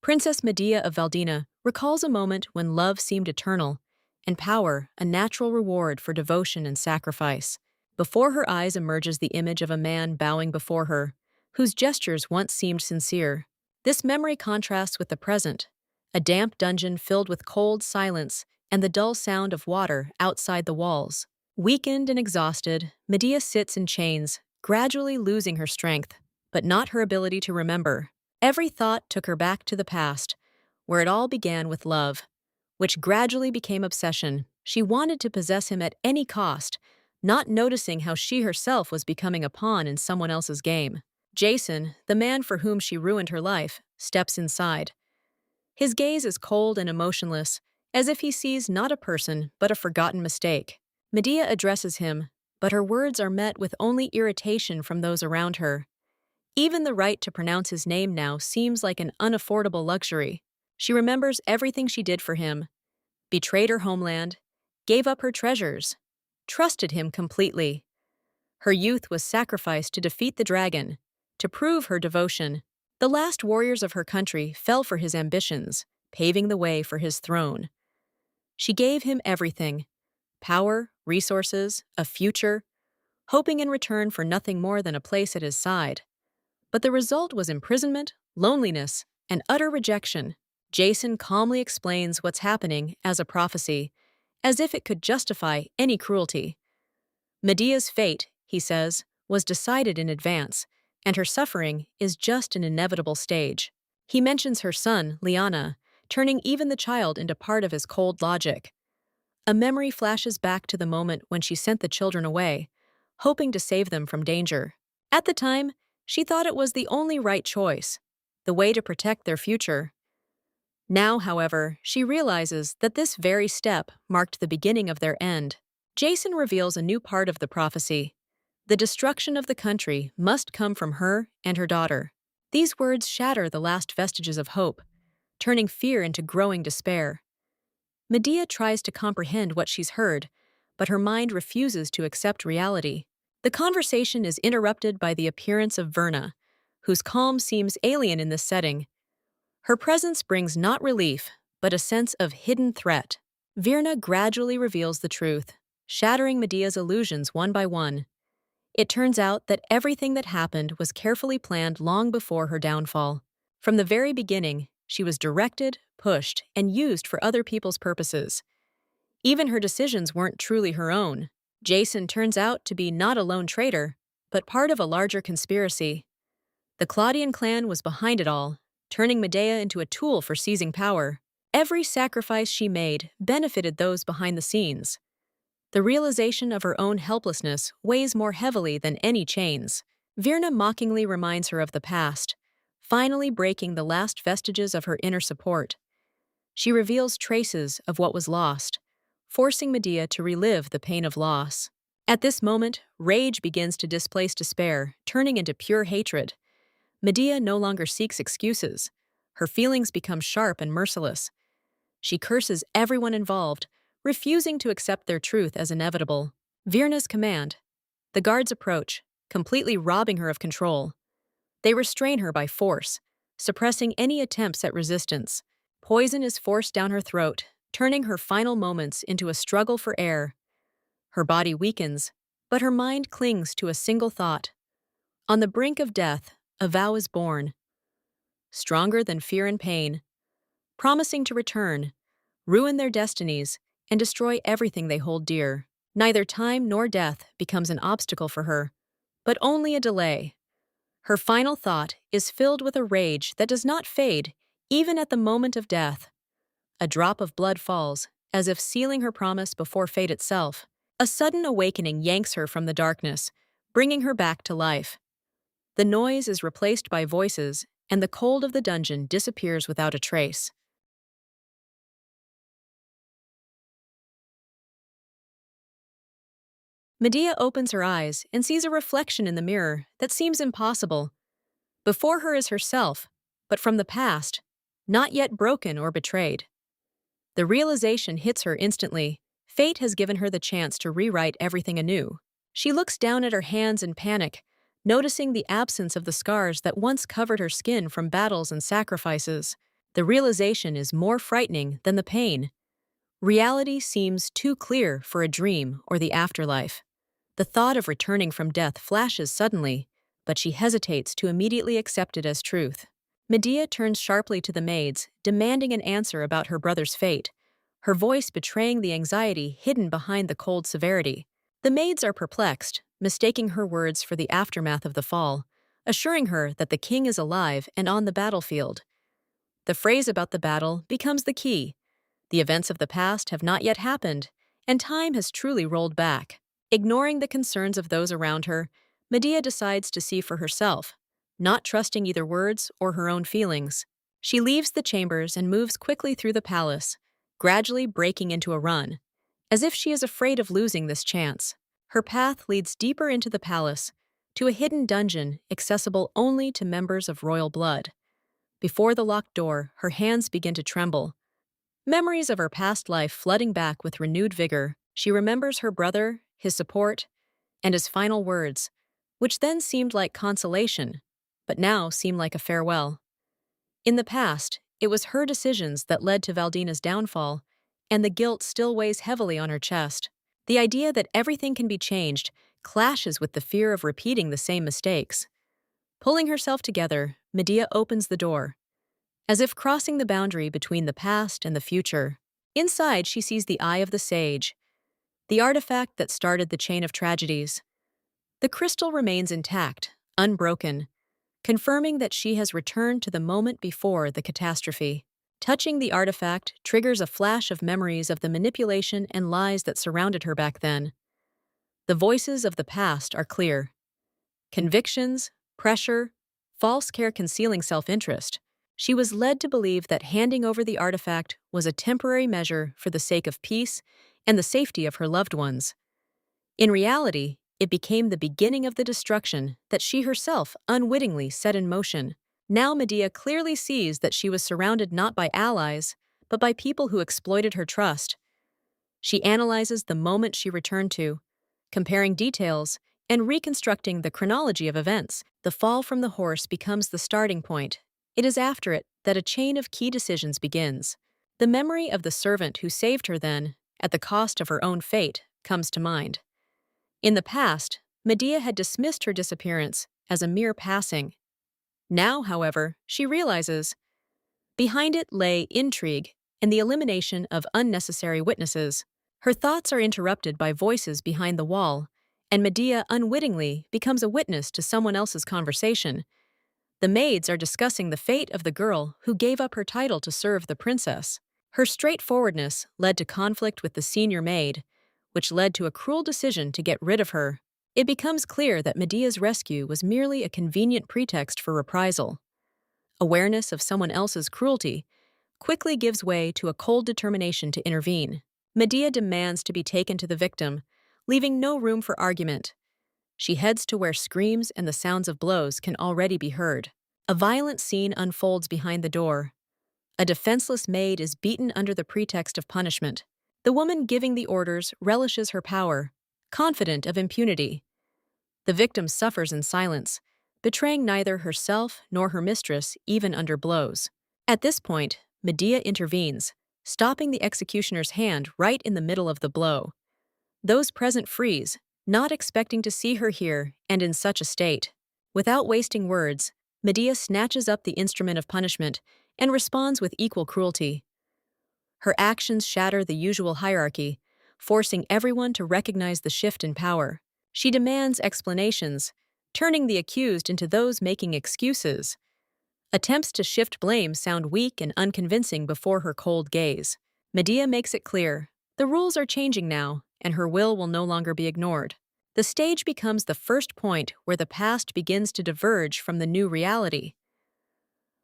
Princess Medea of Valdina recalls a moment when love seemed eternal, and power a natural reward for devotion and sacrifice. Before her eyes emerges the image of a man bowing before her, whose gestures once seemed sincere. This memory contrasts with the present, a damp dungeon filled with cold silence and the dull sound of water outside the walls. Weakened and exhausted, Medea sits in chains, gradually losing her strength, but not her ability to remember. Every thought took her back to the past, where it all began with love, which gradually became obsession. She wanted to possess him at any cost, not noticing how she herself was becoming a pawn in someone else's game. Jason, the man for whom she ruined her life, steps inside. His gaze is cold and emotionless, as if he sees not a person but a forgotten mistake. Medea addresses him, but her words are met with only irritation from those around her. Even the right to pronounce his name now seems like an unaffordable luxury. She remembers everything she did for him, betrayed her homeland, gave up her treasures, trusted him completely. Her youth was sacrificed to defeat the dragon, to prove her devotion. The last warriors of her country fell for his ambitions, paving the way for his throne. She gave him everything: power, resources, a future, hoping in return for nothing more than a place at his side. But the result was imprisonment, loneliness, and utter rejection. Jason calmly explains what's happening as a prophecy, as if it could justify any cruelty. Medea's fate, he says, was decided in advance, and her suffering is just an inevitable stage. He mentions her son, Liana, turning even the child into part of his cold logic. A memory flashes back to the moment when she sent the children away, hoping to save them from danger. At the time, she thought it was the only right choice, the way to protect their future. Now, however, she realizes that this very step marked the beginning of their end. Jason reveals a new part of the prophecy. The destruction of the country must come from her and her daughter. These words shatter the last vestiges of hope, turning fear into growing despair. Medea tries to comprehend what she's heard, but her mind refuses to accept reality. The conversation is interrupted by the appearance of Verna, whose calm seems alien in this setting. Her presence brings not relief, but a sense of hidden threat. Virna gradually reveals the truth, shattering Medea's illusions one by one. It turns out that everything that happened was carefully planned long before her downfall. From the very beginning, she was directed, pushed, and used for other people's purposes. Even her decisions weren't truly her own. Jason turns out to be not a lone traitor, but part of a larger conspiracy. The Claudian clan was behind it all, turning Medea into a tool for seizing power. Every sacrifice she made benefited those behind the scenes. The realization of her own helplessness weighs more heavily than any chains. Virna mockingly reminds her of the past, finally breaking the last vestiges of her inner support. She reveals traces of what was lost, forcing Medea to relive the pain of loss. At this moment, rage begins to displace despair, turning into pure hatred. Medea no longer seeks excuses. Her feelings become sharp and merciless. She curses everyone involved, refusing to accept their truth as inevitable. Virna's command. The guards approach, completely robbing her of control. They restrain her by force, suppressing any attempts at resistance. Poison is forced down her throat, turning her final moments into a struggle for air. Her body weakens, but her mind clings to a single thought. On the brink of death, a vow is born, stronger than fear and pain, promising to return, ruin their destinies, and destroy everything they hold dear. Neither time nor death becomes an obstacle for her, but only a delay. Her final thought is filled with a rage that does not fade, even at the moment of death. A drop of blood falls, as if sealing her promise before fate itself. A sudden awakening yanks her from the darkness, bringing her back to life. The noise is replaced by voices, and the cold of the dungeon disappears without a trace. Medea opens her eyes and sees a reflection in the mirror that seems impossible. Before her is herself, but from the past, not yet broken or betrayed. The realization hits her instantly. Fate has given her the chance to rewrite everything anew. She looks down at her hands in panic, noticing the absence of the scars that once covered her skin from battles and sacrifices. The realization is more frightening than the pain. Reality seems too clear for a dream or the afterlife. The thought of returning from death flashes suddenly, but she hesitates to immediately accept it as truth. Medea turns sharply to the maids, demanding an answer about her brother's fate, her voice betraying the anxiety hidden behind the cold severity. The maids are perplexed, mistaking her words for the aftermath of the fall, assuring her that the king is alive and on the battlefield. The phrase about the battle becomes the key. The events of the past have not yet happened, and time has truly rolled back. Ignoring the concerns of those around her, Medea decides to see for herself, not trusting either words or her own feelings. She leaves the chambers and moves quickly through the palace, gradually breaking into a run, as if she is afraid of losing this chance. Her path leads deeper into the palace, to a hidden dungeon accessible only to members of royal blood. Before the locked door, her hands begin to tremble. Memories of her past life flooding back with renewed vigor, she remembers her brother, his support, and his final words, which then seemed like consolation, but now seem like a farewell. In the past, it was her decisions that led to Valdina's downfall, and the guilt still weighs heavily on her chest. The idea that everything can be changed clashes with the fear of repeating the same mistakes. Pulling herself together, Medea opens the door, as if crossing the boundary between the past and the future. Inside, she sees the Eye of the Sage, the artifact that started the chain of tragedies. The crystal remains intact, unbroken, confirming that she has returned to the moment before the catastrophe. Touching the artifact triggers a flash of memories of the manipulation and lies that surrounded her back then. The voices of the past are clear. Convictions, pressure, false care concealing self-interest. She was led to believe that handing over the artifact was a temporary measure for the sake of peace and the safety of her loved ones. In reality, it became the beginning of the destruction that she herself unwittingly set in motion. Now Medea clearly sees that she was surrounded not by allies, but by people who exploited her trust. She analyzes the moment she returned to, comparing details and reconstructing the chronology of events. The fall from the horse becomes the starting point. It is after it that a chain of key decisions begins. The memory of the servant who saved her then, at the cost of her own fate, comes to mind. In the past, Medea had dismissed her disappearance as a mere passing. Now, however, she realizes behind it lay intrigue and the elimination of unnecessary witnesses. Her thoughts are interrupted by voices behind the wall, and Medea unwittingly becomes a witness to someone else's conversation. The maids are discussing the fate of the girl who gave up her title to serve the princess. Her straightforwardness led to conflict with the senior maid, which led to a cruel decision to get rid of her. It becomes clear that Medea's rescue was merely a convenient pretext for reprisal. Awareness of someone else's cruelty quickly gives way to a cold determination to intervene. Medea demands to be taken to the victim, leaving no room for argument. She heads to where screams and the sounds of blows can already be heard. A violent scene unfolds behind the door. A defenseless maid is beaten under the pretext of punishment. The woman giving the orders relishes her power, confident of impunity. The victim suffers in silence, betraying neither herself nor her mistress even under blows. At this point, Medea intervenes, stopping the executioner's hand right in the middle of the blow. Those present freeze, not expecting to see her here and in such a state. Without wasting words, Medea snatches up the instrument of punishment and responds with equal cruelty. Her actions shatter the usual hierarchy, forcing everyone to recognize the shift in power. She demands explanations, turning the accused into those making excuses. Attempts to shift blame sound weak and unconvincing before her cold gaze. Medea makes it clear, the rules are changing now, and her will no longer be ignored. The stage becomes the first point where the past begins to diverge from the new reality.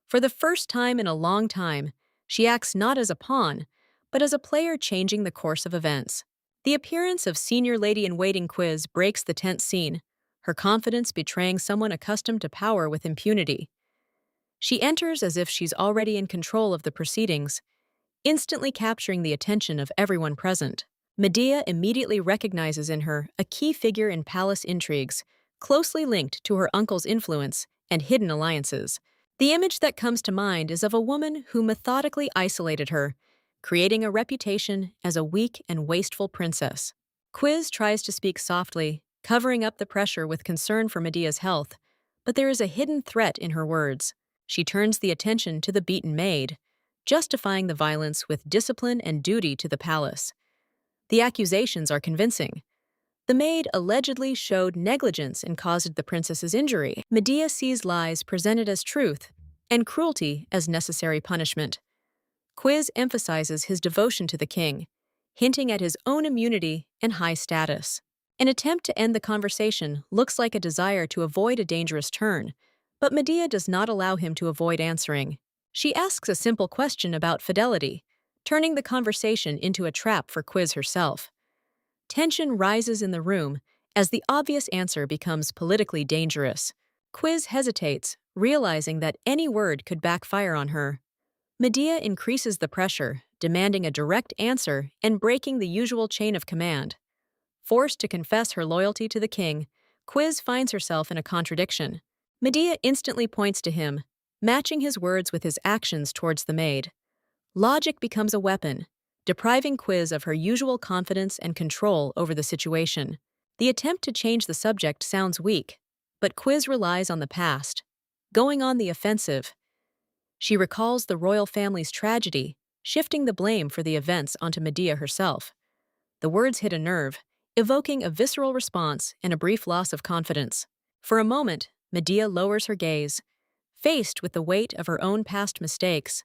For the first time in a long time, she acts not as a pawn, but as a player changing the course of events. The appearance of Senior Lady-in-Waiting Quiz breaks the tense scene, her confidence betraying someone accustomed to power with impunity. She enters as if she's already in control of the proceedings, instantly capturing the attention of everyone present. Medea immediately recognizes in her a key figure in palace intrigues, closely linked to her uncle's influence and hidden alliances. The image that comes to mind is of a woman who methodically isolated her, creating a reputation as a weak and wasteful princess. Quiz tries to speak softly, covering up the pressure with concern for Medea's health, but there is a hidden threat in her words. She turns the attention to the beaten maid, justifying the violence with discipline and duty to the palace. The accusations are convincing. The maid allegedly showed negligence and caused the princess's injury. Medea sees lies presented as truth and cruelty as necessary punishment. Quiz emphasizes his devotion to the king, hinting at his own immunity and high status. An attempt to end the conversation looks like a desire to avoid a dangerous turn, but Medea does not allow him to avoid answering. She asks a simple question about fidelity, turning the conversation into a trap for Quiz herself. Tension rises in the room as the obvious answer becomes politically dangerous. Quiz hesitates, realizing that any word could backfire on her. Medea increases the pressure, demanding a direct answer and breaking the usual chain of command. Forced to confess her loyalty to the king, Quiz finds herself in a contradiction. Medea instantly points to him, matching his words with his actions towards the maid. Logic becomes a weapon, depriving Quiz of her usual confidence and control over the situation. The attempt to change the subject sounds weak, but Quiz relies on the past, going on the offensive. She recalls the royal family's tragedy, shifting the blame for the events onto Medea herself. The words hit a nerve, evoking a visceral response and a brief loss of confidence. For a moment, Medea lowers her gaze, faced with the weight of her own past mistakes.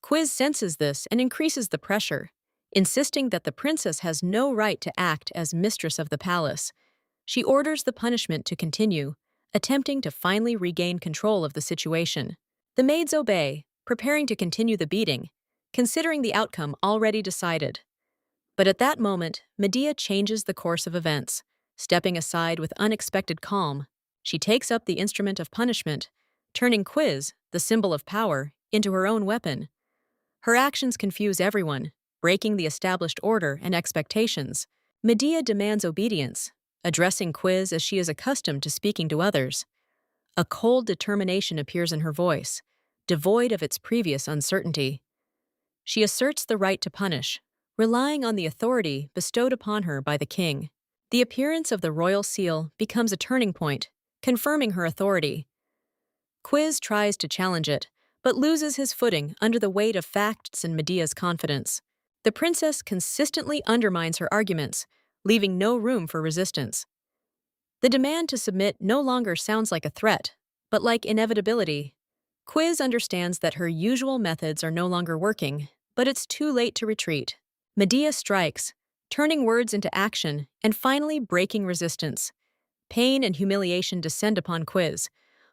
Quiz senses this and increases the pressure, insisting that the princess has no right to act as mistress of the palace. She orders the punishment to continue, attempting to finally regain control of the situation. The maids obey, preparing to continue the beating, considering the outcome already decided. But at that moment, Medea changes the course of events, stepping aside with unexpected calm. She takes up the instrument of punishment, turning Quiz, the symbol of power, into her own weapon. Her actions confuse everyone, breaking the established order and expectations. Medea demands obedience, addressing Quiz as she is accustomed to speaking to others. A cold determination appears in her voice, devoid of its previous uncertainty. She asserts the right to punish, relying on the authority bestowed upon her by the king. The appearance of the royal seal becomes a turning point, confirming her authority. Quiz tries to challenge it, but loses his footing under the weight of facts and Medea's confidence. The princess consistently undermines her arguments, leaving no room for resistance. The demand to submit no longer sounds like a threat, but like inevitability. Quiz understands that her usual methods are no longer working, but it's too late to retreat. Medea strikes, turning words into action and finally breaking resistance. Pain and humiliation descend upon Quiz,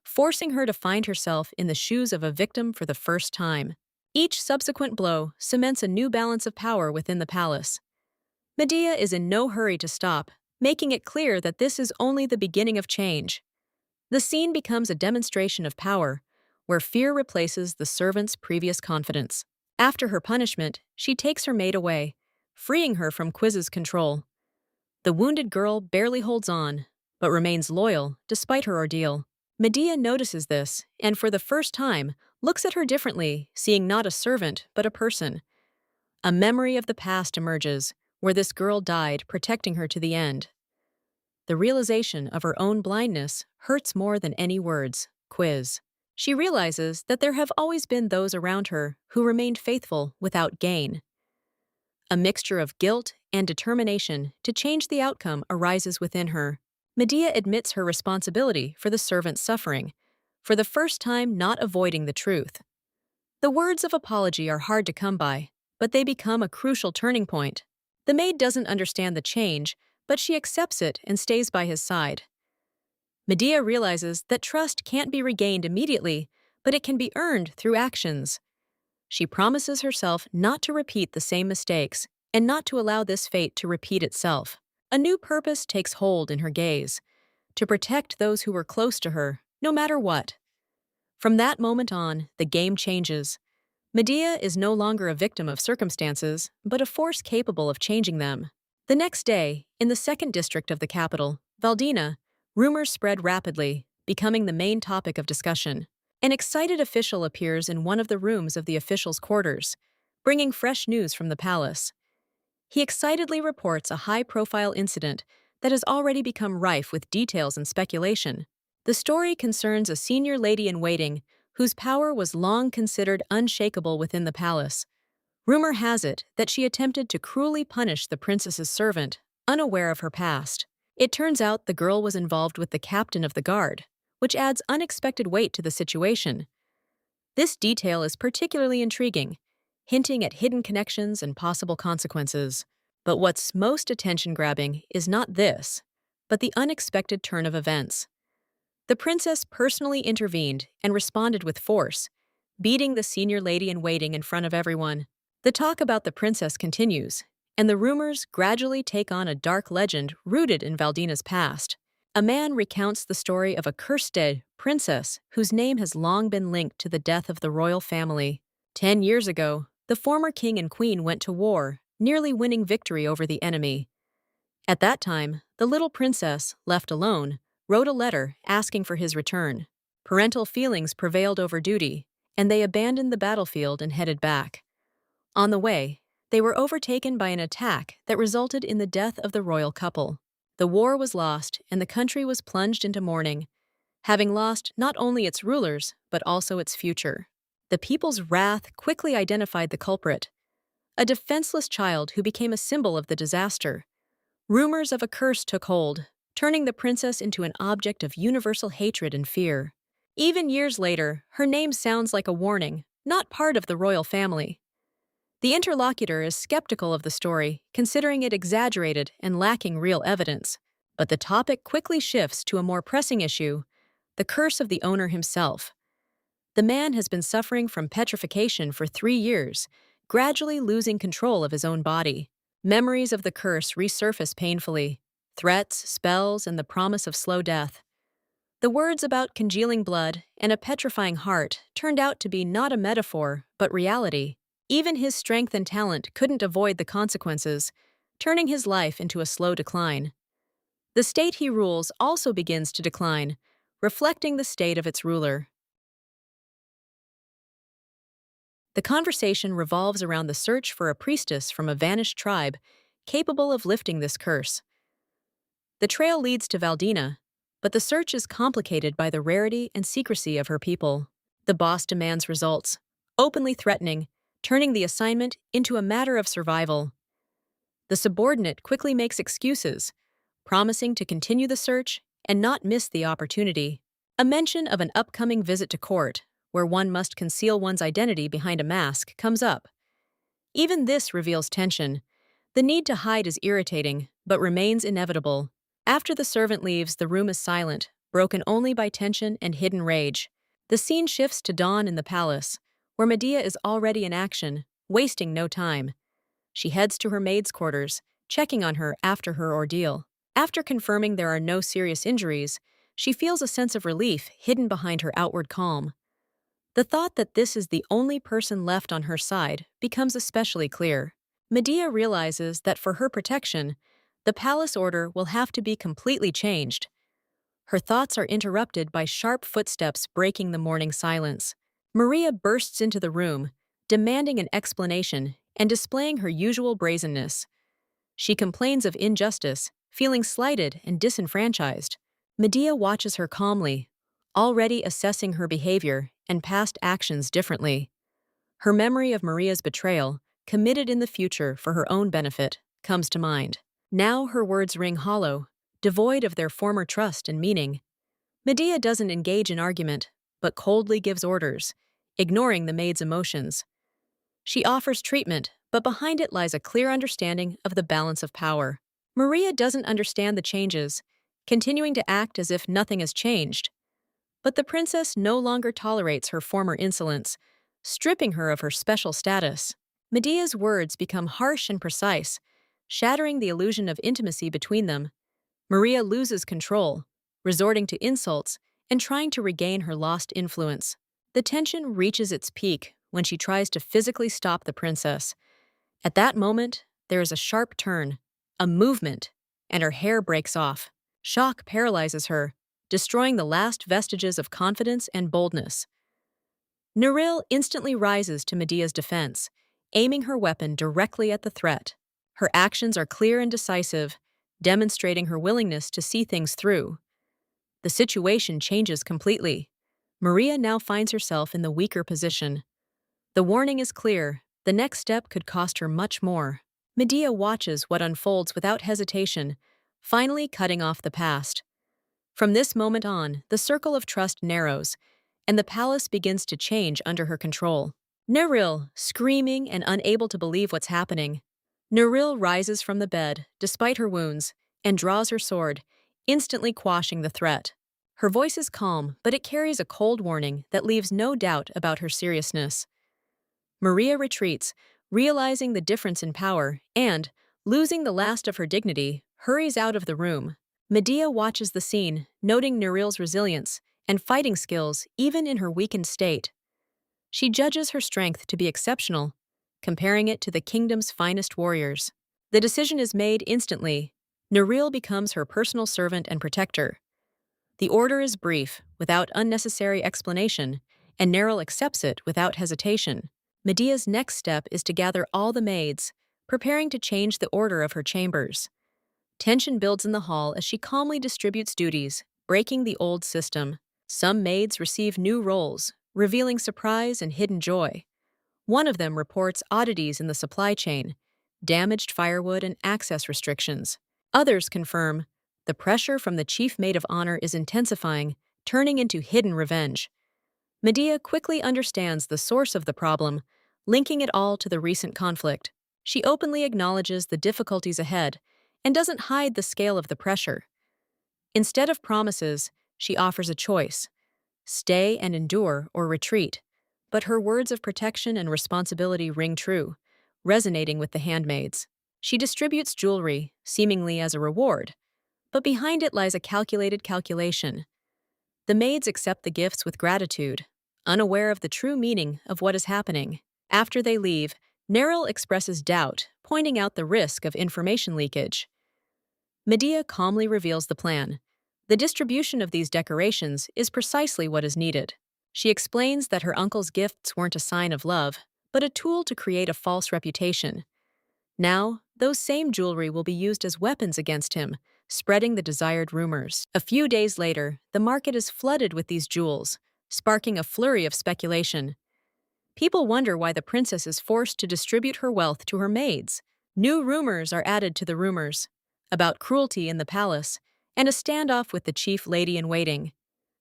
forcing her to find herself in the shoes of a victim for the first time. Each subsequent blow cements a new balance of power within the palace. Medea is in no hurry to stop, making it clear that this is only the beginning of change. The scene becomes a demonstration of power, where fear replaces the servant's previous confidence. After her punishment, she takes her maid away, freeing her from Quiz's control. The wounded girl barely holds on, but remains loyal despite her ordeal. Medea notices this and, for the first time, looks at her differently, seeing not a servant but a person. A memory of the past emerges, where this girl died protecting her to the end. The realization of her own blindness hurts more than any words. Quiz. She realizes that there have always been those around her who remained faithful without gain. A mixture of guilt and determination to change the outcome arises within her. Medea admits her responsibility for the servant's suffering, for the first time not avoiding the truth. The words of apology are hard to come by, but they become a crucial turning point. The maid doesn't understand the change, but she accepts it and stays by his side. Medea realizes that trust can't be regained immediately, but it can be earned through actions. She promises herself not to repeat the same mistakes and not to allow this fate to repeat itself. A new purpose takes hold in her gaze, to protect those who were close to her, no matter what. From that moment on, the game changes. Medea is no longer a victim of circumstances, but a force capable of changing them. The next day, in the second district of the capital, Valdina, rumors spread rapidly, becoming the main topic of discussion. An excited official appears in one of the rooms of the officials' quarters, bringing fresh news from the palace. He excitedly reports a high-profile incident that has already become rife with details and speculation. The story concerns a senior lady-in-waiting whose power was long considered unshakable within the palace. Rumor has it that she attempted to cruelly punish the princess's servant, unaware of her past. It turns out the girl was involved with the captain of the guard, which adds unexpected weight to the situation. This detail is particularly intriguing, hinting at hidden connections and possible consequences. But what's most attention-grabbing is not this, but the unexpected turn of events. The princess personally intervened and responded with force, beating the senior lady-in-waiting in front of everyone. The talk about the princess continues, and the rumors gradually take on a dark legend rooted in Valdina's past. A man recounts the story of a cursed princess whose name has long been linked to the death of the royal family. 10 years ago, the former king and queen went to war, nearly winning victory over the enemy. At that time, the little princess, left alone, wrote a letter asking for his return. Parental feelings prevailed over duty, and they abandoned the battlefield and headed back. On the way, they were overtaken by an attack that resulted in the death of the royal couple. The war was lost, and the country was plunged into mourning, having lost not only its rulers, but also its future. The people's wrath quickly identified the culprit, a defenseless child who became a symbol of the disaster. Rumors of a curse took hold, turning the princess into an object of universal hatred and fear. Even years later, her name sounds like a warning, not part of the royal family. The interlocutor is skeptical of the story, considering it exaggerated and lacking real evidence. But the topic quickly shifts to a more pressing issue: the curse of the owner himself. The man has been suffering from petrification for 3 years, gradually losing control of his own body. Memories of the curse resurface painfully: threats, spells, and the promise of slow death. The words about congealing blood and a petrifying heart turned out to be not a metaphor, but reality. Even his strength and talent couldn't avoid the consequences, turning his life into a slow decline. The state he rules also begins to decline, reflecting the state of its ruler. The conversation revolves around the search for a priestess from a vanished tribe capable of lifting this curse. The trail leads to Valdina, but the search is complicated by the rarity and secrecy of her people. The boss demands results, openly threatening, turning the assignment into a matter of survival. The subordinate quickly makes excuses, promising to continue the search and not miss the opportunity. A mention of an upcoming visit to court, where one must conceal one's identity behind a mask, comes up. Even this reveals tension. The need to hide is irritating, but remains inevitable. After the servant leaves, the room is silent, broken only by tension and hidden rage. The scene shifts to dawn in the palace, where Medea is already in action, wasting no time. She heads to her maid's quarters, checking on her after her ordeal. After confirming there are no serious injuries, she feels a sense of relief hidden behind her outward calm. The thought that this is the only person left on her side becomes especially clear. Medea realizes that for her protection, the palace order will have to be completely changed. Her thoughts are interrupted by sharp footsteps breaking the morning silence. Maria bursts into the room, demanding an explanation and displaying her usual brazenness. She complains of injustice, feeling slighted and disenfranchised. Medea watches her calmly, already assessing her behavior and past actions differently. Her memory of Maria's betrayal, committed in the future for her own benefit, comes to mind. Now her words ring hollow, devoid of their former trust and meaning. Medea doesn't engage in argument, but coldly gives orders, ignoring the maid's emotions. She offers treatment, but behind it lies a clear understanding of the balance of power. Maria doesn't understand the changes, continuing to act as if nothing has changed. But the princess no longer tolerates her former insolence, stripping her of her special status. Medea's words become harsh and precise, shattering the illusion of intimacy between them. Maria loses control, resorting to insults and trying to regain her lost influence. The tension reaches its peak when she tries to physically stop the princess. At that moment, there is a sharp turn, a movement, and her hair breaks off. Shock paralyzes her, destroying the last vestiges of confidence and boldness. Neril instantly rises to Medea's defense, aiming her weapon directly at the threat. Her actions are clear and decisive, demonstrating her willingness to see things through. The situation changes completely. Maria now finds herself in the weaker position. The warning is clear. The next step could cost her much more. Medea watches what unfolds without hesitation, finally cutting off the past. From this moment on, the circle of trust narrows, and the palace begins to change under her control. Neril, screaming and unable to believe what's happening. Neril rises from the bed, despite her wounds, and draws her sword, instantly quashing the threat. Her voice is calm, but it carries a cold warning that leaves no doubt about her seriousness. Maria retreats, realizing the difference in power, and, losing the last of her dignity, hurries out of the room. Medea watches the scene, noting Neril's resilience and fighting skills even in her weakened state. She judges her strength to be exceptional, comparing it to the kingdom's finest warriors. The decision is made instantly. Neril becomes her personal servant and protector. The order is brief, without unnecessary explanation, and Neril accepts it without hesitation. Medea's next step is to gather all the maids, preparing to change the order of her chambers. Tension builds in the hall as she calmly distributes duties, breaking the old system. Some maids receive new roles, revealing surprise and hidden joy. One of them reports oddities in the supply chain, damaged firewood and access restrictions. Others confirm the pressure from the chief maid of honor is intensifying, turning into hidden revenge. Medea quickly understands the source of the problem, linking it all to the recent conflict. She openly acknowledges the difficulties ahead and doesn't hide the scale of the pressure. Instead of promises, she offers a choice: stay and endure or retreat. But her words of protection and responsibility ring true, resonating with the handmaids. She distributes jewelry, seemingly as a reward, but behind it lies a calculated calculation. The maids accept the gifts with gratitude, unaware of the true meaning of what is happening. After they leave, Neril expresses doubt, pointing out the risk of information leakage. Medea calmly reveals the plan. The distribution of these decorations is precisely what is needed. She explains that her uncle's gifts weren't a sign of love, but a tool to create a false reputation. Now, those same jewelry will be used as weapons against him, spreading the desired rumors. A few days later, the market is flooded with these jewels, sparking a flurry of speculation. People wonder why the princess is forced to distribute her wealth to her maids. New rumors are added to the rumors about cruelty in the palace and a standoff with the chief lady-in-waiting.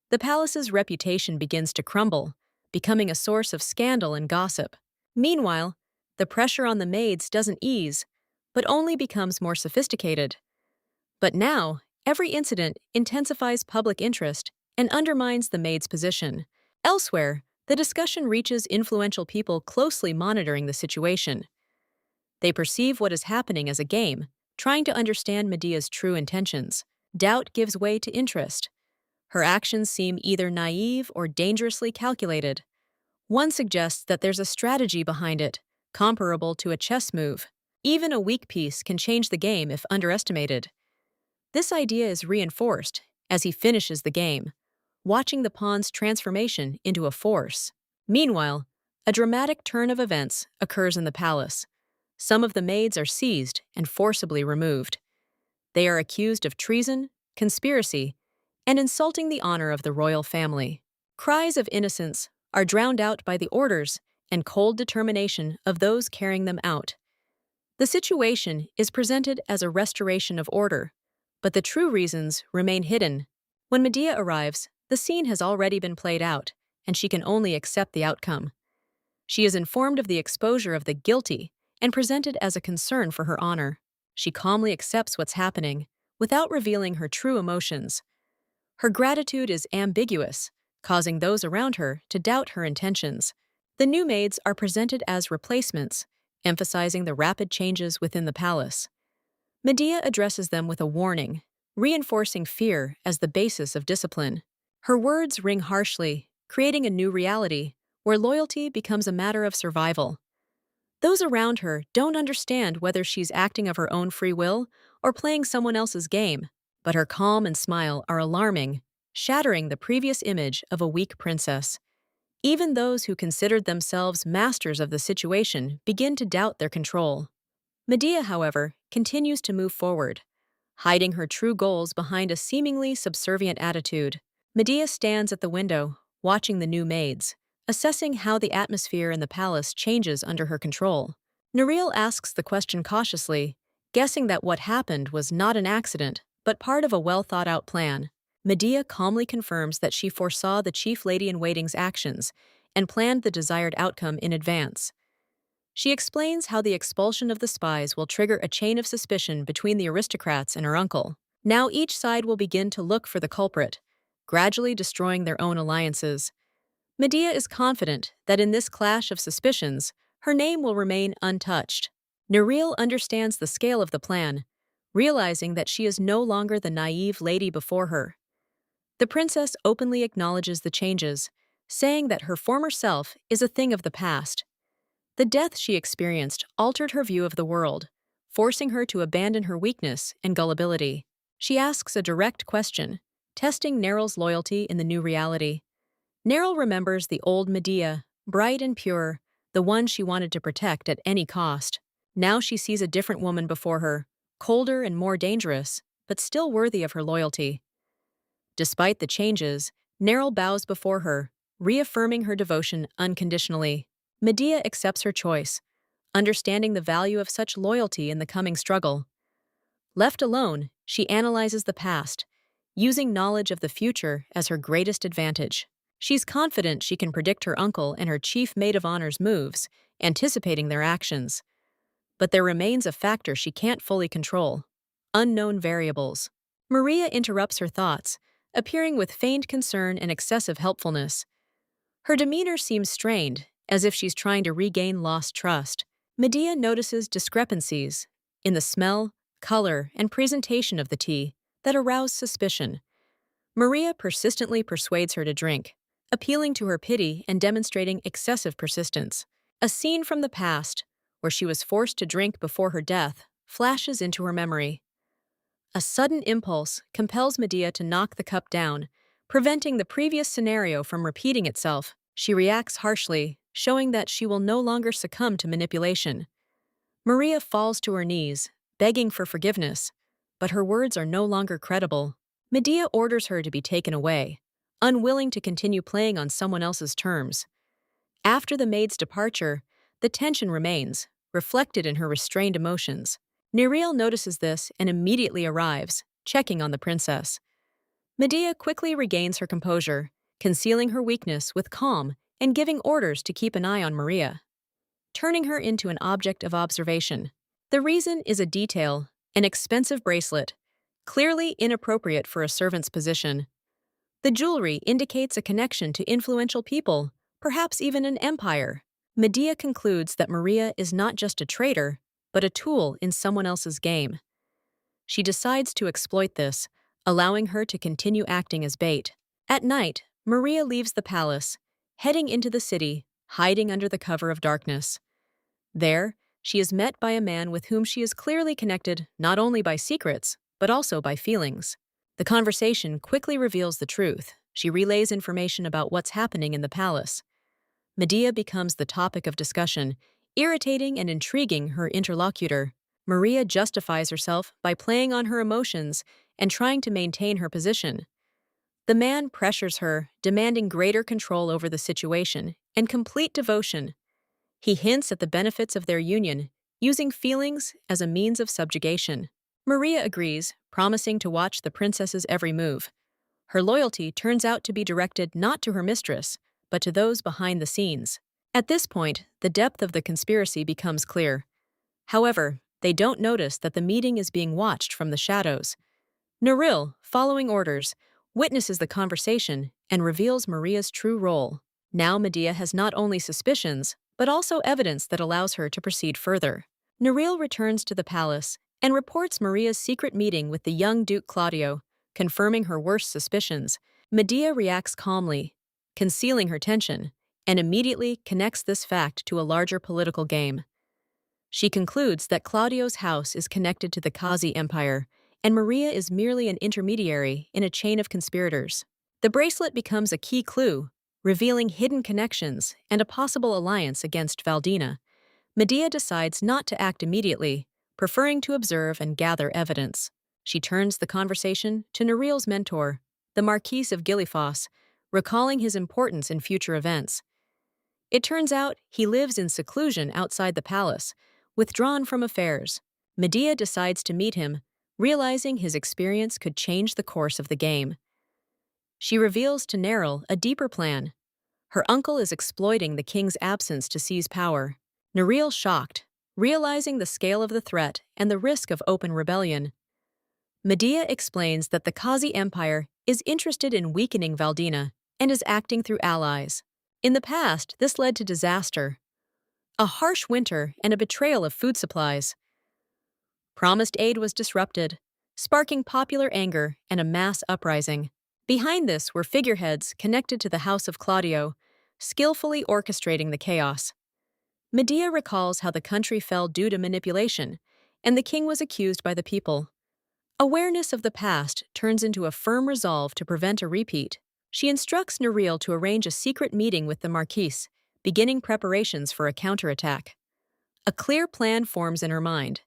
The palace's reputation begins to crumble, becoming a source of scandal and gossip. Meanwhile, the pressure on the maids doesn't ease, but only becomes more sophisticated. But now, every incident intensifies public interest and undermines the maid's position. Elsewhere, the discussion reaches influential people closely monitoring the situation. They perceive what is happening as a game, trying to understand Medea's true intentions. Doubt gives way to interest. Her actions seem either naive or dangerously calculated. One suggests that there's a strategy behind it, comparable to a chess move. Even a weak piece can change the game if underestimated. This idea is reinforced as he finishes the game, watching the pawn's transformation into a force. Meanwhile, a dramatic turn of events occurs in the palace. Some of the maids are seized and forcibly removed. They are accused of treason, conspiracy, and insulting the honor of the royal family. Cries of innocence are drowned out by the orders and cold determination of those carrying them out. The situation is presented as a restoration of order, but the true reasons remain hidden. When Medea arrives, the scene has already been played out, and she can only accept the outcome. She is informed of the exposure of the guilty and presented as a concern for her honor. She calmly accepts what's happening, without revealing her true emotions. Her gratitude is ambiguous, causing those around her to doubt her intentions. The new maids are presented as replacements, emphasizing the rapid changes within the palace. Medea addresses them with a warning, reinforcing fear as the basis of discipline. Her words ring harshly, creating a new reality, where loyalty becomes a matter of survival. Those around her don't understand whether she's acting of her own free will or playing someone else's game, but her calm and smile are alarming, shattering the previous image of a weak princess. Even those who considered themselves masters of the situation begin to doubt their control. Medea, however, continues to move forward, hiding her true goals behind a seemingly subservient attitude. Medea stands at the window, watching the new maids, assessing how the atmosphere in the palace changes under her control. Naril asks the question cautiously, guessing that what happened was not an accident, but part of a well-thought-out plan. Medea calmly confirms that she foresaw the chief lady-in-waiting's actions and planned the desired outcome in advance. She explains how the expulsion of the spies will trigger a chain of suspicion between the aristocrats and her uncle. Now each side will begin to look for the culprit, gradually destroying their own alliances. Medea is confident that in this clash of suspicions, her name will remain untouched. Neril understands the scale of the plan, realizing that she is no longer the naive lady before her. The princess openly acknowledges the changes, saying that her former self is a thing of the past. The death she experienced altered her view of the world, forcing her to abandon her weakness and gullibility. She asks a direct question, testing Neril's loyalty in the new reality. Neril remembers the old Medea, bright and pure, the one she wanted to protect at any cost. Now she sees a different woman before her, colder and more dangerous, but still worthy of her loyalty. Despite the changes, Neril bows before her, reaffirming her devotion unconditionally. Medea accepts her choice, understanding the value of such loyalty in the coming struggle. Left alone, she analyzes the past, using knowledge of the future as her greatest advantage. She's confident she can predict her uncle and her chief maid of honor's moves, anticipating their actions. But there remains a factor she can't fully control: unknown variables. Maria interrupts her thoughts, appearing with feigned concern and excessive helpfulness. Her demeanor seems strained, as if she's trying to regain lost trust. Medea notices discrepancies in the smell, color, and presentation of the tea that arouse suspicion. Maria persistently persuades her to drink, appealing to her pity and demonstrating excessive persistence. A scene from the past, where she was forced to drink before her death, flashes into her memory. A sudden impulse compels Medea to knock the cup down, preventing the previous scenario from repeating itself. She reacts harshly, showing that she will no longer succumb to manipulation. Maria falls to her knees, begging for forgiveness, but her words are no longer credible. Medea orders her to be taken away, unwilling to continue playing on someone else's terms. After the maid's departure, the tension remains, reflected in her restrained emotions. Neril notices this and immediately arrives, checking on the princess. Medea quickly regains her composure, concealing her weakness with calm and giving orders to keep an eye on Maria, turning her into an object of observation. The reason is a detail, an expensive bracelet, clearly inappropriate for a servant's position. The jewelry indicates a connection to influential people, perhaps even an empire. Medea concludes that Maria is not just a traitor, but a tool in someone else's game. She decides to exploit this, allowing her to continue acting as bait. At night, Maria leaves the palace, heading into the city, hiding under the cover of darkness. There, she is met by a man with whom she is clearly connected not only by secrets, but also by feelings. The conversation quickly reveals the truth. She relays information about what's happening in the palace. Medea becomes the topic of discussion, irritating and intriguing her interlocutor. Maria justifies herself by playing on her emotions and trying to maintain her position. The man pressures her, demanding greater control over the situation and complete devotion. He hints at the benefits of their union, using feelings as a means of subjugation. Maria agrees, promising to watch the princess's every move. Her loyalty turns out to be directed not to her mistress, but to those behind the scenes. At this point, the depth of the conspiracy becomes clear. However, they don't notice that the meeting is being watched from the shadows. Neril, following orders, witnesses the conversation and reveals Maria's true role. Now Medea has not only suspicions, but also evidence that allows her to proceed further. Neril returns to the palace and reports Maria's secret meeting with the young Duke Claudio, confirming her worst suspicions. Medea reacts calmly, concealing her tension, and immediately connects this fact to a larger political game. She concludes that Claudio's house is connected to the Kazi Empire, and Maria is merely an intermediary in a chain of conspirators. The bracelet becomes a key clue, revealing hidden connections and a possible alliance against Valdina. Medea decides not to act immediately, preferring to observe and gather evidence. She turns the conversation to Nereal's mentor, the Marquis of Gillifoss, recalling his importance in future events. It turns out he lives in seclusion outside the palace, withdrawn from affairs. Medea decides to meet him, realizing his experience could change the course of the game. She reveals to Neril a deeper plan. Her uncle is exploiting the king's absence to seize power. Neril shocked, realizing the scale of the threat and the risk of open rebellion. Medea explains that the Kazi Empire is interested in weakening Valdina and is acting through allies. In the past, this led to disaster, a harsh winter and a betrayal of food supplies. Promised aid was disrupted, sparking popular anger and a mass uprising. Behind this were figureheads connected to the House of Claudio, skillfully orchestrating the chaos. Medea recalls how the country fell due to manipulation, and the king was accused by the people. Awareness of the past turns into a firm resolve to prevent a repeat. She instructs Neril to arrange a secret meeting with the Marquise, beginning preparations for a counterattack. A clear plan forms in her mind.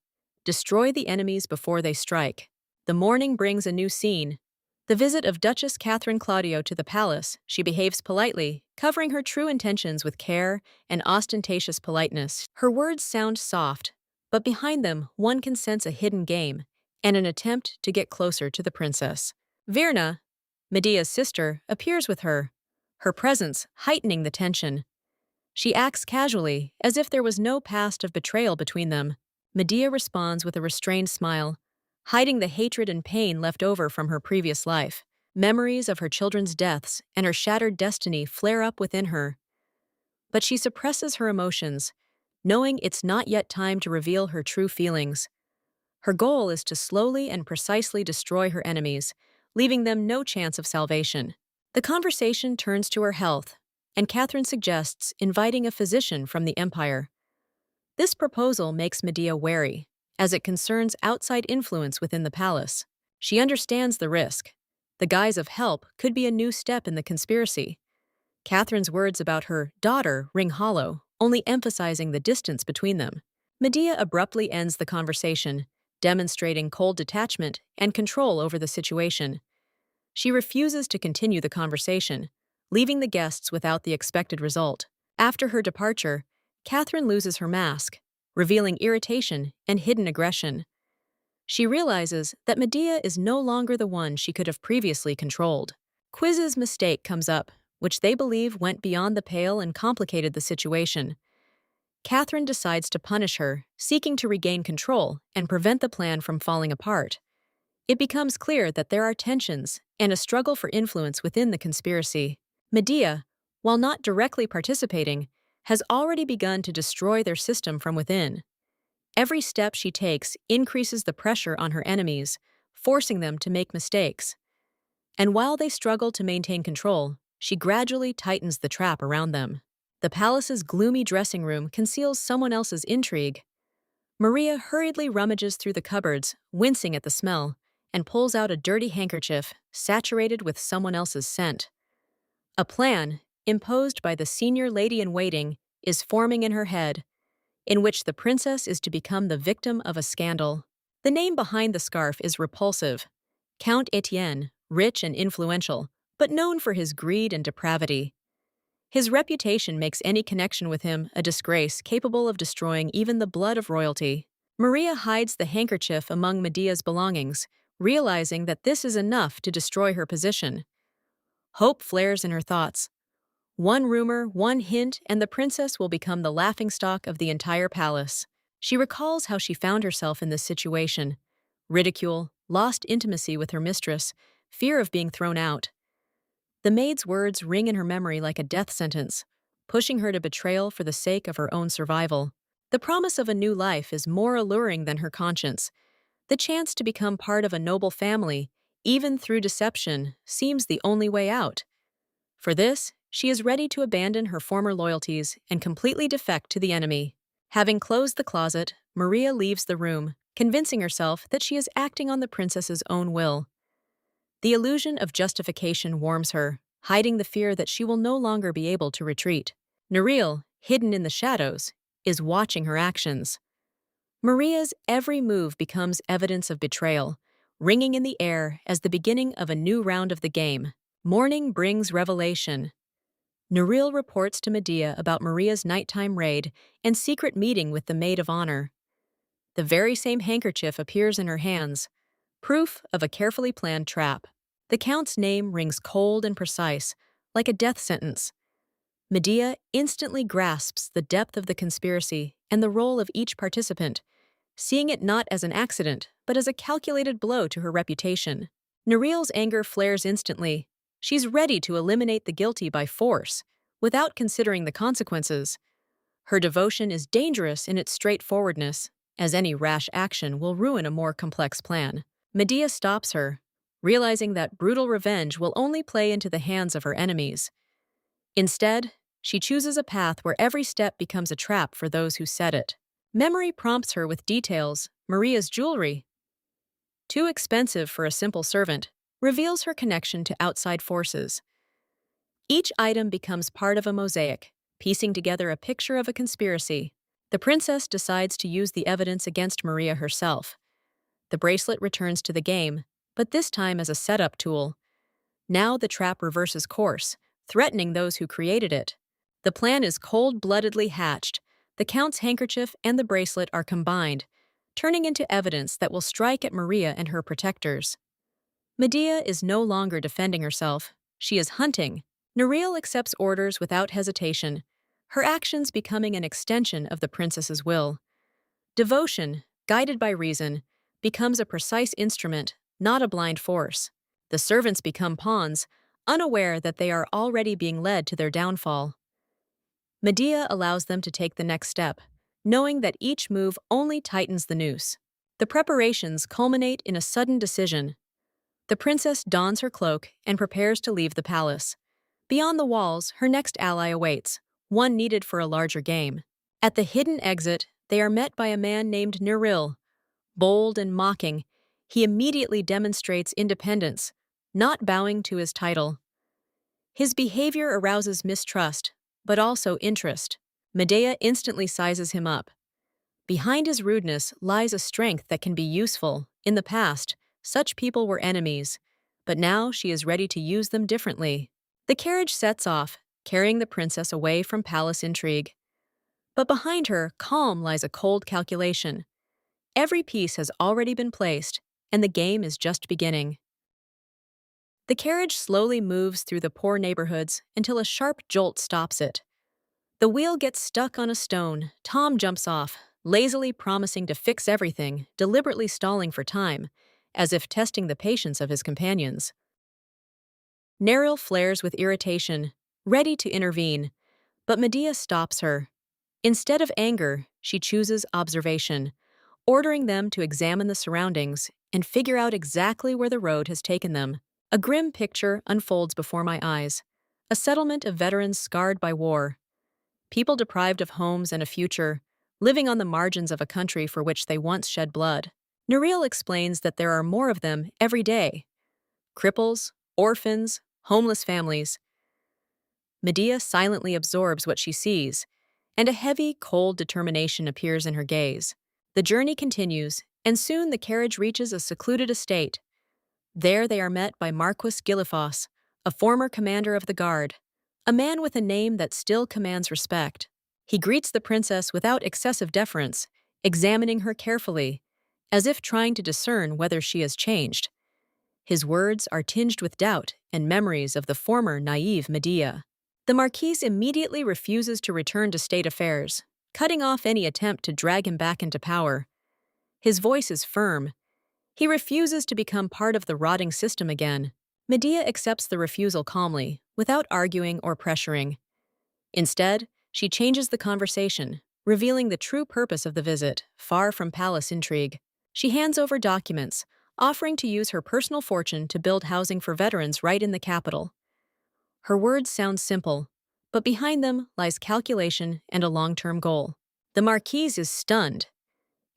Destroy the enemies before they strike. The morning brings a new scene. The visit of Duchess Catherine Claudio to the palace, she behaves politely, covering her true intentions with care and ostentatious politeness. Her words sound soft, but behind them one can sense a hidden game and an attempt to get closer to the princess. Virna, Medea's sister, appears with her, her presence heightening the tension. She acts casually, as if there was no past of betrayal between them. Medea responds with a restrained smile, hiding the hatred and pain left over from her previous life. Memories of her children's deaths and her shattered destiny flare up within her. But she suppresses her emotions, knowing it's not yet time to reveal her true feelings. Her goal is to slowly and precisely destroy her enemies, leaving them no chance of salvation. The conversation turns to her health, and Catherine suggests inviting a physician from the empire. This proposal makes Medea wary, as it concerns outside influence within the palace. She understands the risk. The guise of help could be a new step in the conspiracy. Catherine's words about her daughter ring hollow, only emphasizing the distance between them. Medea abruptly ends the conversation, demonstrating cold detachment and control over the situation. She refuses to continue the conversation, leaving the guests without the expected result. After her departure, Catherine loses her mask, revealing irritation and hidden aggression. She realizes that Medea is no longer the one she could have previously controlled. Quiz's mistake comes up, which they believe went beyond the pale and complicated the situation. Catherine decides to punish her, seeking to regain control and prevent the plan from falling apart. It becomes clear that there are tensions and a struggle for influence within the conspiracy. Medea, while not directly participating, has already begun to destroy their system from within. Every step she takes increases the pressure on her enemies, forcing them to make mistakes. And while they struggle to maintain control, she gradually tightens the trap around them. The palace's gloomy dressing room conceals someone else's intrigue. Maria hurriedly rummages through the cupboards, wincing at the smell, and pulls out a dirty handkerchief saturated with someone else's scent. A plan, imposed by the senior lady-in-waiting, is forming in her head, in which the princess is to become the victim of a scandal. The name behind the scarf is repulsive. Count Etienne, rich and influential, but known for his greed and depravity. His reputation makes any connection with him a disgrace capable of destroying even the blood of royalty. Maria hides the handkerchief among Medea's belongings, realizing that this is enough to destroy her position. Hope flares in her thoughts. One rumor, one hint, and the princess will become the laughingstock of the entire palace. She recalls how she found herself in this situation: ridicule, lost intimacy with her mistress, fear of being thrown out. The maid's words ring in her memory like a death sentence, pushing her to betrayal for the sake of her own survival. The promise of a new life is more alluring than her conscience. The chance to become part of a noble family, even through deception, seems the only way out. For this, she is ready to abandon her former loyalties and completely defect to the enemy. Having closed the closet, Maria leaves the room, convincing herself that she is acting on the princess's own will. The illusion of justification warms her, hiding the fear that she will no longer be able to retreat. Naril, hidden in the shadows, is watching her actions. Maria's every move becomes evidence of betrayal, ringing in the air as the beginning of a new round of the game. Morning brings revelation. Naril reports to Medea about Maria's nighttime raid and secret meeting with the maid of honor. The very same handkerchief appears in her hands, proof of a carefully planned trap. The Count's name rings cold and precise, like a death sentence. Medea instantly grasps the depth of the conspiracy and the role of each participant, seeing it not as an accident, but as a calculated blow to her reputation. Naril's anger flares instantly. She's ready to eliminate the guilty by force, without considering the consequences. Her devotion is dangerous in its straightforwardness, as any rash action will ruin a more complex plan. Medea stops her, realizing that brutal revenge will only play into the hands of her enemies. Instead, she chooses a path where every step becomes a trap for those who set it. Memory prompts her with details. Maria's jewelry, too expensive for a simple servant, reveals her connection to outside forces. Each item becomes part of a mosaic, piecing together a picture of a conspiracy. The princess decides to use the evidence against Maria herself. The bracelet returns to the game, but this time as a setup tool. Now the trap reverses course, threatening those who created it. The plan is cold-bloodedly hatched. The Count's handkerchief and the bracelet are combined, turning into evidence that will strike at Maria and her protectors. Medea is no longer defending herself. She is hunting. Naril accepts orders without hesitation, her actions becoming an extension of the princess's will. Devotion, guided by reason, becomes a precise instrument, not a blind force. The servants become pawns, unaware that they are already being led to their downfall. Medea allows them to take the next step, knowing that each move only tightens the noose. The preparations culminate in a sudden decision. The princess dons her cloak and prepares to leave the palace. Beyond the walls, her next ally awaits, one needed for a larger game. At the hidden exit, they are met by a man named Naril. Bold and mocking, he immediately demonstrates independence, not bowing to his title. His behavior arouses mistrust, but also interest. Medea instantly sizes him up. Behind his rudeness lies a strength that can be useful. In the past, such people were enemies, but now she is ready to use them differently. The carriage sets off, carrying the princess away from palace intrigue. But behind her, calm lies a cold calculation. Every piece has already been placed, and the game is just beginning. The carriage slowly moves through the poor neighborhoods until a sharp jolt stops it. The wheel gets stuck on a stone. Tom jumps off, lazily promising to fix everything, deliberately stalling for time, as if testing the patience of his companions. Neril flares with irritation, ready to intervene, but Medea stops her. Instead of anger, she chooses observation, ordering them to examine the surroundings and figure out exactly where the road has taken them. A grim picture unfolds before my eyes, a settlement of veterans scarred by war, people deprived of homes and a future, living on the margins of a country for which they once shed blood. Naril explains that there are more of them every day. Cripples, orphans, homeless families. Medea silently absorbs what she sees, and a heavy, cold determination appears in her gaze. The journey continues, and soon the carriage reaches a secluded estate. There they are met by Marquis Gilifos, a former commander of the guard, a man with a name that still commands respect. He greets the princess without excessive deference, examining her carefully, as if trying to discern whether she has changed. His words are tinged with doubt and memories of the former naive Medea. The Marquis immediately refuses to return to state affairs, cutting off any attempt to drag him back into power. His voice is firm. He refuses to become part of the rotting system again. Medea accepts the refusal calmly, without arguing or pressuring. Instead, she changes the conversation, revealing the true purpose of the visit, far from palace intrigue. She hands over documents, offering to use her personal fortune to build housing for veterans right in the capital. Her words sound simple, but behind them lies calculation and a long-term goal. The Marquis is stunned.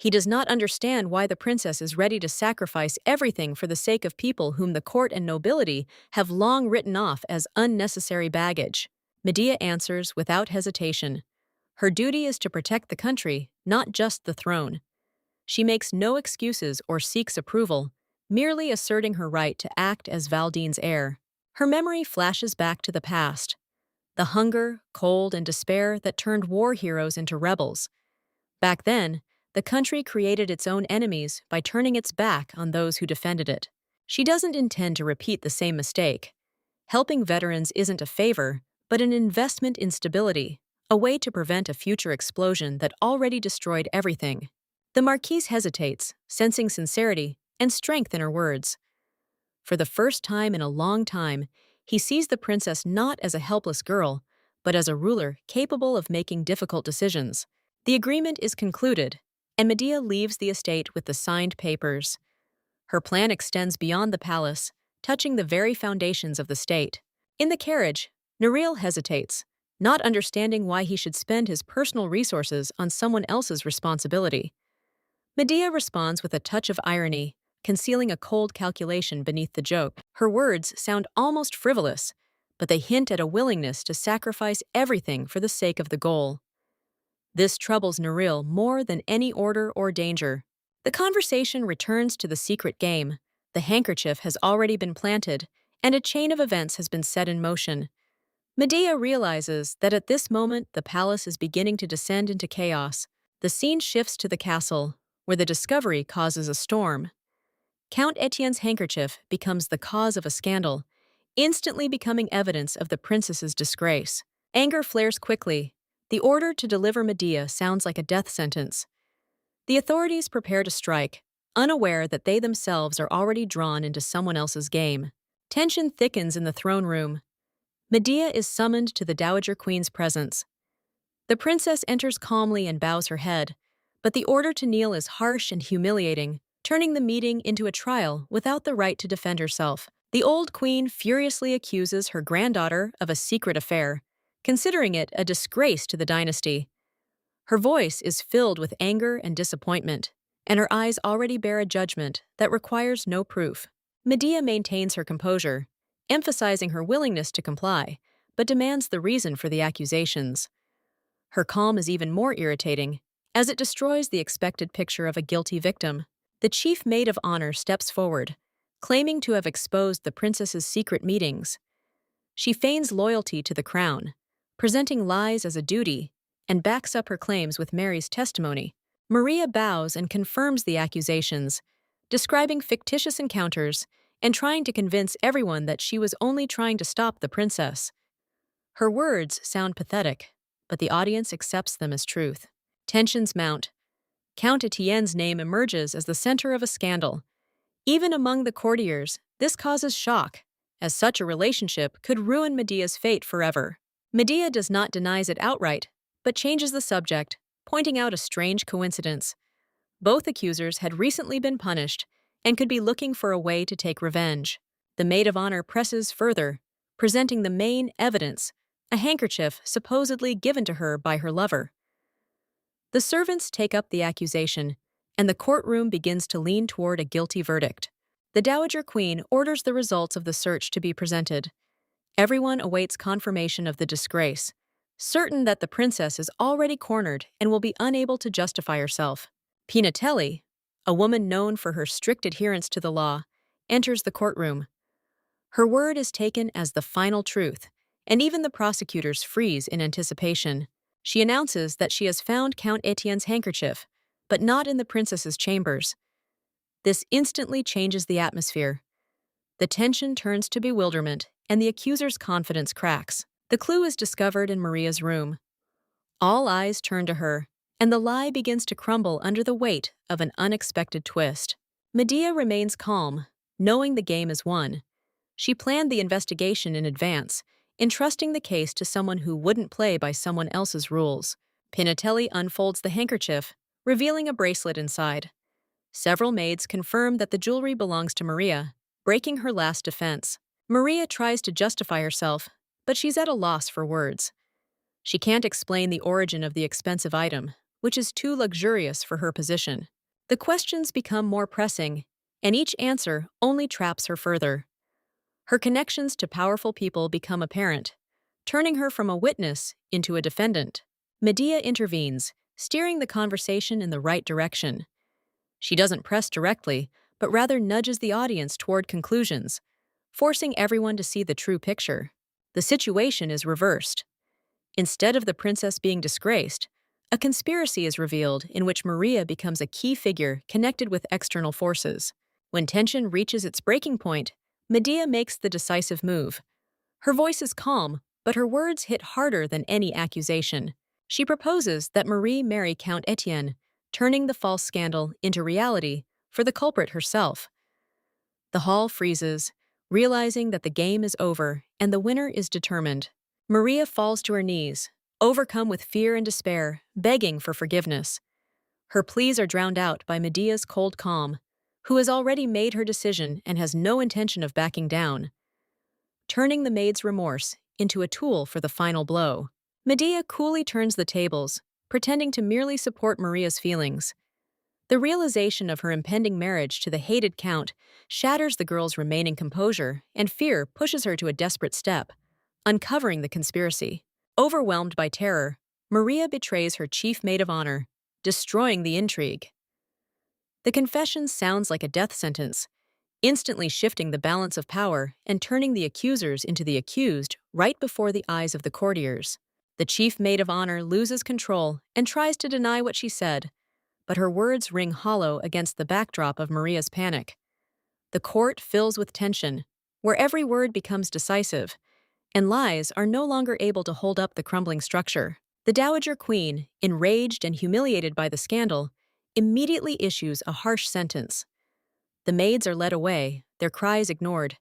He does not understand why the princess is ready to sacrifice everything for the sake of people whom the court and nobility have long written off as unnecessary baggage. Medea answers without hesitation. Her duty is to protect the country, not just the throne. She makes no excuses or seeks approval, merely asserting her right to act as Valdine's heir. Her memory flashes back to the past, the hunger, cold, and despair that turned war heroes into rebels. Back then, the country created its own enemies by turning its back on those who defended it. She doesn't intend to repeat the same mistake. Helping veterans isn't a favor, but an investment in stability, a way to prevent a future explosion that already destroyed everything. The Marquise hesitates, sensing sincerity and strength in her words. For the first time in a long time, he sees the princess not as a helpless girl, but as a ruler capable of making difficult decisions. The agreement is concluded, and Medea leaves the estate with the signed papers. Her plan extends beyond the palace, touching the very foundations of the state. In the carriage, Neril hesitates, not understanding why he should spend his personal resources on someone else's responsibility. Medea responds with a touch of irony, concealing a cold calculation beneath the joke. Her words sound almost frivolous, but they hint at a willingness to sacrifice everything for the sake of the goal. This troubles Neril more than any order or danger. The conversation returns to the secret game. The handkerchief has already been planted, and a chain of events has been set in motion. Medea realizes that at this moment the palace is beginning to descend into chaos. The scene shifts to the castle, where the discovery causes a storm. Count Etienne's handkerchief becomes the cause of a scandal, instantly becoming evidence of the princess's disgrace. Anger flares quickly. The order to deliver Medea sounds like a death sentence. The authorities prepare to strike, unaware that they themselves are already drawn into someone else's game. Tension thickens in the throne room. Medea is summoned to the Dowager Queen's presence. The princess enters calmly and bows her head, but the order to kneel is harsh and humiliating, turning the meeting into a trial without the right to defend herself. The old queen furiously accuses her granddaughter of a secret affair, considering it a disgrace to the dynasty. Her voice is filled with anger and disappointment, and her eyes already bear a judgment that requires no proof. Medea maintains her composure, emphasizing her willingness to comply, but demands the reason for the accusations. Her calm is even more irritating, as it destroys the expected picture of a guilty victim. The chief maid of honor steps forward, claiming to have exposed the princess's secret meetings. She feigns loyalty to the crown, presenting lies as a duty, and backs up her claims with Mary's testimony. Maria bows and confirms the accusations, describing fictitious encounters and trying to convince everyone that she was only trying to stop the princess. Her words sound pathetic, but the audience accepts them as truth. Tensions mount. Count Etienne's name emerges as the center of a scandal. Even among the courtiers, this causes shock, as such a relationship could ruin Medea's fate forever. Medea does not deny it outright, but changes the subject, pointing out a strange coincidence. Both accusers had recently been punished and could be looking for a way to take revenge. The maid of honor presses further, presenting the main evidence, a handkerchief supposedly given to her by her lover. The servants take up the accusation, and the courtroom begins to lean toward a guilty verdict. The Dowager Queen orders the results of the search to be presented. Everyone awaits confirmation of the disgrace, certain that the princess is already cornered and will be unable to justify herself. Pinatelli, a woman known for her strict adherence to the law, enters the courtroom. Her word is taken as the final truth, and even the prosecutors freeze in anticipation. She announces that she has found Count Etienne's handkerchief, but not in the princess's chambers. This instantly changes the atmosphere. The tension turns to bewilderment, and the accuser's confidence cracks. The clue is discovered in Maria's room. All eyes turn to her, and the lie begins to crumble under the weight of an unexpected twist. Medea remains calm, knowing the game is won. She planned the investigation in advance, entrusting the case to someone who wouldn't play by someone else's rules. Pinatelli unfolds the handkerchief, revealing a bracelet inside. Several maids confirm that the jewelry belongs to Maria, breaking her last defense. Maria tries to justify herself, but she's at a loss for words. She can't explain the origin of the expensive item, which is too luxurious for her position. The questions become more pressing, and each answer only traps her further. Her connections to powerful people become apparent, turning her from a witness into a defendant. Medea intervenes, steering the conversation in the right direction. She doesn't press directly, but rather nudges the audience toward conclusions, forcing everyone to see the true picture. The situation is reversed. Instead of the princess being disgraced, a conspiracy is revealed in which Maria becomes a key figure connected with external forces. When tension reaches its breaking point, Medea makes the decisive move. Her voice is calm, but her words hit harder than any accusation. She proposes that Marie marry Count Etienne, turning the false scandal into reality for the culprit herself. The hall freezes, realizing that the game is over and the winner is determined. Maria falls to her knees, overcome with fear and despair, begging for forgiveness. Her pleas are drowned out by Medea's cold calm, who has already made her decision and has no intention of backing down, turning the maid's remorse into a tool for the final blow. Medea coolly turns the tables, pretending to merely support Maria's feelings. The realization of her impending marriage to the hated count shatters the girl's remaining composure, and fear pushes her to a desperate step, uncovering the conspiracy. Overwhelmed by terror, Maria betrays her chief maid of honor, destroying the intrigue. The confession sounds like a death sentence, instantly shifting the balance of power and turning the accusers into the accused right before the eyes of the courtiers. The chief maid of honor loses control and tries to deny what she said, but her words ring hollow against the backdrop of Maria's panic. The court fills with tension, where every word becomes decisive, and lies are no longer able to hold up the crumbling structure. The Dowager Queen, enraged and humiliated by the scandal, immediately issues a harsh sentence. The maids are led away, their cries ignored,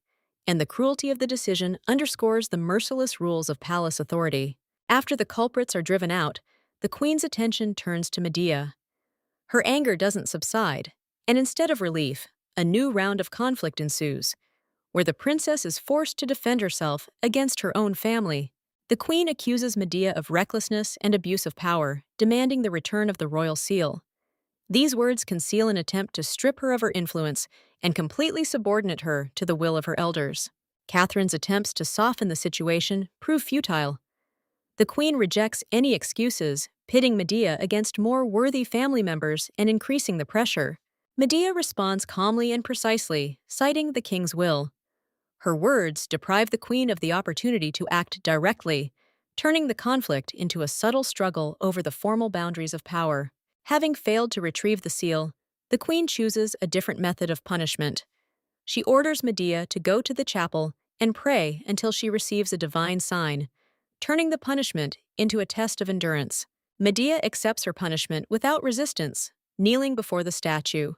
and the cruelty of the decision underscores the merciless rules of palace authority. After the culprits are driven out, the queen's attention turns to Medea. Her anger doesn't subside, and instead of relief, a new round of conflict ensues, where the princess is forced to defend herself against her own family. The queen accuses Medea of recklessness and abuse of power, demanding the return of the royal seal. These words conceal an attempt to strip her of her influence and completely subordinate her to the will of her elders. Catherine's attempts to soften the situation prove futile. The queen rejects any excuses, pitting Medea against more worthy family members and increasing the pressure. Medea responds calmly and precisely, citing the king's will. Her words deprive the queen of the opportunity to act directly, turning the conflict into a subtle struggle over the formal boundaries of power. Having failed to retrieve the seal, the queen chooses a different method of punishment. She orders Medea to go to the chapel and pray until she receives a divine sign, turning the punishment into a test of endurance. Medea accepts her punishment without resistance, kneeling before the statue.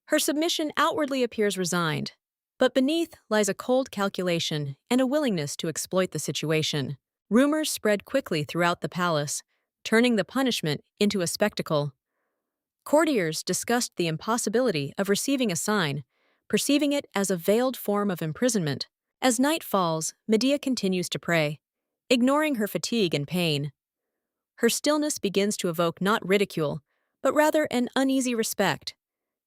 Her submission outwardly appears resigned, but beneath lies a cold calculation and a willingness to exploit the situation. Rumors spread quickly throughout the palace, turning the punishment into a spectacle. Courtiers discussed the impossibility of receiving a sign, perceiving it as a veiled form of imprisonment. As night falls, Medea continues to pray, ignoring her fatigue and pain. Her stillness begins to evoke not ridicule, but rather an uneasy respect,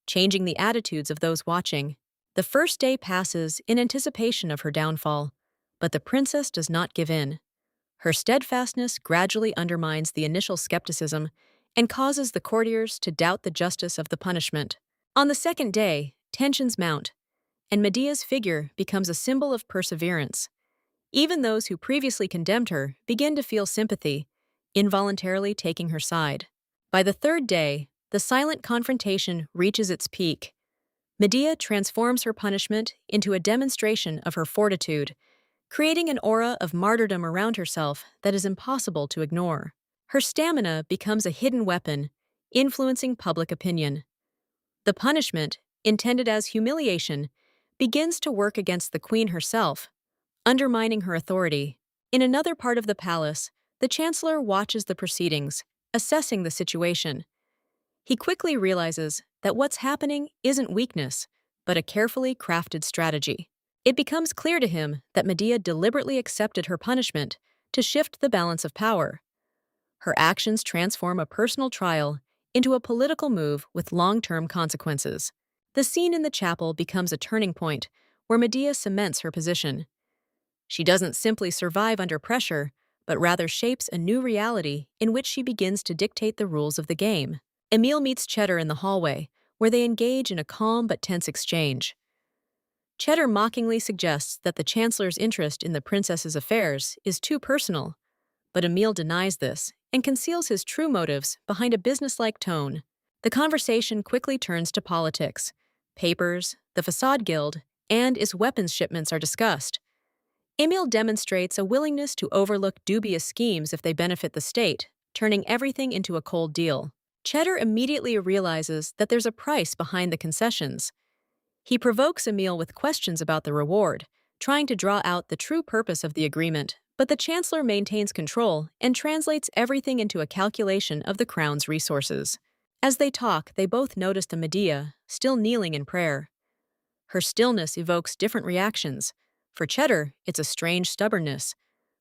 changing the attitudes of those watching. The first day passes in anticipation of her downfall, but the princess does not give in. Her steadfastness gradually undermines the initial skepticism and causes the courtiers to doubt the justice of the punishment. On the second day, tensions mount, and Medea's figure becomes a symbol of perseverance. Even those who previously condemned her begin to feel sympathy, involuntarily taking her side. By the third day, the silent confrontation reaches its peak. Medea transforms her punishment into a demonstration of her fortitude, creating an aura of martyrdom around herself that is impossible to ignore. Her stamina becomes a hidden weapon, influencing public opinion. The punishment, intended as humiliation, begins to work against the queen herself, undermining her authority. In another part of the palace, the chancellor watches the proceedings, assessing the situation. He quickly realizes that what's happening isn't weakness, but a carefully crafted strategy. It becomes clear to him that Medea deliberately accepted her punishment to shift the balance of power. Her actions transform a personal trial into a political move with long-term consequences. The scene in the chapel becomes a turning point where Medea cements her position. She doesn't simply survive under pressure, but rather shapes a new reality in which she begins to dictate the rules of the game. Emil meets Cheddar in the hallway, where they engage in a calm but tense exchange. Cheddar mockingly suggests that the Chancellor's interest in the princess's affairs is too personal, but Emil denies this and conceals his true motives behind a businesslike tone. The conversation quickly turns to politics. Papers, the Facade Guild, and its weapons shipments are discussed. Emil demonstrates a willingness to overlook dubious schemes if they benefit the state, turning everything into a cold deal. Cheddar immediately realizes that there's a price behind the concessions. He provokes Emil with questions about the reward, trying to draw out the true purpose of the agreement, but the Chancellor maintains control and translates everything into a calculation of the crown's resources. As they talk, they both notice the Medea, still kneeling in prayer. Her stillness evokes different reactions. For Cheddar, it's a strange stubbornness.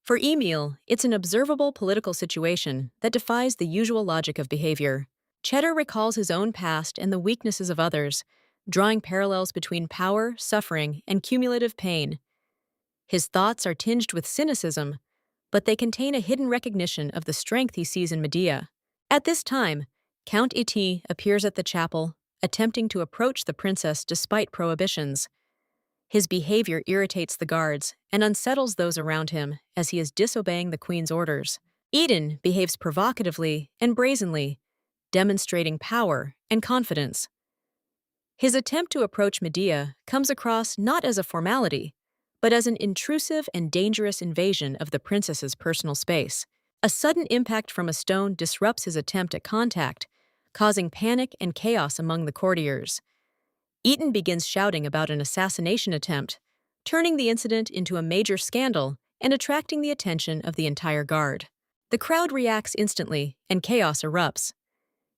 For Emil, it's an observable political situation that defies the usual logic of behavior. Cheddar recalls his own past and the weaknesses of others, drawing parallels between power, suffering, and cumulative pain. His thoughts are tinged with cynicism, but they contain a hidden recognition of the strength he sees in Medea. At this time, Count Iti appears at the chapel, attempting to approach the princess despite prohibitions. His behavior irritates the guards and unsettles those around him as he is disobeying the queen's orders. Eden behaves provocatively and brazenly, demonstrating power and confidence. His attempt to approach Medea comes across not as a formality, but as an intrusive and dangerous invasion of the princess's personal space. A sudden impact from a stone disrupts his attempt at contact, causing panic and chaos among the courtiers. Eaton begins shouting about an assassination attempt, turning the incident into a major scandal and attracting the attention of the entire guard. The crowd reacts instantly, and chaos erupts.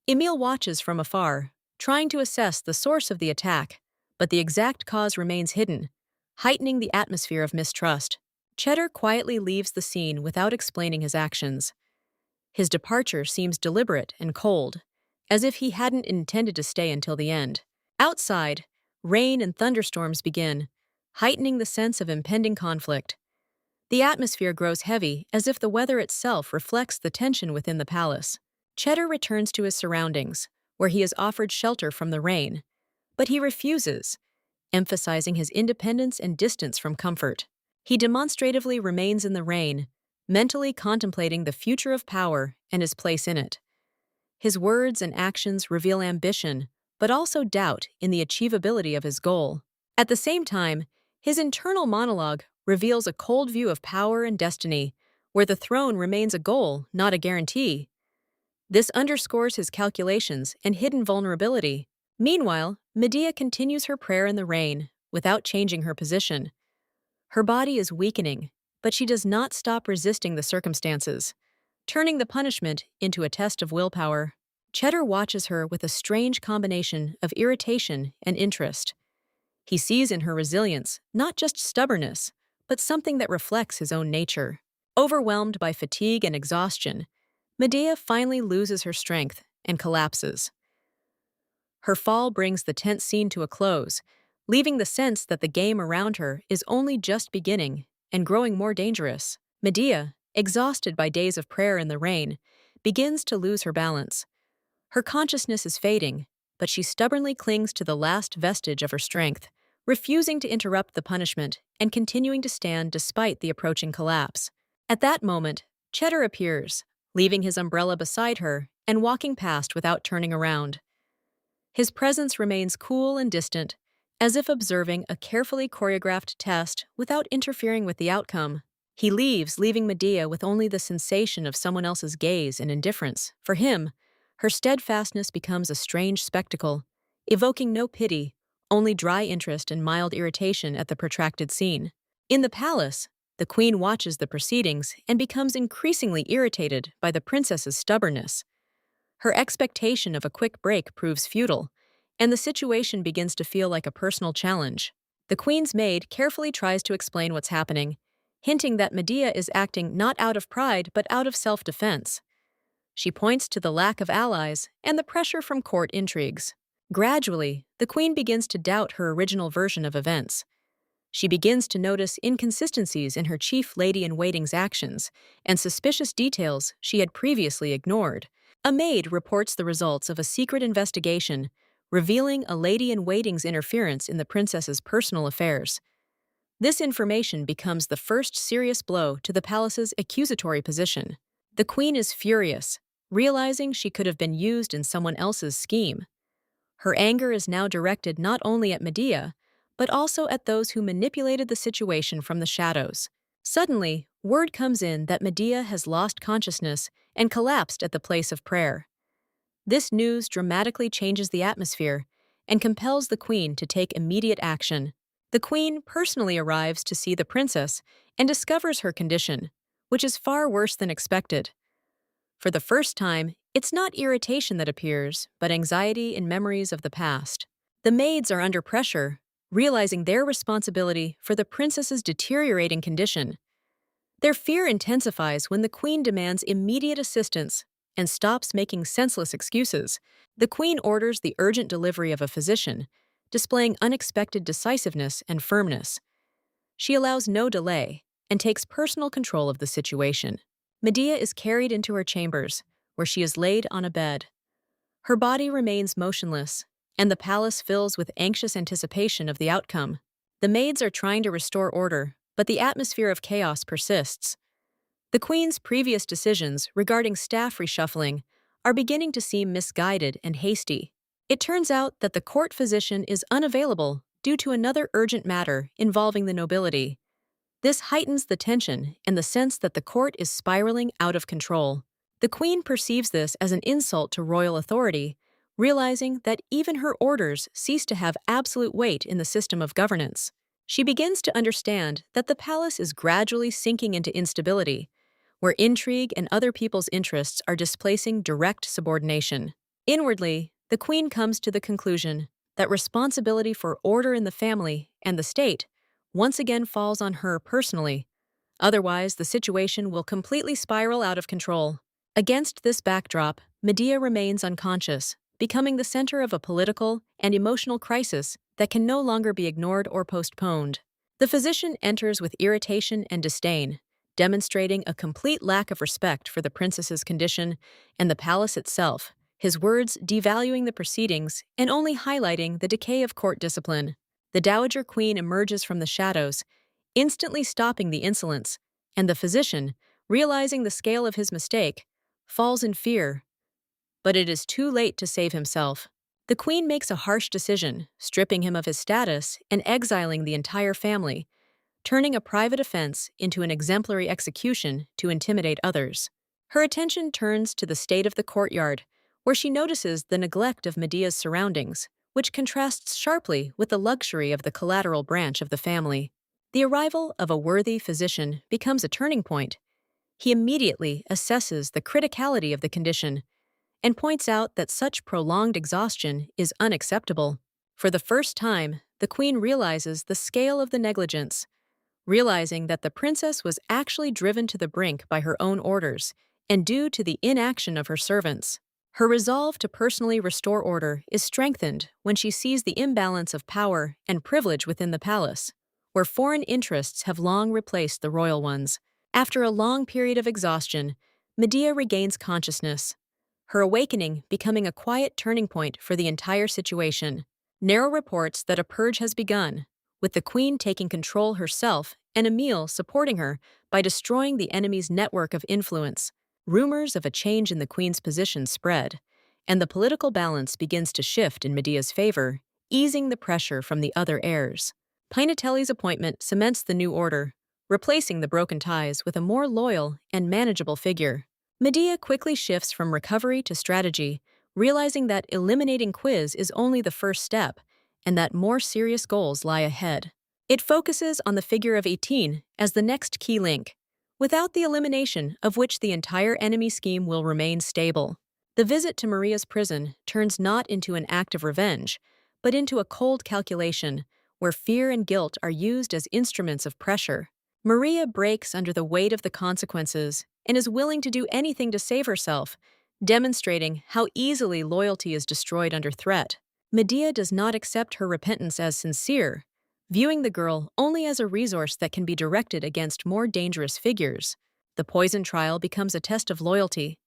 Emil watches from afar, trying to assess the source of the attack, but the exact cause remains hidden, heightening the atmosphere of mistrust. Cheddar quietly leaves the scene without explaining his actions. His departure seems deliberate and cold, as if he hadn't intended to stay until the end. Outside, rain and thunderstorms begin, heightening the sense of impending conflict. The atmosphere grows heavy, as if the weather itself reflects the tension within the palace. Cheddar returns to his surroundings, where he is offered shelter from the rain, but he refuses, emphasizing his independence and distance from comfort. He demonstratively remains in the rain, mentally contemplating the future of power and his place in it. His words and actions reveal ambition, but also doubt in the achievability of his goal. At the same time, his internal monologue reveals a cold view of power and destiny, where the throne remains a goal, not a guarantee. This underscores his calculations and hidden vulnerability. Meanwhile, Medea continues her prayer in the rain, without changing her position. Her body is weakening, but she does not stop resisting the circumstances, turning the punishment into a test of willpower. Cheddar watches her with a strange combination of irritation and interest. He sees in her resilience not just stubbornness, but something that reflects his own nature. Overwhelmed by fatigue and exhaustion, Medea finally loses her strength and collapses. Her fall brings the tense scene to a close, leaving the sense that the game around her is only just beginning and growing more dangerous. Medea, exhausted by days of prayer in the rain, begins to lose her balance. Her consciousness is fading, but she stubbornly clings to the last vestige of her strength, refusing to interrupt the punishment and continuing to stand despite the approaching collapse. At that moment, Cheddar appears, leaving his umbrella beside her and walking past without turning around. His presence remains cool and distant, as if observing a carefully choreographed test without interfering with the outcome. He leaves, leaving Medea with only the sensation of someone else's gaze and indifference. For him, her steadfastness becomes a strange spectacle, evoking no pity, only dry interest and mild irritation at the protracted scene. In the palace, the queen watches the proceedings and becomes increasingly irritated by the princess's stubbornness. Her expectation of a quick break proves futile, and the situation begins to feel like a personal challenge. The queen's maid carefully tries to explain what's happening, hinting that Medea is acting not out of pride but out of self-defense. She points to the lack of allies and the pressure from court intrigues. Gradually, the queen begins to doubt her original version of events. She begins to notice inconsistencies in her chief lady-in-waiting's actions and suspicious details she had previously ignored. A maid reports the results of a secret investigation, revealing a lady-in-waiting's interference in the princess's personal affairs. This information becomes the first serious blow to the palace's accusatory position. The queen is furious, realizing she could have been used in someone else's scheme. Her anger is now directed not only at Medea, but also at those who manipulated the situation from the shadows. Suddenly, word comes in that Medea has lost consciousness and collapsed at the place of prayer. This news dramatically changes the atmosphere and compels the queen to take immediate action. The queen personally arrives to see the princess and discovers her condition, which is far worse than expected. For the first time, it's not irritation that appears, but anxiety and memories of the past. The maids are under pressure, realizing their responsibility for the princess's deteriorating condition. Their fear intensifies when the queen demands immediate assistance and stops making senseless excuses. The queen orders the urgent delivery of a physician, displaying unexpected decisiveness and firmness. She allows no delay and takes personal control of the situation. Medea is carried into her chambers, where she is laid on a bed. Her body remains motionless, and the palace fills with anxious anticipation of the outcome. The maids are trying to restore order, but the atmosphere of chaos persists. The queen's previous decisions regarding staff reshuffling are beginning to seem misguided and hasty. It turns out that the court physician is unavailable due to another urgent matter involving the nobility. This heightens the tension and the sense that the court is spiraling out of control. The queen perceives this as an insult to royal authority, realizing that even her orders cease to have absolute weight in the system of governance. She begins to understand that the palace is gradually sinking into instability, where intrigue and other people's interests are displacing direct subordination. Inwardly, the queen comes to the conclusion that responsibility for order in the family and the state once again falls on her personally. Otherwise, the situation will completely spiral out of control. Against this backdrop, Medea remains unconscious, becoming the center of a political and emotional crisis that can no longer be ignored or postponed. The physician enters with irritation and disdain, demonstrating a complete lack of respect for the princess's condition and the palace itself, his words devaluing the proceedings and only highlighting the decay of court discipline. The dowager queen emerges from the shadows, instantly stopping the insolence, and the physician, realizing the scale of his mistake, falls in fear. But it is too late to save himself. The queen makes a harsh decision, stripping him of his status and exiling the entire family, turning a private offense into an exemplary execution to intimidate others. Her attention turns to the state of the courtyard, where she notices the neglect of Medea's surroundings, which contrasts sharply with the luxury of the collateral branch of the family. The arrival of a worthy physician becomes a turning point. He immediately assesses the criticality of the condition and points out that such prolonged exhaustion is unacceptable. For the first time, the queen realizes the scale of the negligence, realizing that the princess was actually driven to the brink by her own orders and due to the inaction of her servants. Her resolve to personally restore order is strengthened when she sees the imbalance of power and privilege within the palace, where foreign interests have long replaced the royal ones. After a long period of exhaustion, Medea regains consciousness, her awakening becoming a quiet turning point for the entire situation. Nero reports that a purge has begun, with the queen taking control herself and Emil supporting her by destroying the enemy's network of influence. Rumors of a change in the queen's position spread, and the political balance begins to shift in Medea's favor, easing the pressure from the other heirs. Pinatelli's appointment cements the new order, replacing the broken ties with a more loyal and manageable figure. Medea quickly shifts from recovery to strategy, realizing that eliminating Quiz is only the first step, and that more serious goals lie ahead. It focuses on the figure of 18 as the next key link, without the elimination of which the entire enemy scheme will remain stable. The visit to Maria's prison turns not into an act of revenge, but into a cold calculation, where fear and guilt are used as instruments of pressure. Maria breaks under the weight of the consequences and is willing to do anything to save herself, demonstrating how easily loyalty is destroyed under threat. Medea does not accept her repentance as sincere, viewing the girl only as a resource that can be directed against more dangerous figures. The poison trial becomes a test of loyalty,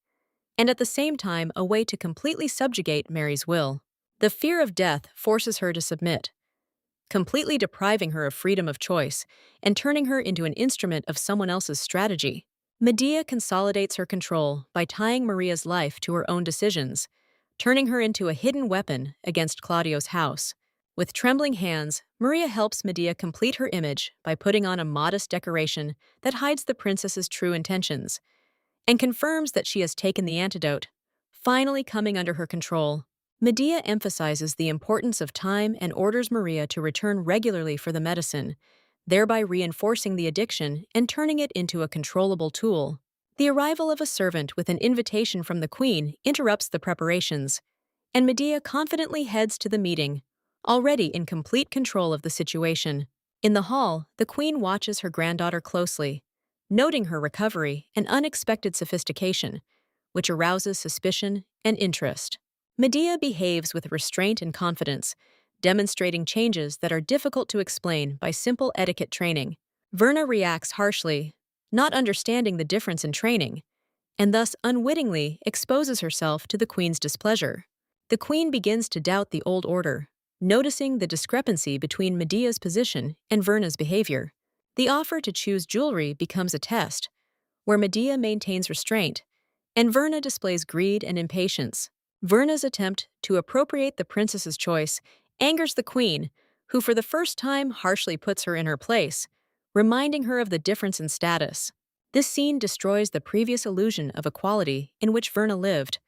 and at the same time a way to completely subjugate Mary's will. The fear of death forces her to submit, completely depriving her of freedom of choice and turning her into an instrument of someone else's strategy. Medea consolidates her control by tying Maria's life to her own decisions, turning her into a hidden weapon against Claudio's house. With trembling hands, Maria helps Medea complete her image by putting on a modest decoration that hides the princess's true intentions and confirms that she has taken the antidote, finally coming under her control. Medea emphasizes the importance of time and orders Maria to return regularly for the medicine, thereby reinforcing the addiction and turning it into a controllable tool. The arrival of a servant with an invitation from the queen interrupts the preparations, and Medea confidently heads to the meeting, already in complete control of the situation. In the hall, the queen watches her granddaughter closely, noting her recovery and unexpected sophistication, which arouses suspicion and interest. Medea behaves with restraint and confidence, demonstrating changes that are difficult to explain by simple etiquette training. Verna reacts harshly, not understanding the difference in training, and thus unwittingly exposes herself to the queen's displeasure. The queen begins to doubt the old order, noticing the discrepancy between Medea's position and Verna's behavior. The offer to choose jewelry becomes a test, where Medea maintains restraint, and Verna displays greed and impatience. Verna's attempt to appropriate the princess's choice angers the queen, who for the first time harshly puts her in her place, reminding her of the difference in status. This scene destroys the previous illusion of equality in which Verna lived,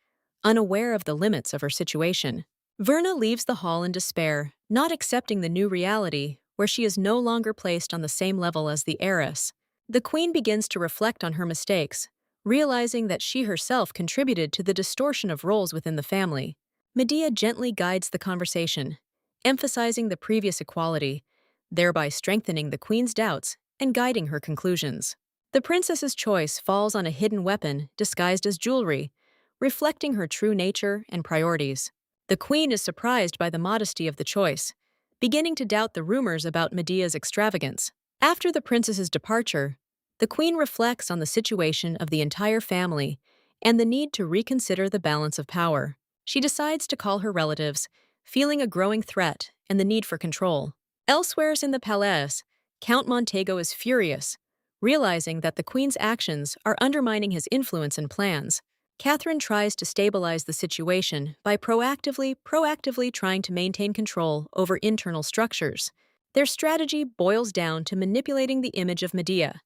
unaware of the limits of her situation. Verna leaves the hall in despair, not accepting the new reality where she is no longer placed on the same level as the heiress. The queen begins to reflect on her mistakes, realizing that she herself contributed to the distortion of roles within the family. Medea gently guides the conversation, emphasizing the previous equality, thereby strengthening the queen's doubts and guiding her conclusions. The princess's choice falls on a hidden weapon disguised as jewelry, reflecting her true nature and priorities. The queen is surprised by the modesty of the choice, beginning to doubt the rumors about Medea's extravagance. After the princess's departure, the queen reflects on the situation of the entire family and the need to reconsider the balance of power. She decides to call her relatives, feeling a growing threat and the need for control. Elsewhere in the palace, Count Montego is furious, realizing that the queen's actions are undermining his influence and plans. Catherine tries to stabilize the situation by proactively trying to maintain control over internal structures. Their strategy boils down to manipulating the image of Medea,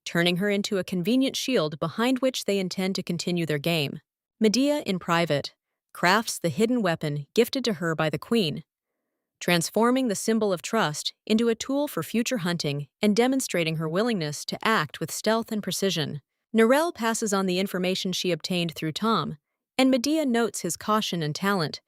turning her into a convenient shield behind which they intend to continue their game. Medea, in private, crafts the hidden weapon gifted to her by the queen, transforming the symbol of trust into a tool for future hunting and demonstrating her willingness to act with stealth and precision. Narelle passes on the information she obtained through Tom, and Medea notes his caution and talent,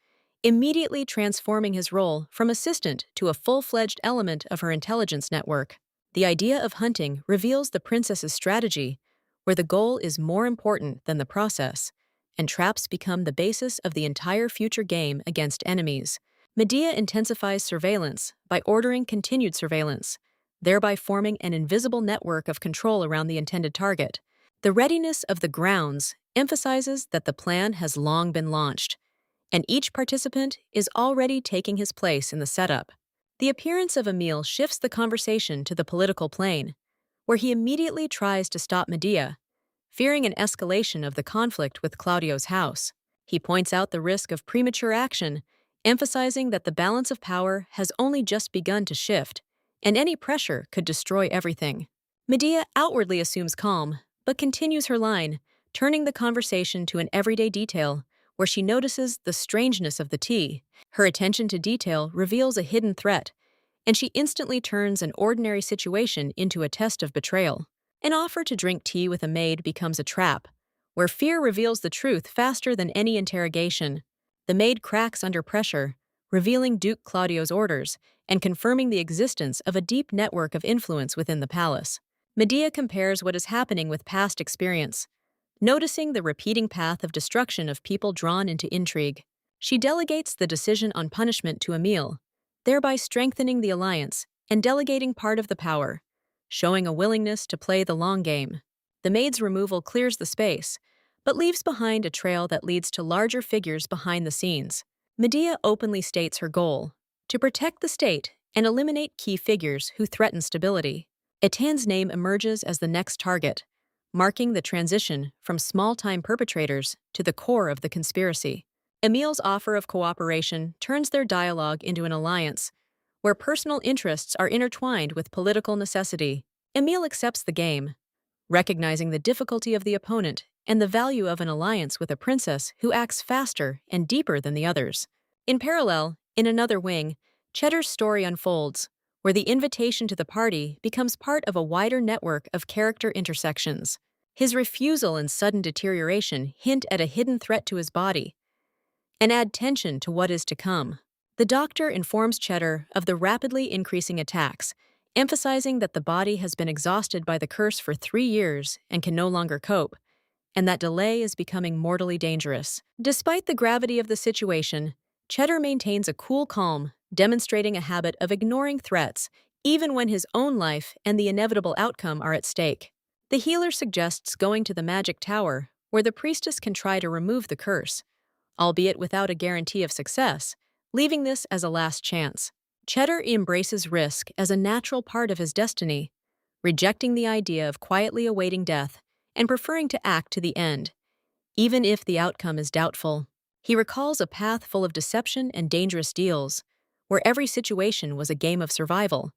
immediately transforming his role from assistant to a full-fledged element of her intelligence network. The idea of hunting reveals the princess's strategy, where the goal is more important than the process, and traps become the basis of the entire future game against enemies. Medea intensifies surveillance by ordering continued surveillance, thereby forming an invisible network of control around the intended target. The readiness of the grounds emphasizes that the plan has long been launched, and each participant is already taking his place in the setup. The appearance of Emil shifts the conversation to the political plane, where he immediately tries to stop Medea, fearing an escalation of the conflict with Claudio's house. He points out the risk of premature action, emphasizing that the balance of power has only just begun to shift, and any pressure could destroy everything. Medea outwardly assumes calm, but continues her line, turning the conversation to an everyday detail, where she notices the strangeness of the tea. Her attention to detail reveals a hidden threat, and she instantly turns an ordinary situation into a test of betrayal. An offer to drink tea with a maid becomes a trap, where fear reveals the truth faster than any interrogation. The maid cracks under pressure, revealing Duke Claudio's orders and confirming the existence of a deep network of influence within the palace. Medea compares what is happening with past experience, noticing the repeating path of destruction of people drawn into intrigue. She delegates the decision on punishment to Emil, thereby strengthening the alliance and delegating part of the power, showing a willingness to play the long game. The maid's removal clears the space, but leaves behind a trail that leads to larger figures behind the scenes. Medea openly states her goal: to protect the state and eliminate key figures who threaten stability. Etan's name emerges as the next target, marking the transition from small-time perpetrators to the core of the conspiracy. Emil's offer of cooperation turns their dialogue into an alliance, where personal interests are intertwined with political necessity. Emil accepts the game, recognizing the difficulty of the opponent and the value of an alliance with a princess who acts faster and deeper than the others. In parallel, in another wing, Cheddar's story unfolds, where the invitation to the party becomes part of a wider network of character intersections. His refusal and sudden deterioration hint at a hidden threat to his body and add tension to what is to come. The doctor informs Cheddar of the rapidly increasing attacks, emphasizing that the body has been exhausted by the curse for 3 years and can no longer cope, and that delay is becoming mortally dangerous. Despite the gravity of the situation, Cheddar maintains a cool calm, demonstrating a habit of ignoring threats even when his own life and the inevitable outcome are at stake. The healer suggests going to the magic tower, where the priestess can try to remove the curse, albeit without a guarantee of success, leaving this as a last chance. Cheddar embraces risk as a natural part of his destiny, rejecting the idea of quietly awaiting death and preferring to act to the end, even if the outcome is doubtful. He recalls a path full of deception and dangerous deals, where every situation was a game of survival,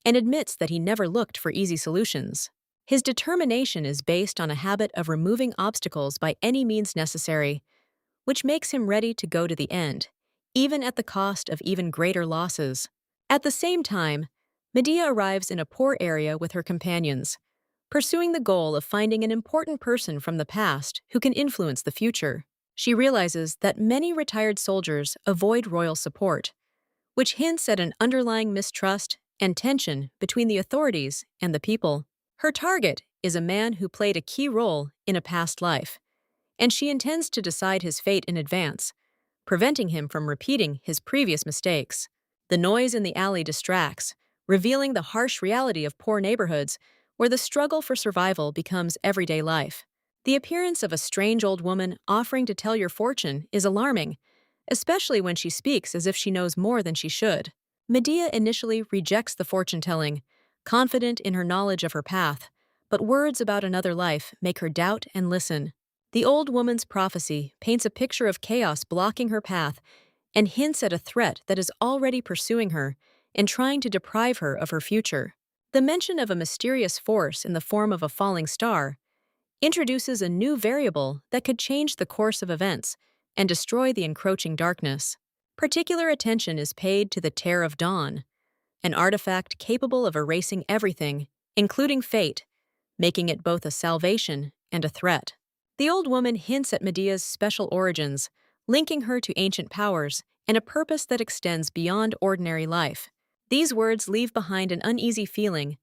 and admits that he never looked for easy solutions. His determination is based on a habit of removing obstacles by any means necessary, which makes him ready to go to the end, even at the cost of even greater losses. At the same time, Medea arrives in a poor area with her companions, pursuing the goal of finding an important person from the past who can influence the future. She realizes that many retired soldiers avoid royal support, which hints at an underlying mistrust and tension between the authorities and the people. Her target is a man who played a key role in a past life, and she intends to decide his fate in advance, preventing him from repeating his previous mistakes. The noise in the alley distracts, revealing the harsh reality of poor neighborhoods where the struggle for survival becomes everyday life. The appearance of a strange old woman offering to tell your fortune is alarming, especially when she speaks as if she knows more than she should. Medea initially rejects the fortune-telling, confident in her knowledge of her path, but words about another life make her doubt and listen. The old woman's prophecy paints a picture of chaos blocking her path and hints at a threat that is already pursuing her and trying to deprive her of her future. The mention of a mysterious force in the form of a falling star introduces a new variable that could change the course of events and destroy the encroaching darkness. Particular attention is paid to the Tear of Dawn, an artifact capable of erasing everything, including fate, making it both a salvation and a threat. The old woman hints at Medea's special origins, linking her to ancient powers and a purpose that extends beyond ordinary life. These words leave behind an uneasy feeling,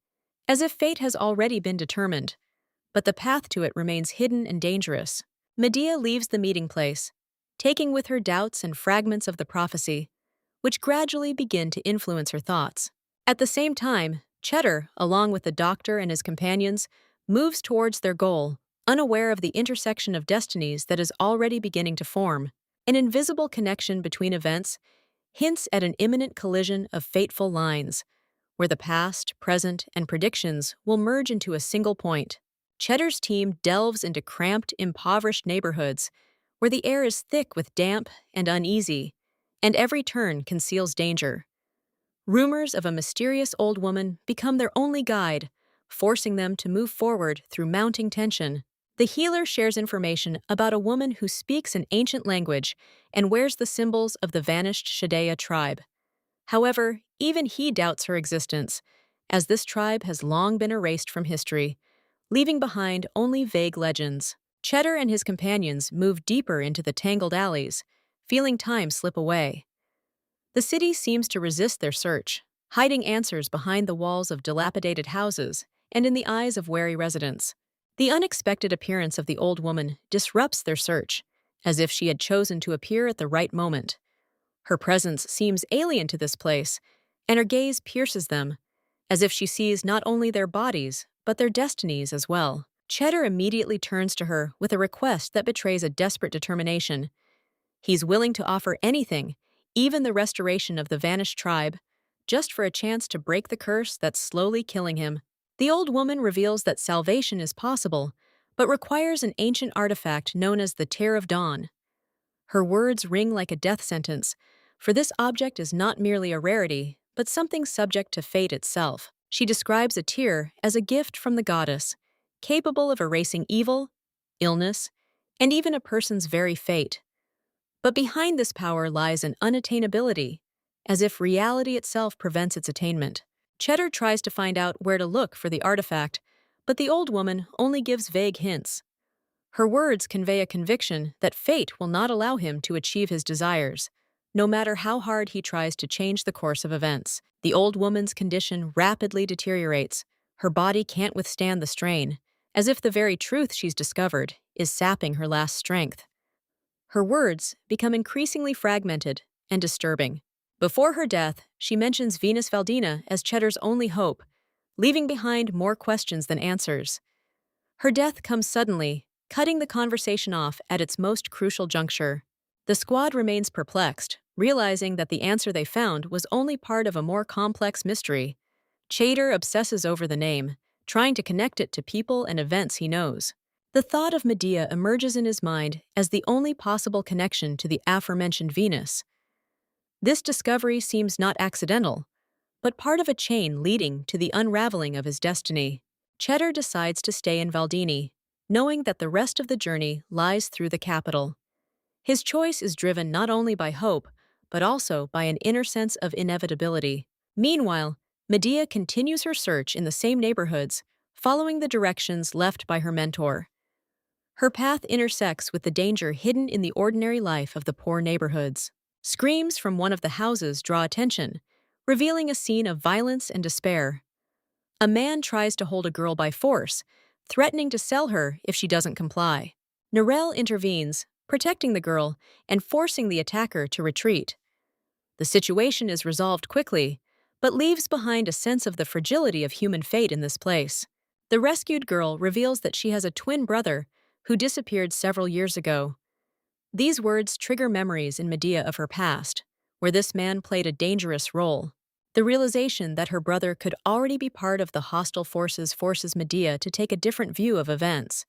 as if fate has already been determined, but the path to it remains hidden and dangerous. Medea leaves the meeting place, taking with her doubts and fragments of the prophecy, which gradually begin to influence her thoughts. At the same time, Cheddar, along with the doctor and his companions, moves towards their goal, unaware of the intersection of destinies that is already beginning to form. An invisible connection between events hints at an imminent collision of fateful lines, where the past, present, and predictions will merge into a single point. Cheddar's team delves into cramped, impoverished neighborhoods, where the air is thick with damp and uneasy, and every turn conceals danger. Rumors of a mysterious old woman become their only guide, forcing them to move forward through mounting tension. The healer shares information about a woman who speaks an ancient language and wears the symbols of the vanished Shadea tribe. However, even he doubts her existence, as this tribe has long been erased from history, leaving behind only vague legends. Cheddar and his companions move deeper into the tangled alleys, feeling time slip away. The city seems to resist their search, hiding answers behind the walls of dilapidated houses and in the eyes of wary residents. The unexpected appearance of the old woman disrupts their search, as if she had chosen to appear at the right moment. Her presence seems alien to this place, and her gaze pierces them, as if she sees not only their bodies, but their destinies as well. Cheddar immediately turns to her with a request that betrays a desperate determination. He's willing to offer anything, even the restoration of the vanished tribe, just for a chance to break the curse that's slowly killing him. The old woman reveals that salvation is possible, but requires an ancient artifact known as the Tear of Dawn. Her words ring like a death sentence, for this object is not merely a rarity, but something subject to fate itself. She describes a tear as a gift from the goddess, capable of erasing evil, illness, and even a person's very fate. But behind this power lies an unattainability, as if reality itself prevents its attainment. Cheddar tries to find out where to look for the artifact, but the old woman only gives vague hints. Her words convey a conviction that fate will not allow him to achieve his desires, no matter how hard he tries to change the course of events. The old woman's condition rapidly deteriorates. Her body can't withstand the strain, as if the very truth she's discovered is sapping her last strength. Her words become increasingly fragmented and disturbing. Before her death, she mentions Venus Valdina as Cheddar's only hope, leaving behind more questions than answers. Her death comes suddenly, cutting the conversation off at its most crucial juncture. The squad remains perplexed, realizing that the answer they found was only part of a more complex mystery. Cheddar obsesses over the name, trying to connect it to people and events he knows. The thought of Medea emerges in his mind as the only possible connection to the aforementioned Venus. This discovery seems not accidental, but part of a chain leading to the unraveling of his destiny. Cheddar decides to stay in Valdini, knowing that the rest of the journey lies through the capital. His choice is driven not only by hope, but also by an inner sense of inevitability. Meanwhile, Medea continues her search in the same neighborhoods, following the directions left by her mentor. Her path intersects with the danger hidden in the ordinary life of the poor neighborhoods. Screams from one of the houses draw attention, revealing a scene of violence and despair. A man tries to hold a girl by force, threatening to sell her if she doesn't comply. Narelle intervenes, protecting the girl and forcing the attacker to retreat. The situation is resolved quickly, but leaves behind a sense of the fragility of human fate in this place. The rescued girl reveals that she has a twin brother who disappeared several years ago. These words trigger memories in Medea of her past, where this man played a dangerous role. The realization that her brother could already be part of the hostile forces forces Medea to take a different view of events.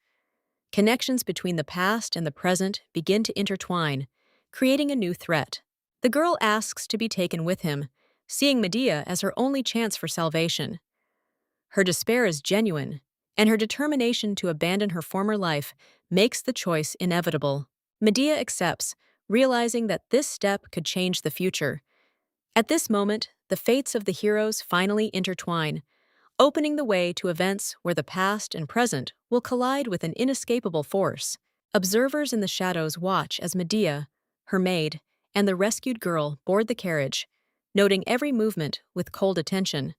Connections between the past and the present begin to intertwine, creating a new threat. The girl asks to be taken with him, seeing Medea as her only chance for salvation. Her despair is genuine, and her determination to abandon her former life makes the choice inevitable. Medea accepts, realizing that this step could change the future. At this moment, the fates of the heroes finally intertwine, opening the way to events where the past and present will collide with an inescapable force. Observers in the shadows watch as Medea, her maid, and the rescued girl board the carriage, noting every movement with cold attention.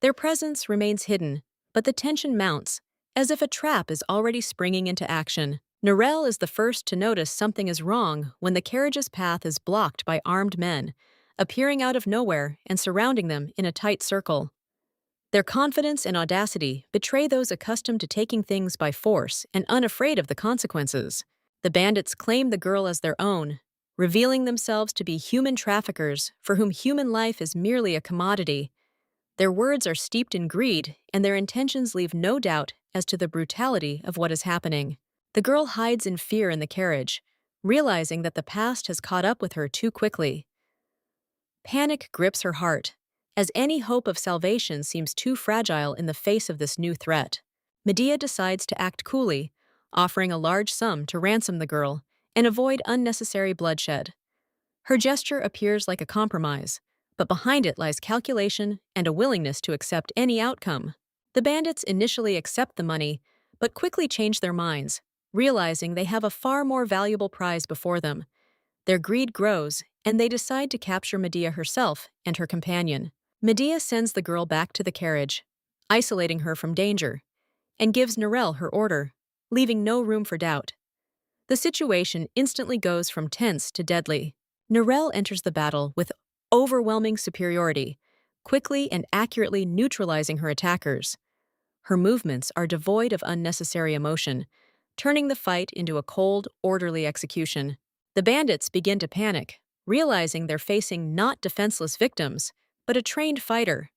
Their presence remains hidden, but the tension mounts, as if a trap is already springing into action. Narelle is the first to notice something is wrong when the carriage's path is blocked by armed men, appearing out of nowhere and surrounding them in a tight circle. Their confidence and audacity betray those accustomed to taking things by force and unafraid of the consequences. The bandits claim the girl as their own, revealing themselves to be human traffickers for whom human life is merely a commodity. Their words are steeped in greed, and their intentions leave no doubt as to the brutality of what is happening. The girl hides in fear in the carriage, realizing that the past has caught up with her too quickly. Panic grips her heart, as any hope of salvation seems too fragile in the face of this new threat. Medea decides to act coolly, offering a large sum to ransom the girl and avoid unnecessary bloodshed. Her gesture appears like a compromise, but behind it lies calculation and a willingness to accept any outcome. The bandits initially accept the money, but quickly change their minds, realizing they have a far more valuable prize before them. Their greed grows, and they decide to capture Medea herself and her companion. Medea sends the girl back to the carriage, isolating her from danger. and gives Narelle her order, leaving no room for doubt. The situation instantly goes from tense to deadly. Narelle enters the battle with overwhelming superiority, quickly and accurately neutralizing her attackers. Her movements are devoid of unnecessary emotion, turning the fight into a cold, orderly execution. The bandits begin to panic, realizing they're facing not defenseless victims, but a trained fighter.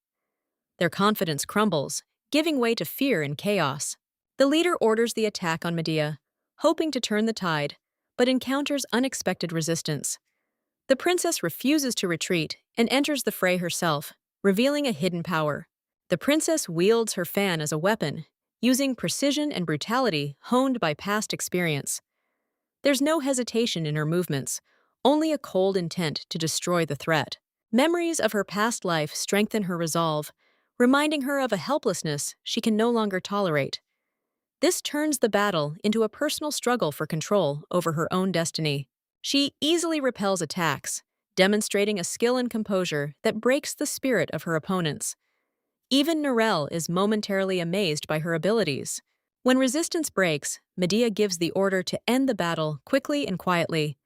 Their confidence crumbles, giving way to fear and chaos. The leader orders the attack on Medea, hoping to turn the tide, but encounters unexpected resistance. The princess refuses to retreat and enters the fray herself, revealing a hidden power. The princess wields her fan as a weapon, using precision and brutality honed by past experience. There's no hesitation in her movements, only a cold intent to destroy the threat. Memories of her past life strengthen her resolve, reminding her of a helplessness she can no longer tolerate. This turns the battle into a personal struggle for control over her own destiny. She easily repels attacks, demonstrating a skill and composure that breaks the spirit of her opponents. Even Narelle is momentarily amazed by her abilities. When resistance breaks, Medea gives the order to end the battle quickly and quietly.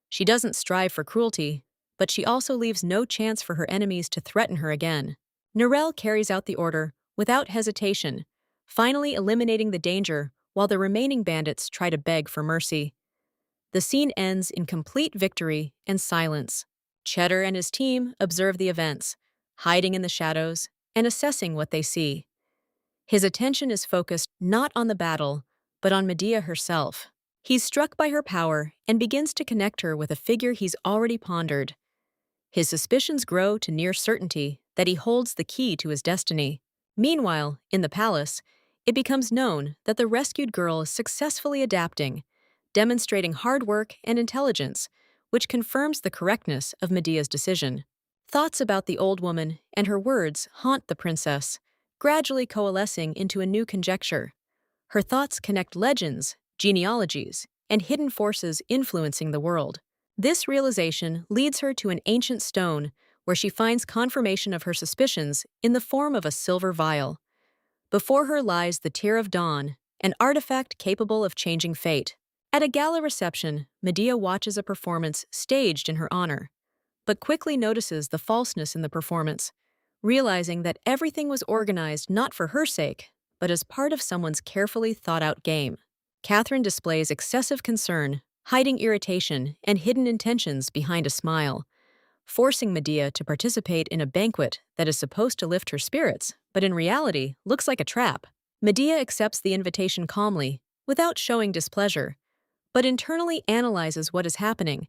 She doesn't strive for cruelty, but she also leaves no chance for her enemies to threaten her again. Narelle carries out the order without hesitation, finally eliminating the danger while the remaining bandits try to beg for mercy. The scene ends in complete victory and silence. Cheddar and his team observe the events, hiding in the shadows and assessing what they see. His attention is focused not on the battle, but on Medea herself. He's struck by her power and begins to connect her with a figure he's already pondered. His suspicions grow to near certainty that he holds the key to his destiny. Meanwhile, in the palace, it becomes known that the rescued girl is successfully adapting, demonstrating hard work and intelligence, which confirms the correctness of Medea's decision. Thoughts about the old woman and her words haunt the princess, gradually coalescing into a new conjecture. Her thoughts connect legends, genealogies, and hidden forces influencing the world. This realization leads her to an ancient stone where she finds confirmation of her suspicions in the form of a silver vial. Before her lies the Tear of Dawn, an artifact capable of changing fate. At a gala reception, Medea watches a performance staged in her honor, but quickly notices the falseness in the performance, realizing that everything was organized not for her sake, but as part of someone's carefully thought-out game. Catherine displays excessive concern, hiding irritation and hidden intentions behind a smile, forcing Medea to participate in a banquet that is supposed to lift her spirits, but in reality looks like a trap. Medea accepts the invitation calmly, without showing displeasure, but internally analyzes what is happening,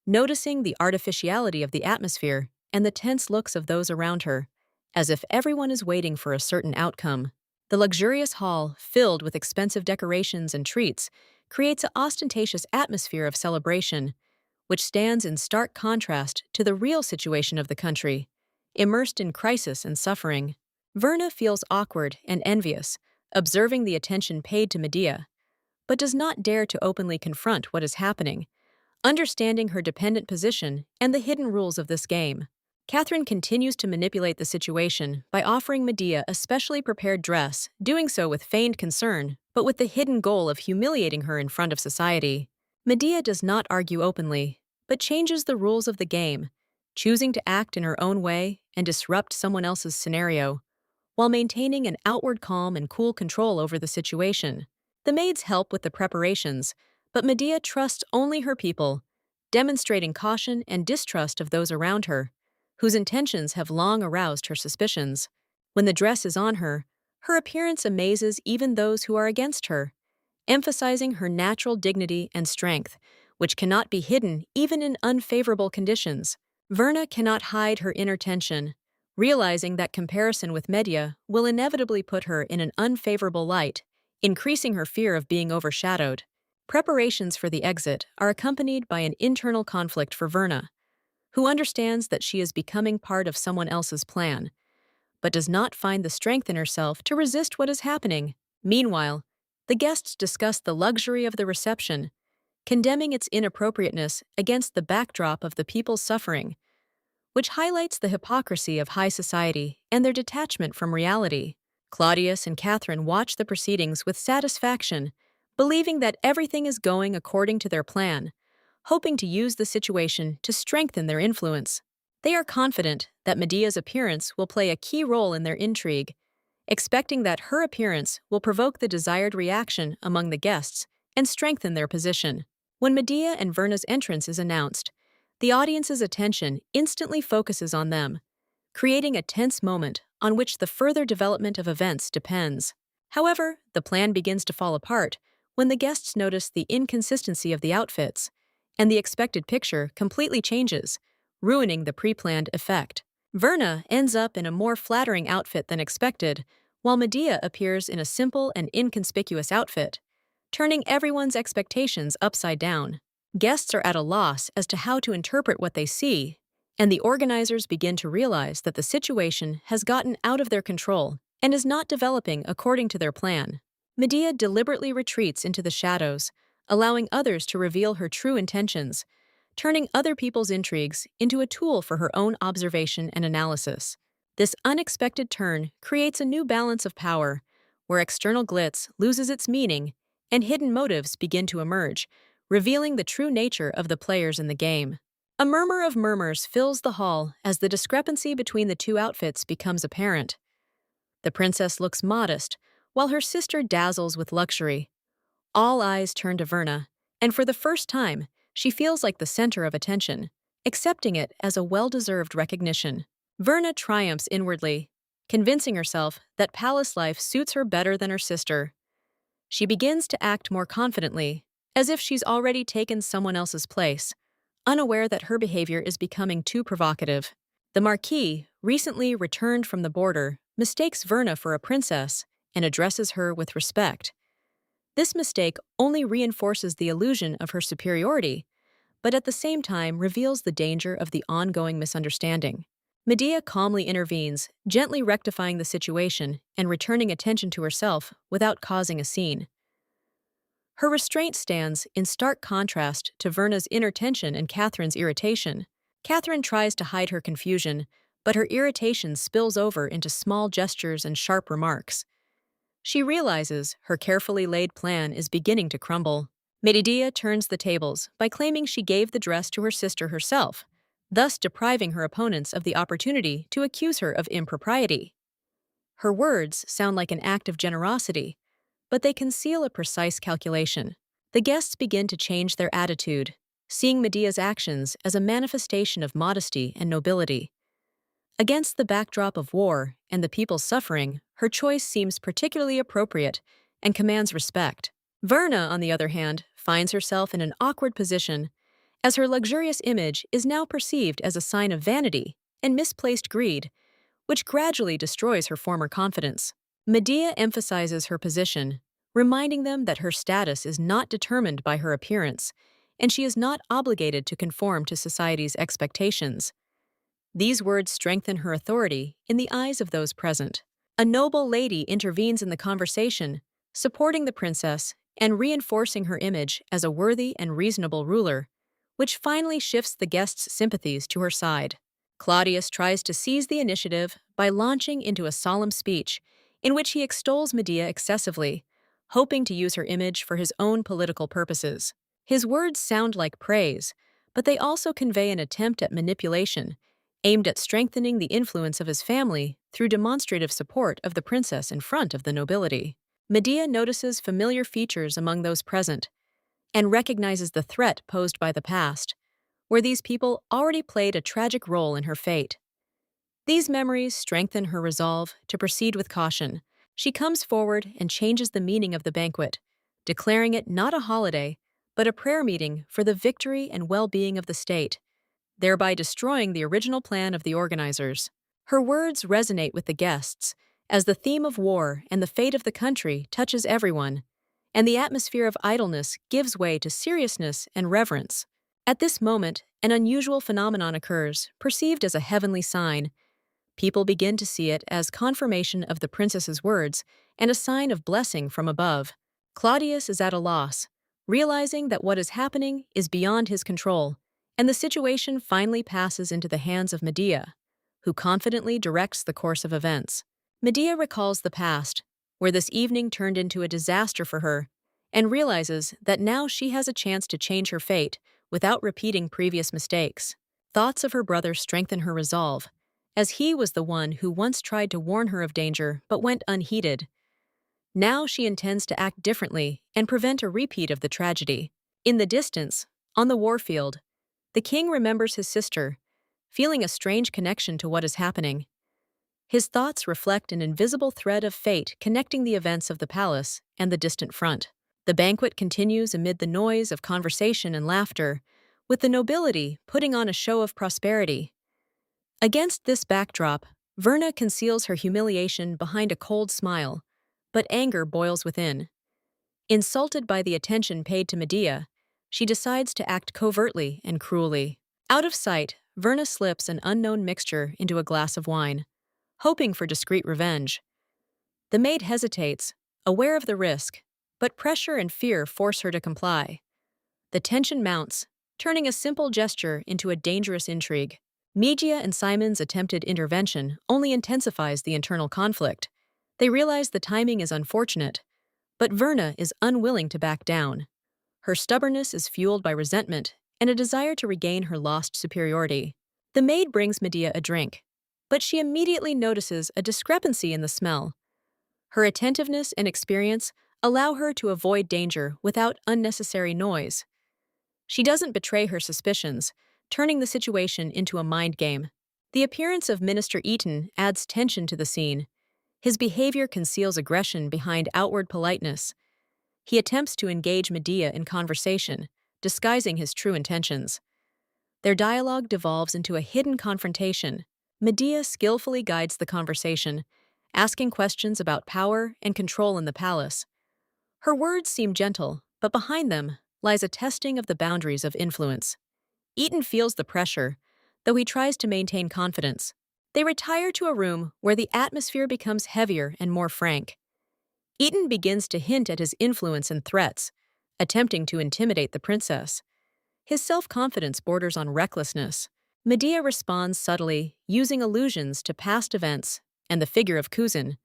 noticing the artificiality of the atmosphere and the tense looks of those around her, as if everyone is waiting for a certain outcome. The luxurious hall, filled with expensive decorations and treats, creates an ostentatious atmosphere of celebration, which stands in stark contrast to the real situation of the country, immersed in crisis and suffering. Verna feels awkward and envious, observing the attention paid to Medea, but does not dare to openly confront what is happening, understanding her dependent position and the hidden rules of this game. Catherine continues to manipulate the situation by offering Medea a specially prepared dress, doing so with feigned concern, but with the hidden goal of humiliating her in front of society. Medea does not argue openly, but changes the rules of the game, choosing to act in her own way and disrupt someone else's scenario, while maintaining an outward calm and cool control over the situation. The maids help with the preparations, but Medea trusts only her people, demonstrating caution and distrust of those around her, whose intentions have long aroused her suspicions. When the dress is on her, her appearance amazes even those who are against her, emphasizing her natural dignity and strength, which cannot be hidden even in unfavorable conditions. Verna cannot hide her inner tension, realizing that comparison with Medea will inevitably put her in an unfavorable light, increasing her fear of being overshadowed. Preparations for the exit are accompanied by an internal conflict for Verna, who understands that she is becoming part of someone else's plan, but does not find the strength in herself to resist what is happening. Meanwhile, the guests discuss the luxury of the reception, condemning its inappropriateness against the backdrop of the people's suffering, which highlights the hypocrisy of high society and their detachment from reality. Claudius and Catherine watch the proceedings with satisfaction, believing that everything is going according to their plan, hoping to use the situation to strengthen their influence. They are confident that Medea's appearance will play a key role in their intrigue, expecting that her appearance will provoke the desired reaction among the guests and strengthen their position. When Medea and Verna's entrance is announced, the audience's attention instantly focuses on them, creating a tense moment on which the further development of events depends. However, the plan begins to fall apart when the guests notice the inconsistency of the outfits, and the expected picture completely changes, ruining the pre-planned effect. Verna ends up in a more flattering outfit than expected, while Medea appears in a simple and inconspicuous outfit, turning everyone's expectations upside down. Guests are at a loss as to how to interpret what they see, and the organizers begin to realize that the situation has gotten out of their control and is not developing according to their plan. Medea deliberately retreats into the shadows, allowing others to reveal her true intentions, turning other people's intrigues into a tool for her own observation and analysis. This unexpected turn creates a new balance of power, where external glitz loses its meaning and hidden motives begin to emerge, revealing the true nature of the players in the game. A murmur of murmurs fills the hall as the discrepancy between the two outfits becomes apparent. The princess looks modest, while her sister dazzles with luxury. All eyes turn to Verna, and for the first time, she feels like the center of attention, accepting it as a well-deserved recognition. Verna triumphs inwardly, convincing herself that palace life suits her better than her sister. She begins to act more confidently, as if she's already taken someone else's place, unaware that her behavior is becoming too provocative. The Marquis, recently returned from the border, mistakes Verna for a princess and addresses her with respect. This mistake only reinforces the illusion of her superiority, but at the same time reveals the danger of the ongoing misunderstanding. Medea calmly intervenes, gently rectifying the situation and returning attention to herself without causing a scene. Her restraint stands in stark contrast to Verna's inner tension and Catherine's irritation. Catherine tries to hide her confusion, but her irritation spills over into small gestures and sharp remarks. She realizes her carefully laid plan is beginning to crumble. Medea turns the tables by claiming she gave the dress to her sister herself, thus depriving her opponents of the opportunity to accuse her of impropriety. Her words sound like an act of generosity, but they conceal a precise calculation. The guests begin to change their attitude, seeing Medea's actions as a manifestation of modesty and nobility. Against the backdrop of war and the people's suffering, her choice seems particularly appropriate and commands respect. Verna, on the other hand, finds herself in an awkward position, as her luxurious image is now perceived as a sign of vanity and misplaced greed, which gradually destroys her former confidence. Medea emphasizes her position, reminding them that her status is not determined by her appearance, and she is not obligated to conform to society's expectations. These words strengthen her authority in the eyes of those present. A noble lady intervenes in the conversation, supporting the princess and reinforcing her image as a worthy and reasonable ruler, which finally shifts the guests' sympathies to her side. Claudius tries to seize the initiative by launching into a solemn speech in which he extols Medea excessively, hoping to use her image for his own political purposes. His words sound like praise, but they also convey an attempt at manipulation, aimed at strengthening the influence of his family through demonstrative support of the princess in front of the nobility. Medea notices familiar features among those present and recognizes the threat posed by the past, where these people already played a tragic role in her fate. These memories strengthen her resolve to proceed with caution. She comes forward and changes the meaning of the banquet, declaring it not a holiday, but a prayer meeting for the victory and well-being of the state, thereby destroying the original plan of the organizers. Her words resonate with the guests, as the theme of war and the fate of the country touches everyone, and the atmosphere of idleness gives way to seriousness and reverence. At this moment, an unusual phenomenon occurs, perceived as a heavenly sign. People begin to see it as confirmation of the princess's words and a sign of blessing from above. Claudius is at a loss, realizing that what is happening is beyond his control, and the situation finally passes into the hands of Medea, who confidently directs the course of events. Medea recalls the past, where this evening turned into a disaster for her, and realizes that now she has a chance to change her fate without repeating previous mistakes. Thoughts of her brother strengthen her resolve, as he was the one who once tried to warn her of danger but went unheeded. Now she intends to act differently and prevent a repeat of the tragedy. In the distance, on the warfield, the king remembers his sister, feeling a strange connection to what is happening. His thoughts reflect an invisible thread of fate connecting the events of the palace and the distant front. The banquet continues amid the noise of conversation and laughter, with the nobility putting on a show of prosperity. Against this backdrop, Verna conceals her humiliation behind a cold smile, but anger boils within. Insulted by the attention paid to Medea, she decides to act covertly and cruelly. Out of sight, Verna slips an unknown mixture into a glass of wine, hoping for discreet revenge. The maid hesitates, aware of the risk, but pressure and fear force her to comply. The tension mounts, turning a simple gesture into a dangerous intrigue. Megia and Simon's attempted intervention only intensifies the internal conflict. They realize the timing is unfortunate, but Verna is unwilling to back down. Her stubbornness is fueled by resentment and a desire to regain her lost superiority. The maid brings Medea a drink, but she immediately notices a discrepancy in the smell. Her attentiveness and experience allow her to avoid danger without unnecessary noise. She doesn't betray her suspicions, turning the situation into a mind game. The appearance of Minister Eaton adds tension to the scene. His behavior conceals aggression behind outward politeness. He attempts to engage Medea in conversation, disguising his true intentions. Their dialogue devolves into a hidden confrontation. Medea skillfully guides the conversation, asking questions about power and control in the palace. Her words seem gentle, but behind them lies a testing of the boundaries of influence. Eaton feels the pressure, though he tries to maintain confidence. They retire to a room where the atmosphere becomes heavier and more frank. Eaton begins to hint at his influence and threats, attempting to intimidate the princess. His self-confidence borders on recklessness. Medea responds subtly, using allusions to past events and the figure of Kuzin.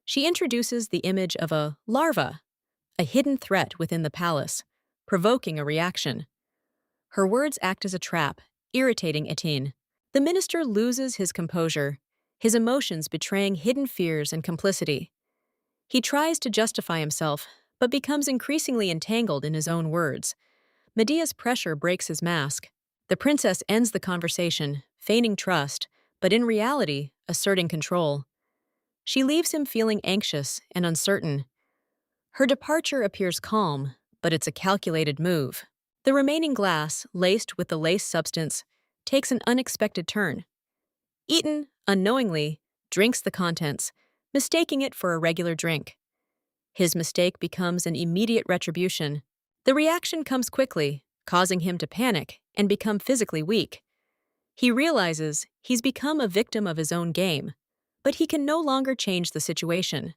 She introduces the image of a larva, a hidden threat within the palace, provoking a reaction. Her words act as a trap, irritating Etin. The minister loses his composure, his emotions betraying hidden fears and complicity. He tries to justify himself, but becomes increasingly entangled in his own words. Medea's pressure breaks his mask. The princess ends the conversation, feigning trust, but in reality, asserting control. She leaves him feeling anxious and uncertain. Her departure appears calm, but it's a calculated move. The remaining glass, laced with the lace substance, takes an unexpected turn. Eaton, unknowingly, drinks the contents, mistaking it for a regular drink. His mistake becomes an immediate retribution. The reaction comes quickly, causing him to panic and become physically weak. He realizes he's become a victim of his own game, but he can no longer change the situation.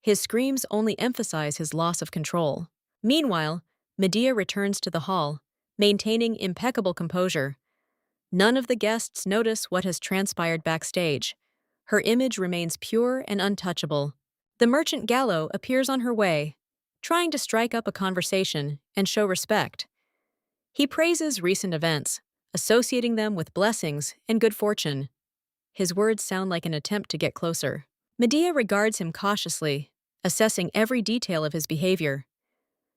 His screams only emphasize his loss of control. Meanwhile, Medea returns to the hall, maintaining impeccable composure. None of the guests notice what has transpired backstage. Her image remains pure and untouchable. The merchant Gallo appears on her way, trying to strike up a conversation and show respect. He praises recent events, associating them with blessings and good fortune. His words sound like an attempt to get closer. Medea regards him cautiously, assessing every detail of his behavior.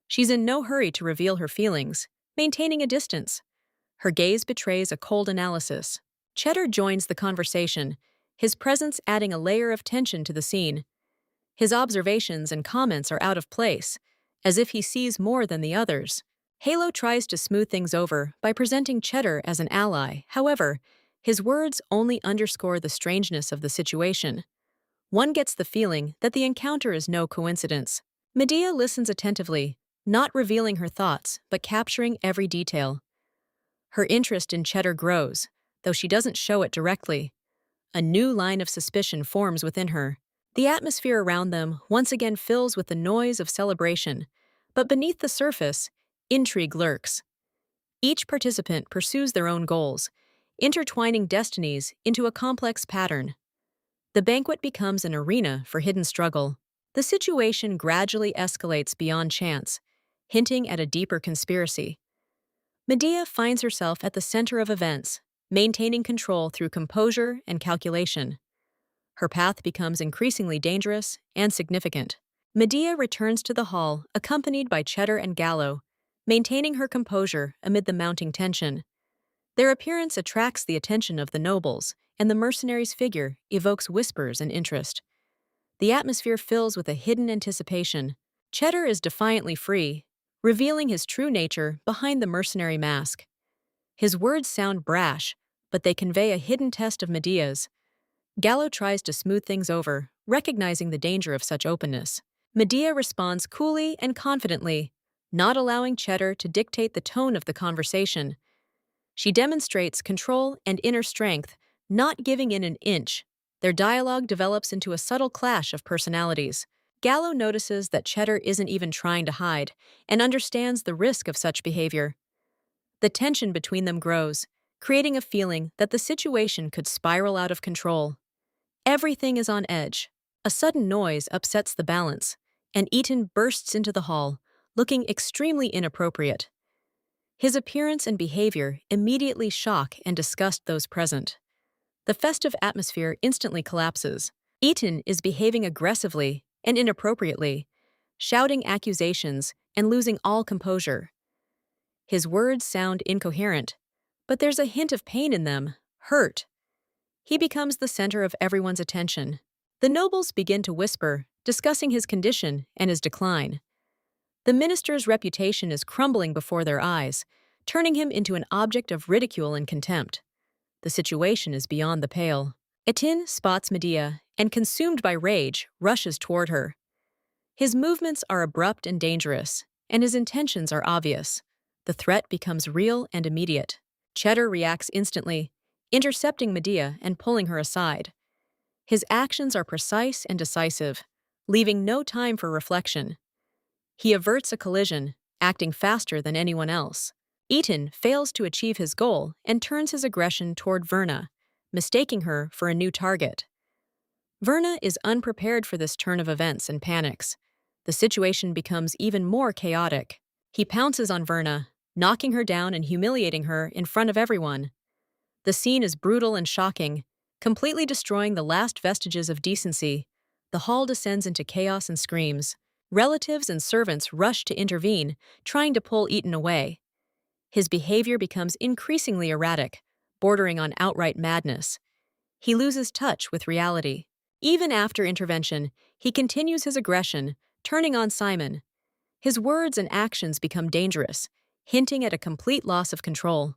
She's in no hurry to reveal her feelings, maintaining a distance. Her gaze betrays a cold analysis. Cheddar joins the conversation, his presence adding a layer of tension to the scene. His observations and comments are out of place, as if he sees more than the others. Halo tries to smooth things over by presenting Cheddar as an ally. However, his words only underscore the strangeness of the situation. One gets the feeling that the encounter is no coincidence. Medea listens attentively, not revealing her thoughts, but capturing every detail. Her interest in Cheddar grows, though she doesn't show it directly. A new line of suspicion forms within her. The atmosphere around them once again fills with the noise of celebration, but beneath the surface, intrigue lurks. Each participant pursues their own goals, intertwining destinies into a complex pattern. The banquet becomes an arena for hidden struggle. The situation gradually escalates beyond chance, hinting at a deeper conspiracy. Medea finds herself at the center of events, maintaining control through composure and calculation. Her path becomes increasingly dangerous and significant. Medea returns to the hall, accompanied by Cheddar and Gallo, maintaining her composure amid the mounting tension. Their appearance attracts the attention of the nobles, and the mercenary's figure evokes whispers and interest. The atmosphere fills with a hidden anticipation. Cheddar is defiantly free, revealing his true nature behind the mercenary mask. His words sound brash, but they convey a hidden test of Medea's. Gallo tries to smooth things over, recognizing the danger of such openness. Medea responds coolly and confidently, not allowing Cheddar to dictate the tone of the conversation. She demonstrates control and inner strength, not giving in an inch. Their dialogue develops into a subtle clash of personalities. Gallo notices that Cheddar isn't even trying to hide and understands the risk of such behavior. The tension between them grows, creating a feeling that the situation could spiral out of control. Everything is on edge. A sudden noise upsets the balance, and Eaton bursts into the hall, looking extremely inappropriate. His appearance and behavior immediately shock and disgust those present. The festive atmosphere instantly collapses. Eaton is behaving aggressively and inappropriately, shouting accusations and losing all composure. His words sound incoherent, but there's a hint of pain in them, hurt. He becomes the center of everyone's attention. The nobles begin to whisper, discussing his condition and his decline. The minister's reputation is crumbling before their eyes, turning him into an object of ridicule and contempt. The situation is beyond the pale. Etin spots Medea and, consumed by rage, rushes toward her. His movements are abrupt and dangerous, and his intentions are obvious. The threat becomes real and immediate. Cheddar reacts instantly, intercepting Medea and pulling her aside. His actions are precise and decisive, leaving no time for reflection. He averts a collision, acting faster than anyone else. Eaton fails to achieve his goal and turns his aggression toward Verna, mistaking her for a new target. Verna is unprepared for this turn of events and panics. The situation becomes even more chaotic. He pounces on Verna, knocking her down and humiliating her in front of everyone. The scene is brutal and shocking, completely destroying the last vestiges of decency. The hall descends into chaos and screams. Relatives and servants rush to intervene, trying to pull Eaton away. His behavior becomes increasingly erratic, bordering on outright madness. He loses touch with reality. Even after intervention, he continues his aggression, turning on Simon. His words and actions become dangerous, hinting at a complete loss of control.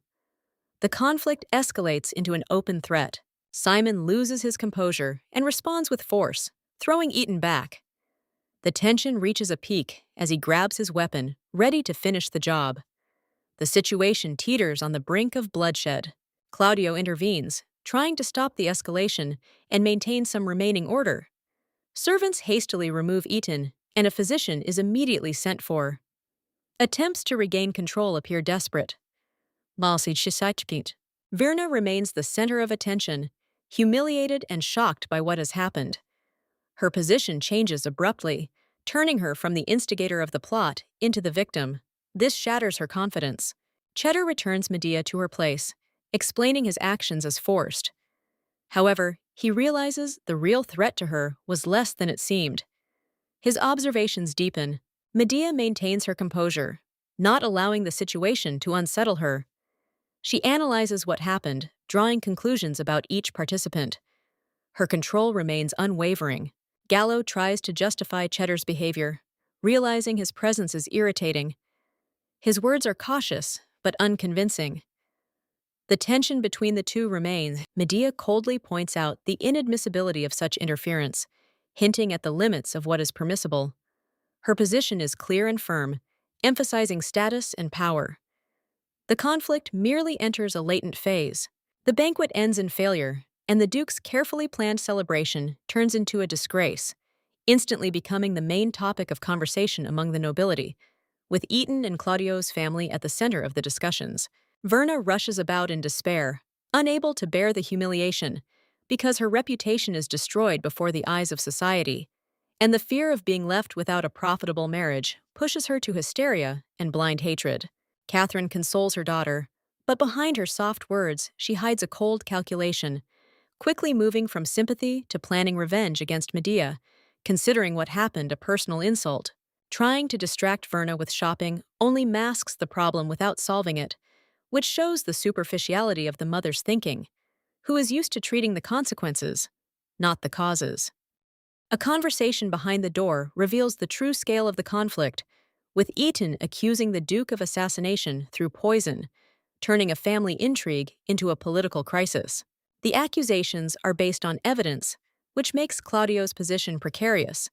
The conflict escalates into an open threat. Simon loses his composure and responds with force, throwing Eaton back. The tension reaches a peak as he grabs his weapon, ready to finish the job. The situation teeters on the brink of bloodshed. Claudio intervenes, trying to stop the escalation and maintain some remaining order. Servants hastily remove Eaton, and a physician is immediately sent for. Attempts to regain control appear desperate. Verna remains the center of attention, humiliated and shocked by what has happened. Her position changes abruptly, turning her from the instigator of the plot into the victim. This shatters her confidence. Cheddar returns Medea to her place, explaining his actions as forced. However, he realizes the real threat to her was less than it seemed. His observations deepen. Medea maintains her composure, not allowing the situation to unsettle her. She analyzes what happened, drawing conclusions about each participant. Her control remains unwavering. Gallo tries to justify Cheddar's behavior, realizing his presence is irritating. His words are cautious, but unconvincing. The tension between the two remains. Medea coldly points out the inadmissibility of such interference, hinting at the limits of what is permissible. Her position is clear and firm, emphasizing status and power. The conflict merely enters a latent phase. The banquet ends in failure, and the Duke's carefully planned celebration turns into a disgrace, instantly becoming the main topic of conversation among the nobility. With Eaton and Claudio's family at the center of the discussions, Verna rushes about in despair, unable to bear the humiliation. because her reputation is destroyed before the eyes of society, and the fear of being left without a profitable marriage pushes her to hysteria and blind hatred. Catherine consoles her daughter, but behind her soft words, she hides a cold calculation, quickly moving from sympathy to planning revenge against Medea, considering what happened a personal insult. Trying to distract Verna with shopping only masks the problem without solving it, which shows the superficiality of the mother's thinking, who is used to treating the consequences, not the causes. A conversation behind the door reveals the true scale of the conflict, with Eaton accusing the Duke of assassination through poison, turning a family intrigue into a political crisis. The accusations are based on evidence, which makes Claudio's position precarious,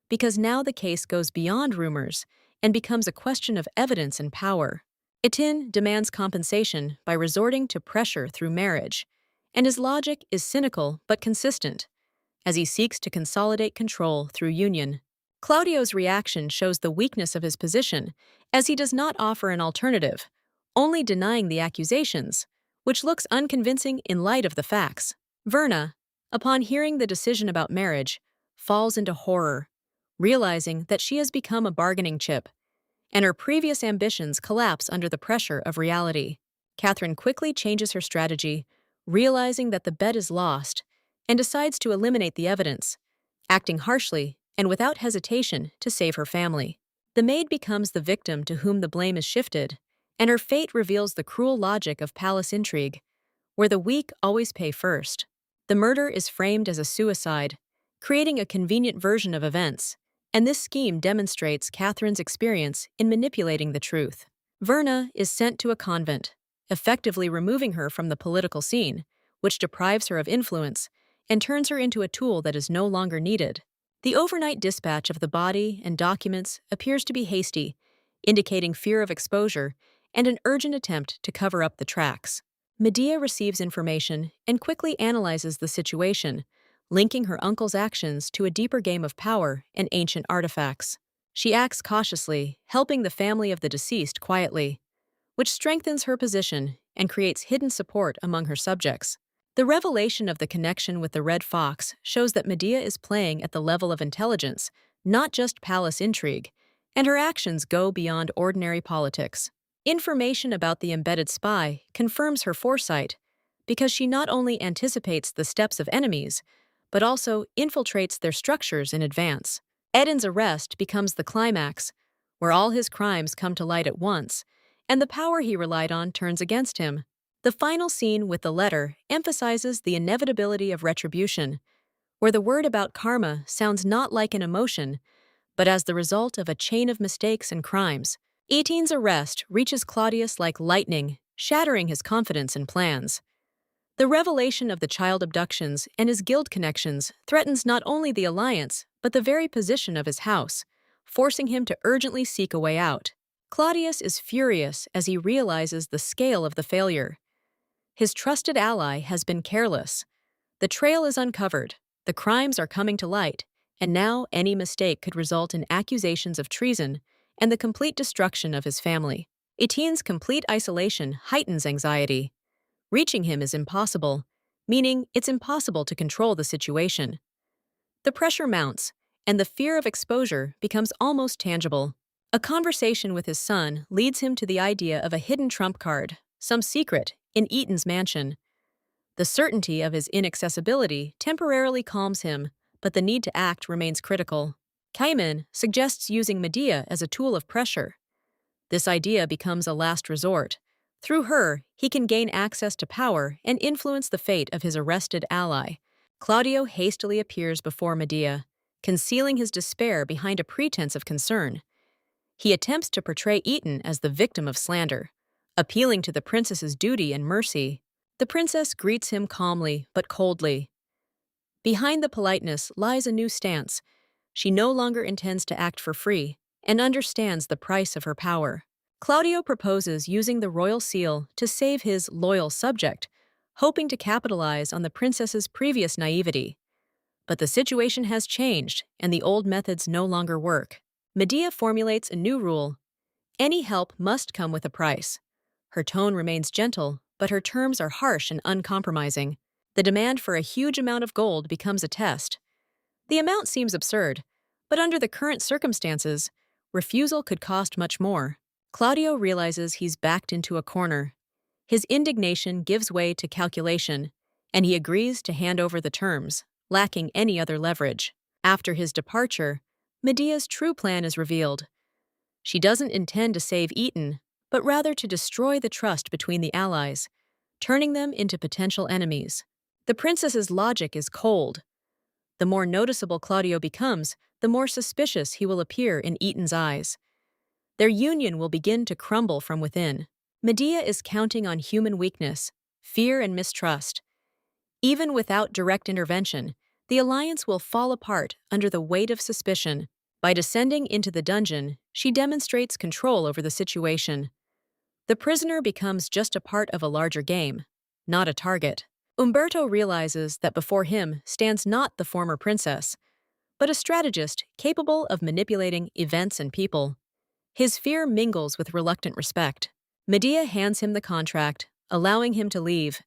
because now the case goes beyond rumors and becomes a question of evidence and power. Etin demands compensation by resorting to pressure through marriage, and his logic is cynical but consistent, as he seeks to consolidate control through union. Claudio's reaction shows the weakness of his position, as he does not offer an alternative, only denying the accusations, which looks unconvincing in light of the facts. Verna, upon hearing the decision about marriage, falls into horror, realizing that she has become a bargaining chip, and her previous ambitions collapse under the pressure of reality. Catherine quickly changes her strategy, realizing that the bet is lost, and decides to eliminate the evidence, acting harshly and without hesitation to save her family. The maid becomes the victim to whom the blame is shifted, and her fate reveals the cruel logic of palace intrigue, where the weak always pay first. The murder is framed as a suicide, creating a convenient version of events, and this scheme demonstrates Catherine's experience in manipulating the truth. Verna is sent to a convent, effectively removing her from the political scene, which deprives her of influence and turns her into a tool that is no longer needed. The overnight dispatch of the body and documents appears to be hasty, indicating fear of exposure and an urgent attempt to cover up the tracks. Medea receives information and quickly analyzes the situation, linking her uncle's actions to a deeper game of power and ancient artifacts. She acts cautiously, helping the family of the deceased quietly, which strengthens her position and creates hidden support among her subjects. The revelation of the connection with the Red Fox shows that Medea is playing at the level of intelligence, not just palace intrigue, and her actions go beyond ordinary politics. Information about the embedded spy confirms her foresight, because she not only anticipates the steps of enemies, but also infiltrates their structures in advance. Eden's arrest becomes the climax, where all his crimes come to light at once, and the power he relied on turns against him. The final scene with the letter emphasizes the inevitability of retribution, where the word about karma sounds not like an emotion, but as the result of a chain of mistakes and crimes. Etene's arrest reaches Claudius like lightning, shattering his confidence and plans. The revelation of the child abductions and his guild connections threatens not only the alliance, but the very position of his house, forcing him to urgently seek a way out. Claudius is furious as he realizes the scale of the failure. His trusted ally has been careless. The trail is uncovered, the crimes are coming to light, and now any mistake could result in accusations of treason and the complete destruction of his family. Etene's complete isolation heightens anxiety. Reaching him is impossible, meaning it's impossible to control the situation. The pressure mounts, and the fear of exposure becomes almost tangible. A conversation with his son leads him to the idea of a hidden trump card, some secret, in Eaton's mansion. The certainty of his inaccessibility temporarily calms him, but the need to act remains critical. Cayman suggests using Medea as a tool of pressure. This idea becomes a last resort. Through her, he can gain access to power and influence the fate of his arrested ally. Claudio hastily appears before Medea, concealing his despair behind a pretense of concern. He attempts to portray Eaton as the victim of slander, appealing to the princess's duty and mercy. The princess greets him calmly but coldly. Behind the politeness lies a new stance. She no longer intends to act for free and understands the price of her power. Claudio proposes using the royal seal to save his loyal subject, hoping to capitalize on the princess's previous naivety. But the situation has changed, and the old methods no longer work. Medea formulates a new rule. Any help must come with a price. Her tone remains gentle, but her terms are harsh and uncompromising. The demand for a huge amount of gold becomes a test. The amount seems absurd, but under the current circumstances, refusal could cost much more. Claudio realizes he's backed into a corner. His indignation gives way to calculation, and he agrees to hand over the terms, lacking any other leverage. After his departure, Medea's true plan is revealed. She doesn't intend to save Eton, but rather to destroy the trust between the allies, turning them into potential enemies. The princess's logic is cold. The more noticeable Claudio becomes, the more suspicious he will appear in Eton's eyes. Their union will begin to crumble from within. Medea is counting on human weakness, fear, and mistrust. Even without direct intervention, the alliance will fall apart under the weight of suspicion. By descending into the dungeon, she demonstrates control over the situation. The prisoner becomes just a part of a larger game, not a target. Umberto realizes that before him stands not the former princess, but a strategist capable of manipulating events and people. His fear mingles with reluctant respect. Medea hands him the contract, allowing him to leave.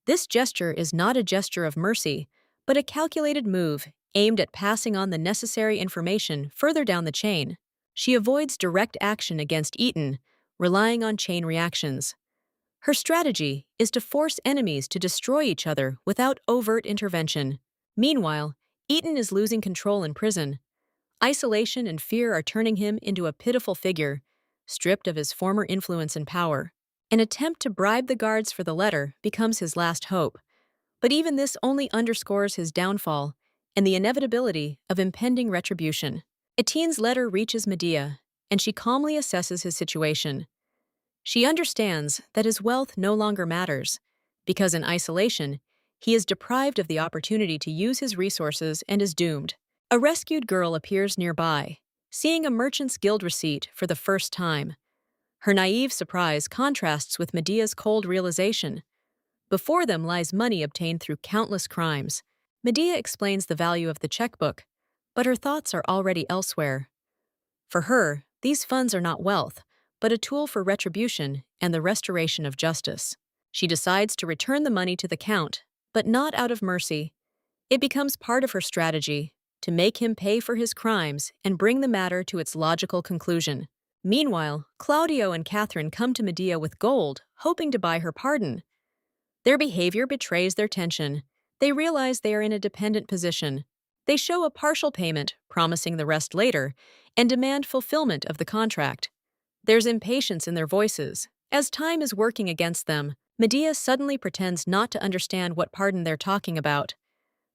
This gesture is not a gesture of mercy, but a calculated move aimed at passing on the necessary information further down the chain. She avoids direct action against Eton, relying on chain reactions. Her strategy is to force enemies to destroy each other without overt intervention. Meanwhile, Eton is losing control in prison. Isolation and fear are turning him into a pitiful figure, stripped of his former influence and power. An attempt to bribe the guards for the letter becomes his last hope. But even this only underscores his downfall and the inevitability of impending retribution. Etienne's letter reaches Medea, and she calmly assesses his situation. She understands that his wealth no longer matters, because in isolation, he is deprived of the opportunity to use his resources and is doomed. A rescued girl appears nearby, seeing a merchant's guild receipt for the first time. Her naive surprise contrasts with Medea's cold realization. Before them lies money obtained through countless crimes. Medea explains the value of the checkbook, but her thoughts are already elsewhere. For her, these funds are not wealth, but a tool for retribution and the restoration of justice. She decides to return the money to the Count, but not out of mercy. It becomes part of her strategy to make him pay for his crimes and bring the matter to its logical conclusion. Meanwhile, Claudio and Catherine come to Medea with gold, hoping to buy her pardon. Their behavior betrays their tension. They realize they are in a dependent position. They show a partial payment, promising the rest later, and demand fulfillment of the contract. There's impatience in their voices. As time is working against them, Medea suddenly pretends not to understand what pardon they're talking about.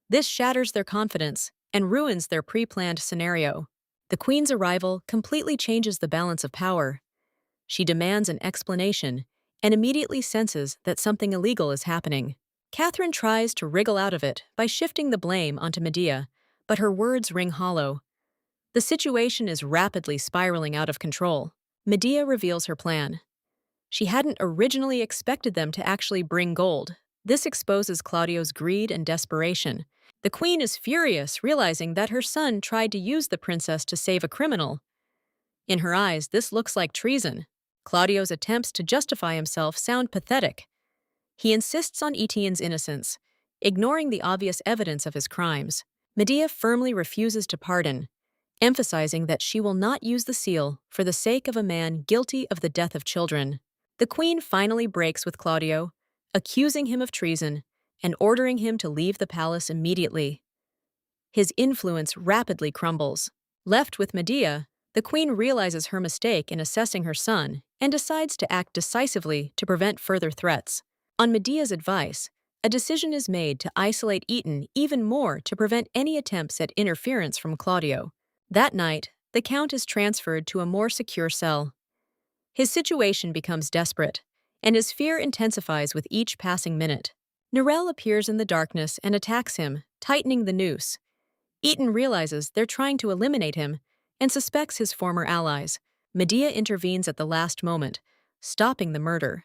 This shatters their confidence and ruins their pre-planned scenario. The queen's arrival completely changes the balance of power. She demands an explanation and immediately senses that something illegal is happening. Catherine tries to wriggle out of it by shifting the blame onto Medea, but her words ring hollow. The situation is rapidly spiraling out of control. Medea reveals her plan. She hadn't originally expected them to actually bring gold. This exposes Claudio's greed and desperation. The queen is furious, realizing that her son tried to use the princess to save a criminal. In her eyes, this looks like treason. Claudio's attempts to justify himself sound pathetic. He insists on Etienne's innocence, ignoring the obvious evidence of his crimes. Medea firmly refuses to pardon, emphasizing that she will not use the seal for the sake of a man guilty of the death of children. The queen finally breaks with Claudio, accusing him of treason and ordering him to leave the palace immediately. His influence rapidly crumbles. Left with Medea, the queen realizes her mistake in assessing her son and decides to act decisively to prevent further threats. On Medea's advice, a decision is made to isolate Eton even more to prevent any attempts at interference from Claudio. That night, the Count is transferred to a more secure cell. His situation becomes desperate, and his fear intensifies with each passing minute. Narelle appears in the darkness and attacks him, tightening the noose. Eton realizes they're trying to eliminate him and suspects his former allies. Medea intervenes at the last moment, stopping the murder.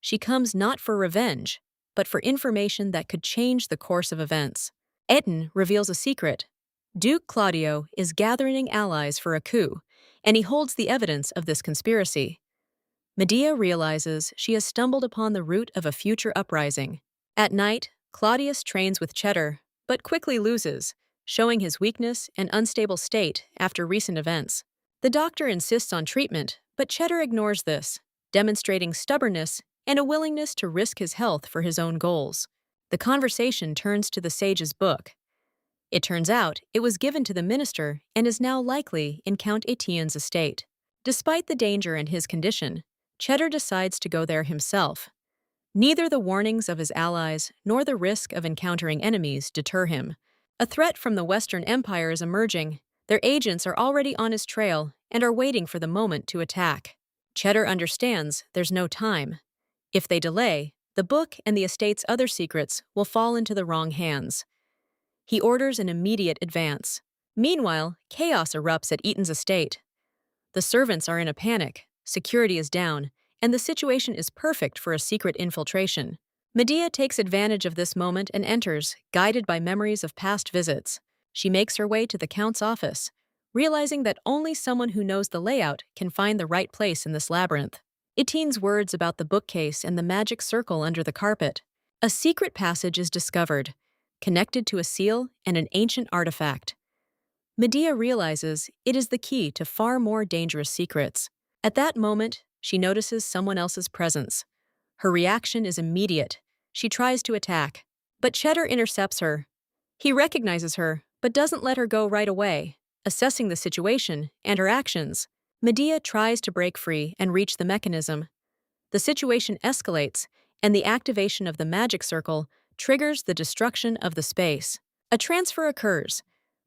She comes not for revenge, but for information that could change the course of events. Eton reveals a secret. Duke Claudio is gathering allies for a coup, and he holds the evidence of this conspiracy. Medea realizes she has stumbled upon the root of a future uprising. At night, Claudius trains with Cheddar, but quickly loses, showing his weakness and unstable state after recent events. The doctor insists on treatment, but Cheddar ignores this, demonstrating stubbornness and a willingness to risk his health for his own goals. The conversation turns to the sage's book. It turns out it was given to the minister and is now likely in Count Etienne's estate. Despite the danger and his condition, Cheddar decides to go there himself. Neither the warnings of his allies nor the risk of encountering enemies deter him. A threat from the Western Empire is emerging. Their agents are already on his trail and are waiting for the moment to attack. Cheddar understands there's no time. If they delay, the book and the estate's other secrets will fall into the wrong hands. He orders an immediate advance. Meanwhile, chaos erupts at Eaton's estate. The servants are in a panic, security is down, and the situation is perfect for a secret infiltration. Medea takes advantage of this moment and enters, guided by memories of past visits. She makes her way to the Count's office, realizing that only someone who knows the layout can find the right place in this labyrinth. Etienne's words about the bookcase and the magic circle under the carpet. A secret passage is discovered, connected to a seal and an ancient artifact. Medea realizes it is the key to far more dangerous secrets. At that moment, she notices someone else's presence. Her reaction is immediate. She tries to attack, but Cheddar intercepts her. He recognizes her, but doesn't let her go right away. Assessing the situation and her actions, Medea tries to break free and reach the mechanism. The situation escalates, and the activation of the magic circle triggers the destruction of the space. A transfer occurs.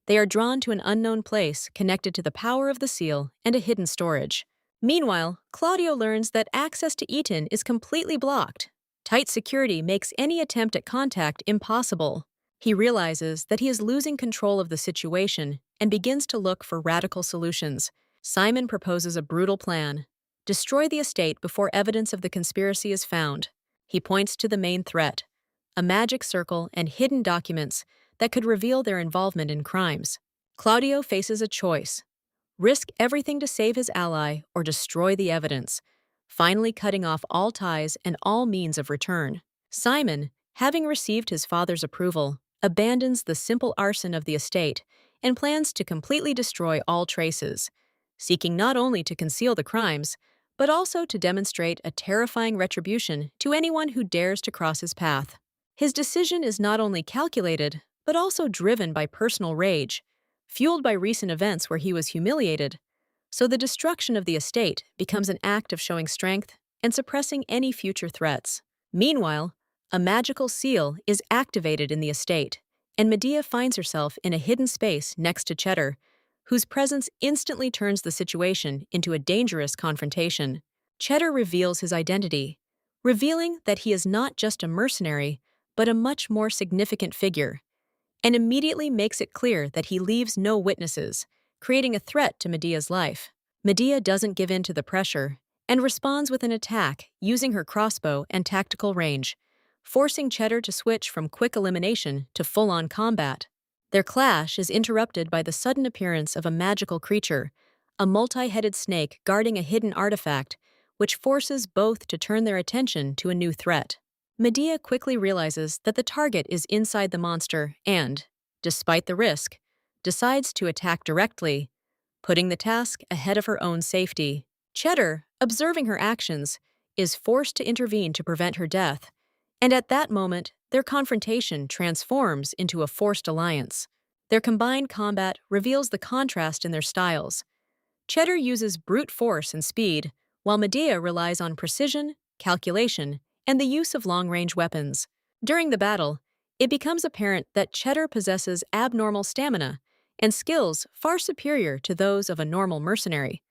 They are drawn to an unknown place connected to the power of the seal and a hidden storage. Meanwhile, Claudio learns that access to Eton is completely blocked. Tight security makes any attempt at contact impossible. He realizes that he is losing control of the situation and begins to look for radical solutions. Simon proposes a brutal plan. Destroy the estate before evidence of the conspiracy is found. He points to the main threat, a magic circle and hidden documents that could reveal their involvement in crimes. Claudio faces a choice: risk everything to save his ally or destroy the evidence, finally cutting off all ties and all means of return. Simon, having received his father's approval, abandons the simple arson of the estate and plans to completely destroy all traces, seeking not only to conceal the crimes, but also to demonstrate a terrifying retribution to anyone who dares to cross his path. His decision is not only calculated, but also driven by personal rage, fueled by recent events where he was humiliated. So the destruction of the estate becomes an act of showing strength and suppressing any future threats. Meanwhile, a magical seal is activated in the estate, and Medea finds herself in a hidden space next to Cheddar, whose presence instantly turns the situation into a dangerous confrontation. Cheddar reveals his identity, revealing that he is not just a mercenary, but a much more significant figure, and immediately makes it clear that he leaves no witnesses, creating a threat to Medea's life. Medea doesn't give in to the pressure and responds with an attack using her crossbow and tactical range, forcing Cheddar to switch from quick elimination to full-on combat. Their clash is interrupted by the sudden appearance of a magical creature, a multi-headed snake guarding a hidden artifact, which forces both to turn their attention to a new threat. Medea quickly realizes that the target is inside the monster and, despite the risk, decides to attack directly, putting the task ahead of her own safety. Cheddar, observing her actions, is forced to intervene to prevent her death, and at that moment, their confrontation transforms into a forced alliance. Their combined combat reveals the contrast in their styles. Cheddar uses brute force and speed, while Medea relies on precision, calculation, and the use of long-range weapons. During the battle, it becomes apparent that Cheddar possesses abnormal stamina and skills far superior to those of a normal mercenary,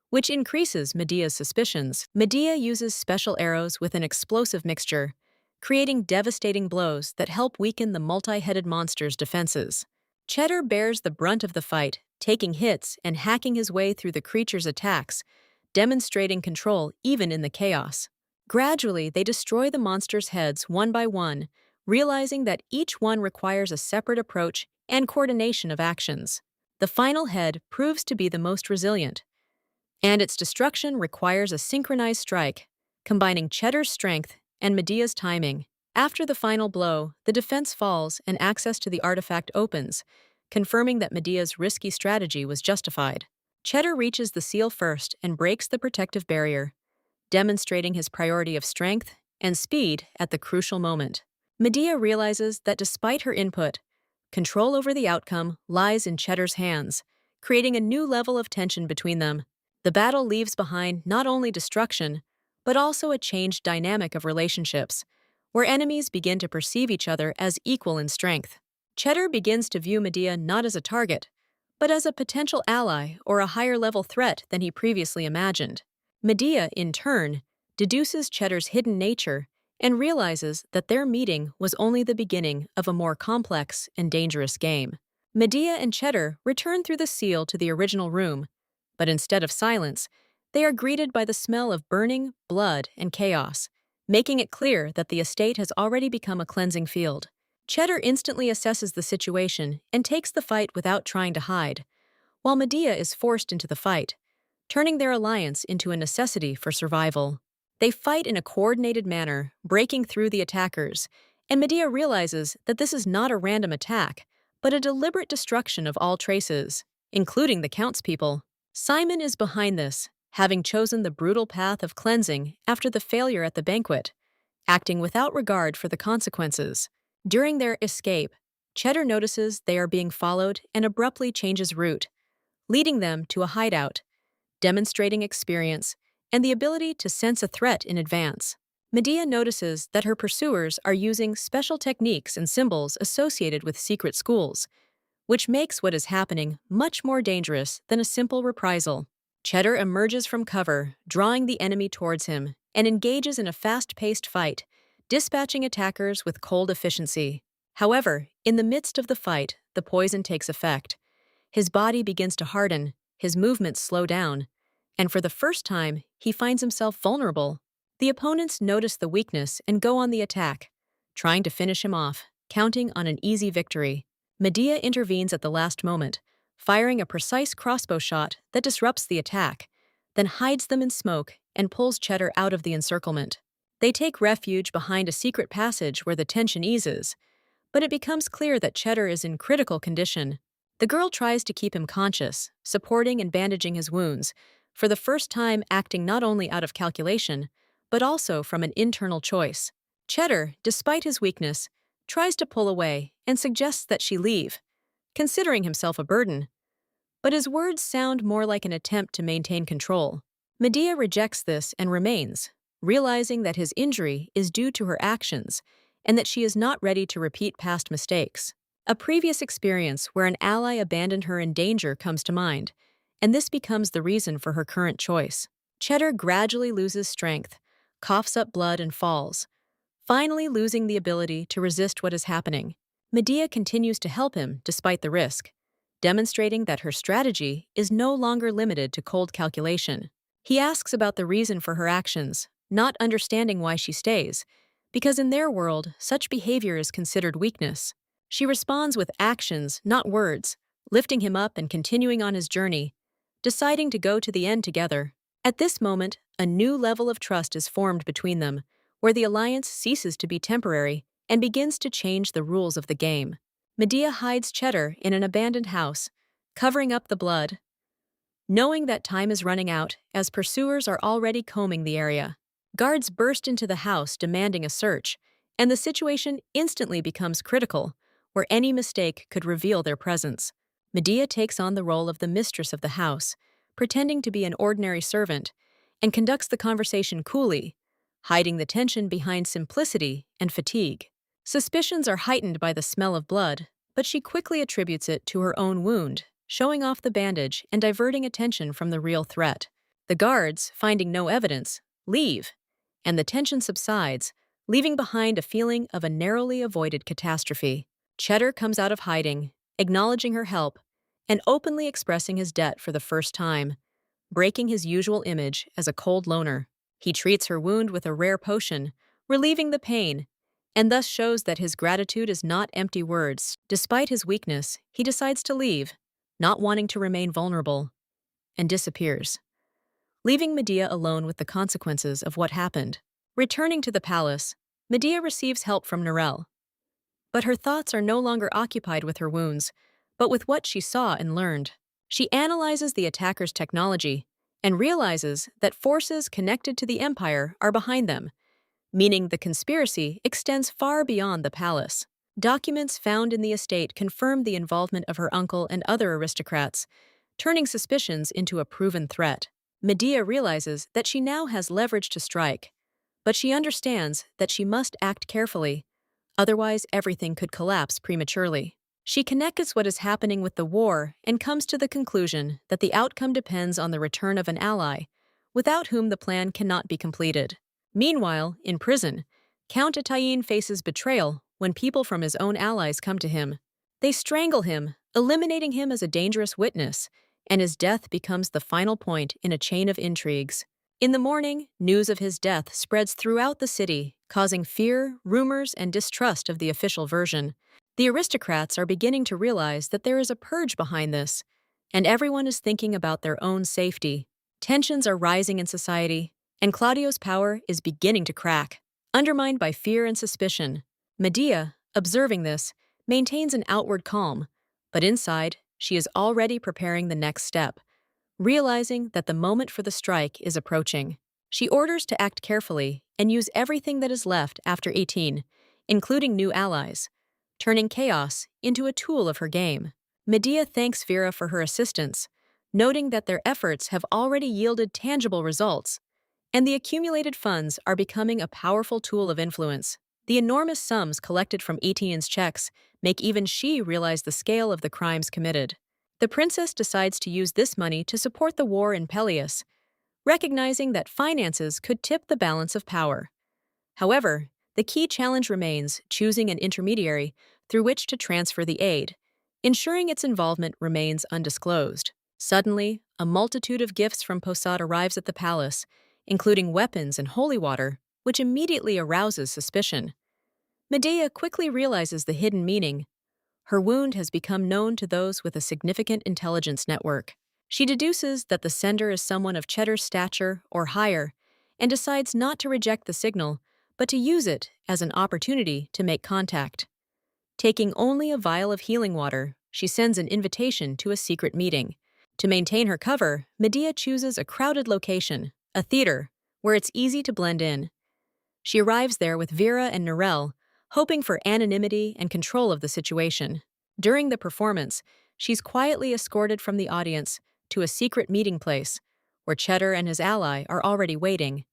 which increases Medea's suspicions. Medea uses special arrows with an explosive mixture, creating devastating blows that help weaken the multi-headed monster's defenses. Cheddar bears the brunt of the fight, taking hits and hacking his way through the creature's attacks, demonstrating control even in the chaos. Gradually, they destroy the monster's heads one by one, realizing that each one requires a separate approach and coordination of actions. The final head proves to be the most resilient, and its destruction requires a synchronized strike, combining Cheddar's strength and Medea's timing. After the final blow, the defense falls and access to the artifact opens, confirming that Medea's risky strategy was justified. Cheddar reaches the seal first and breaks the protective barrier, demonstrating his priority of strength and speed at the crucial moment. Medea realizes that despite her input, control over the outcome lies in Cheddar's hands, creating a new level of tension between them. The battle leaves behind not only destruction, but also a changed dynamic of relationships, where enemies begin to perceive each other as equal in strength. Cheddar begins to view Medea not as a target, but as a potential ally or a higher-level threat than he previously imagined. Medea, in turn, deduces Cheddar's hidden nature and realizes that their meeting was only the beginning of a more complex and dangerous game. Medea and Cheddar return through the seal to the original room, but instead of silence, they are greeted by the smell of burning, blood, and chaos, making it clear that the estate has already become a cleansing field. Cheddar instantly assesses the situation and takes the fight without trying to hide, while Medea is forced into the fight, turning their alliance into a necessity for survival. They fight in a coordinated manner, breaking through the attackers, and Medea realizes that this is not a random attack, but a deliberate destruction of all traces, including the Count's people. Simon is behind this, having chosen the brutal path of cleansing after the failure at the banquet, acting without regard for the consequences. During their escape, Cheddar notices they are being followed and abruptly changes route, leading them to a hideout, demonstrating experience and the ability to sense a threat in advance. Medea notices that her pursuers are using special techniques and symbols associated with secret schools, which makes what is happening much more dangerous than a simple reprisal. Cheddar emerges from cover, drawing the enemy towards him, and engages in a fast-paced fight, dispatching attackers with cold efficiency. However, in the midst of the fight, the poison takes effect. His body begins to harden, his movements slow down, and for the first time, he finds himself vulnerable. The opponents notice the weakness and go on the attack, trying to finish him off, counting on an easy victory. Medea intervenes at the last moment, firing a precise crossbow shot that disrupts the attack, then hides them in smoke and pulls Cheddar out of the encirclement. They take refuge behind a secret passage where the tension eases, but it becomes clear that Cheddar is in critical condition. The girl tries to keep him conscious, supporting and bandaging his wounds, for the first time acting not only out of calculation, but also from an internal choice. Cheddar, despite his weakness, tries to pull away and suggests that she leave, considering himself a burden. But his words sound more like an attempt to maintain control. Medea rejects this and remains, realizing that his injury is due to her actions and that she is not ready to repeat past mistakes. A previous experience where an ally abandoned her in danger comes to mind, and this becomes the reason for her current choice. Cheddar gradually loses strength, coughs up blood, and falls, finally losing the ability to resist what is happening. Medea continues to help him despite the risk, demonstrating that her strategy is no longer limited to cold calculation. He asks about the reason for her actions, not understanding why she stays, because in their world, such behavior is considered weakness. She responds with actions, not words, lifting him up and continuing on his journey, deciding to go to the end together. At this moment, a new level of trust is formed between them, where the alliance ceases to be temporary and begins to change the rules of the game. Medea hides Cheddar in an abandoned house, covering up the blood, knowing that time is running out as pursuers are already combing the area. Guards burst into the house demanding a search, and the situation instantly becomes critical, where any mistake could reveal their presence. Medea takes on the role of the mistress of the house, pretending to be an ordinary servant, and conducts the conversation coolly, hiding the tension behind simplicity and fatigue. Suspicions are heightened by the smell of blood, but she quickly attributes it to her own wound, showing off the bandage and diverting attention from the real threat. The guards, finding no evidence, leave, and the tension subsides, leaving behind a feeling of a narrowly avoided catastrophe. Cheddar comes out of hiding, acknowledging her help, and openly expressing his debt for the first time, breaking his usual image as a cold loner. He treats her wound with a rare potion, relieving the pain, and thus shows that his gratitude is not empty words. Despite his weakness, he decides to leave, not wanting to remain vulnerable, and disappears, leaving Medea alone with the consequences of what happened. Returning to the palace, Medea receives help from Narelle. But her thoughts are no longer occupied with her wounds, but with what she saw and learned. She analyzes the attacker's technology and realizes that forces connected to the Empire are behind them, meaning the conspiracy extends far beyond the palace. Documents found in the estate confirm the involvement of her uncle and other aristocrats, turning suspicions into a proven threat. Medea realizes that she now has leverage to strike, but she understands that she must act carefully, otherwise everything could collapse prematurely. She connects what is happening with the war and comes to the conclusion that the outcome depends on the return of an ally, without whom the plan cannot be completed. Meanwhile, in prison, Count Atayin faces betrayal when people from his own allies come to him. They strangle him, eliminating him as a dangerous witness, and his death becomes the final point in a chain of intrigues. In the morning, news of his death spreads throughout the city, causing fear, rumors, and distrust of the official version. The aristocrats are beginning to realize that there is a purge behind this, and everyone is thinking about their own safety. Tensions are rising in society, and Claudio's power is beginning to crack, undermined by fear and suspicion. Medea, observing this, maintains an outward calm, but inside, she is already preparing the next step, realizing that the moment for the strike is approaching. She orders to act carefully and use everything that is left after 18, including new allies, turning chaos into a tool of her game. Medea thanks Vera for her assistance, noting that their efforts have already yielded tangible results, and the accumulated funds are becoming a powerful tool of influence. The enormous sums collected from Etienne's checks make even she realize the scale of the crimes committed. The princess decides to use this money to support the war in Peleus, recognizing that finances could tip the balance of power. However, the key challenge remains choosing an intermediary through which to transfer the aid, ensuring its involvement remains undisclosed. Suddenly, a multitude of gifts from Posad arrives at the palace, including weapons and holy water, which immediately arouses suspicion. Medea quickly realizes the hidden meaning. Her wound has become known to those with a significant intelligence network. She deduces that the sender is someone of Cheddar's stature or higher, and decides not to reject the signal, but to use it as an opportunity to make contact. Taking only a vial of healing water, she sends an invitation to a secret meeting. To maintain her cover, Medea chooses a crowded location, a theater, where it's easy to blend in. She arrives there with Vera and Narelle, hoping for anonymity and control of the situation. During the performance, she's quietly escorted from the audience to a secret meeting place, where Cheddar and his ally are already waiting.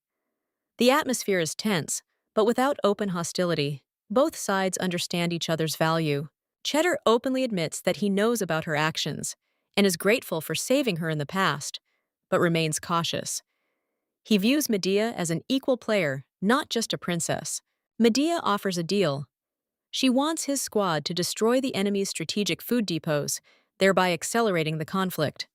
The atmosphere is tense, but without open hostility. Both sides understand each other's value. Cheddar openly admits that he knows about her actions and is grateful for saving her in the past, but remains cautious. He views Medea as an equal player, not just a princess. Medea offers a deal. She wants his squad to destroy the enemy's strategic food depots, thereby accelerating the conflict.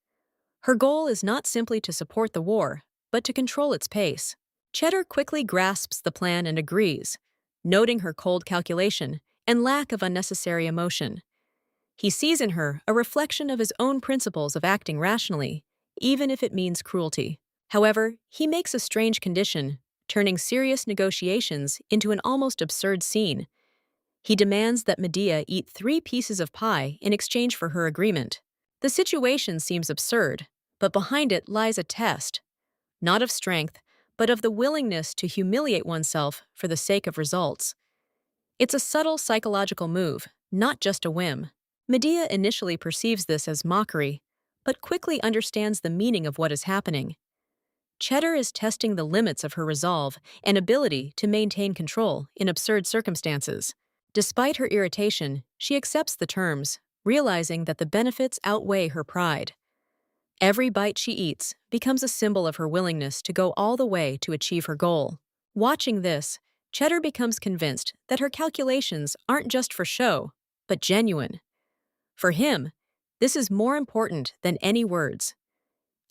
Her goal is not simply to support the war, but to control its pace. Cheddar quickly grasps the plan and agrees, noting her cold calculation and lack of unnecessary emotion. He sees in her a reflection of his own principles of acting rationally, even if it means cruelty. However, he makes a strange condition, turning serious negotiations into an almost absurd scene. He demands that Medea eat 3 pieces of pie in exchange for her agreement. The situation seems absurd, but behind it lies a test, not of strength, but of the willingness to humiliate oneself for the sake of results. It's a subtle psychological move, not just a whim. Medea initially perceives this as mockery, but quickly understands the meaning of what is happening. Cheddar is testing the limits of her resolve and ability to maintain control in absurd circumstances. Despite her irritation, she accepts the terms, realizing that the benefits outweigh her pride. Every bite she eats becomes a symbol of her willingness to go all the way to achieve her goal. Watching this, Cheddar becomes convinced that her calculations aren't just for show, but genuine. For him, this is more important than any words.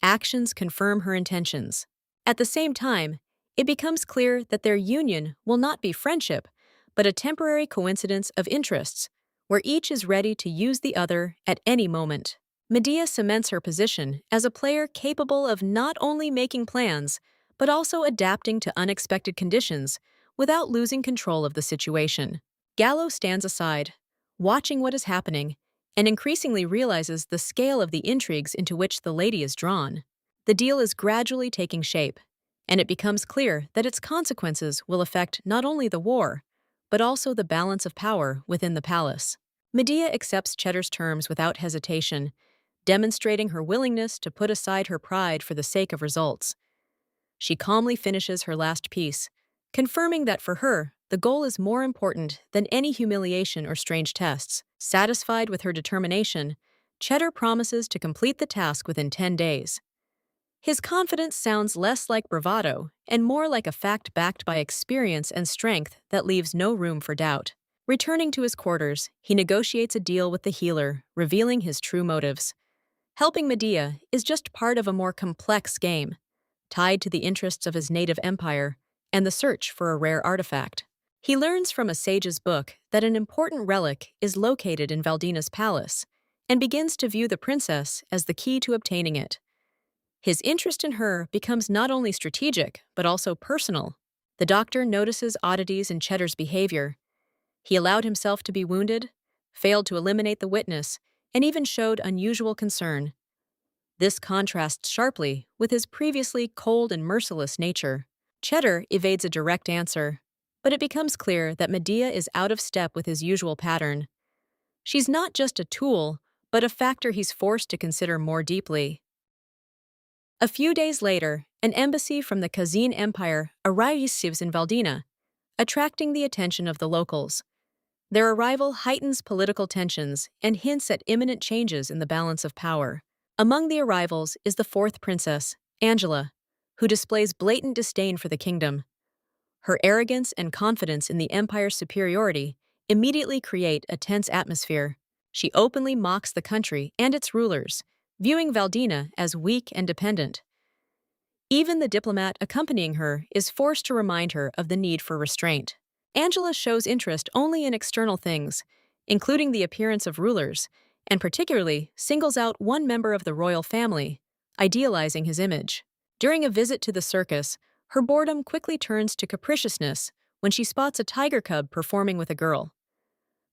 Actions confirm her intentions. At the same time, it becomes clear that their union will not be friendship, but a temporary coincidence of interests, where each is ready to use the other at any moment. Medea cements her position as a player capable of not only making plans, but also adapting to unexpected conditions without losing control of the situation. Gallo stands aside, watching what is happening, and increasingly realizes the scale of the intrigues into which the lady is drawn. The deal is gradually taking shape, and it becomes clear that its consequences will affect not only the war, but also the balance of power within the palace. Medea accepts Cheddar's terms without hesitation, demonstrating her willingness to put aside her pride for the sake of results. She calmly finishes her last piece, confirming that for her, the goal is more important than any humiliation or strange tests. Satisfied with her determination, Cheddar promises to complete the task within 10 days. His confidence sounds less like bravado and more like a fact backed by experience and strength that leaves no room for doubt. Returning to his quarters, he negotiates a deal with the healer, revealing his true motives. Helping Medea is just part of a more complex game, tied to the interests of his native empire and the search for a rare artifact. He learns from a sage's book that an important relic is located in Valdina's palace and begins to view the princess as the key to obtaining it. His interest in her becomes not only strategic, but also personal. The doctor notices oddities in Cheddar's behavior. He allowed himself to be wounded, failed to eliminate the witness, and even showed unusual concern. This contrasts sharply with his previously cold and merciless nature. Cheddar evades a direct answer, but it becomes clear that Medea is out of step with his usual pattern. She's not just a tool, but a factor he's forced to consider more deeply. A few days later, an embassy from the Khazin Empire arrives in Valdina, attracting the attention of the locals. Their arrival heightens political tensions and hints at imminent changes in the balance of power. Among the arrivals is the fourth princess, Angela, who displays blatant disdain for the kingdom. Her arrogance and confidence in the empire's superiority immediately create a tense atmosphere. She openly mocks the country and its rulers, viewing Valdina as weak and dependent. Even the diplomat accompanying her is forced to remind her of the need for restraint. Angela shows interest only in external things, including the appearance of rulers, and particularly singles out one member of the royal family, idealizing his image. During a visit to the circus, her boredom quickly turns to capriciousness when she spots a tiger cub performing with a girl.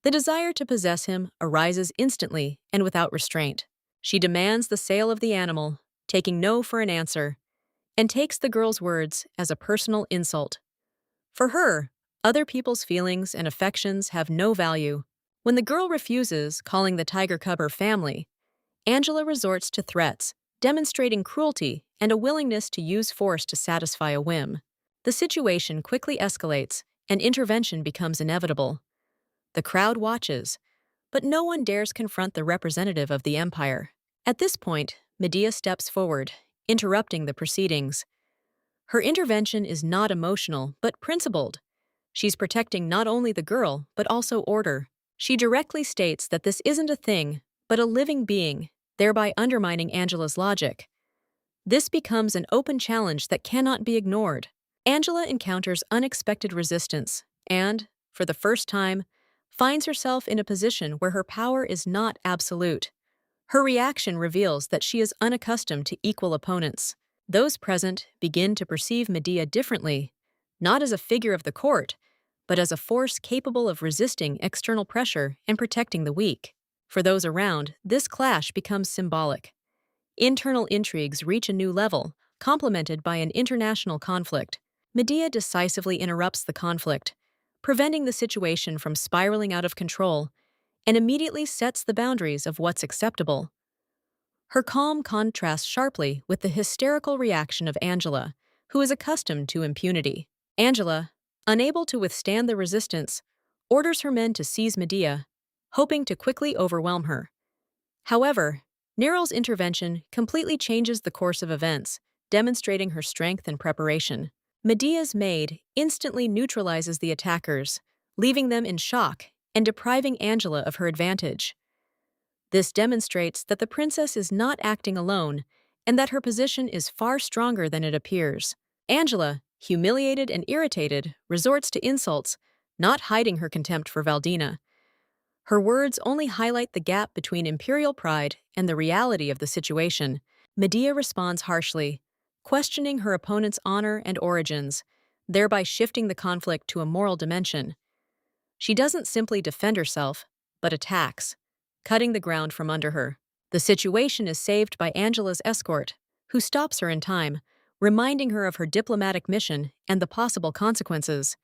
The desire to possess him arises instantly and without restraint. She demands the sale of the animal, taking no for an answer, and takes the girl's words as a personal insult. For her, other people's feelings and affections have no value. When the girl refuses, calling the tiger cub her family, Angela resorts to threats, demonstrating cruelty and a willingness to use force to satisfy a whim. The situation quickly escalates, and intervention becomes inevitable. The crowd watches, but no one dares confront the representative of the empire. At this point, Medea steps forward, interrupting the proceedings. Her intervention is not emotional, but principled. She's protecting not only the girl, but also order. She directly states that this isn't a thing, but a living being, thereby undermining Angela's logic. This becomes an open challenge that cannot be ignored. Angela encounters unexpected resistance and, for the first time, finds herself in a position where her power is not absolute. Her reaction reveals that she is unaccustomed to equal opponents. Those present begin to perceive Medea differently, not as a figure of the court, but as a force capable of resisting external pressure and protecting the weak. For those around, this clash becomes symbolic. Internal intrigues reach a new level, complemented by an international conflict. Medea decisively interrupts the conflict, preventing the situation from spiraling out of control, and immediately sets the boundaries of what's acceptable. Her calm contrasts sharply with the hysterical reaction of Angela, who is accustomed to impunity. Angela, unable to withstand the resistance, orders her men to seize Medea, hoping to quickly overwhelm her. However, Nero's intervention completely changes the course of events, demonstrating her strength and preparation. Medea's maid instantly neutralizes the attackers, leaving them in shock and depriving Angela of her advantage. This demonstrates that the princess is not acting alone and that her position is far stronger than it appears. Angela, humiliated and irritated, resorts to insults, not hiding her contempt for Valdina. Her words only highlight the gap between imperial pride and the reality of the situation. Medea responds harshly, questioning her opponent's honor and origins, thereby shifting the conflict to a moral dimension. She doesn't simply defend herself, but attacks, cutting the ground from under her. The situation is saved by Angela's escort, who stops her in time, reminding her of her diplomatic mission and the possible consequences.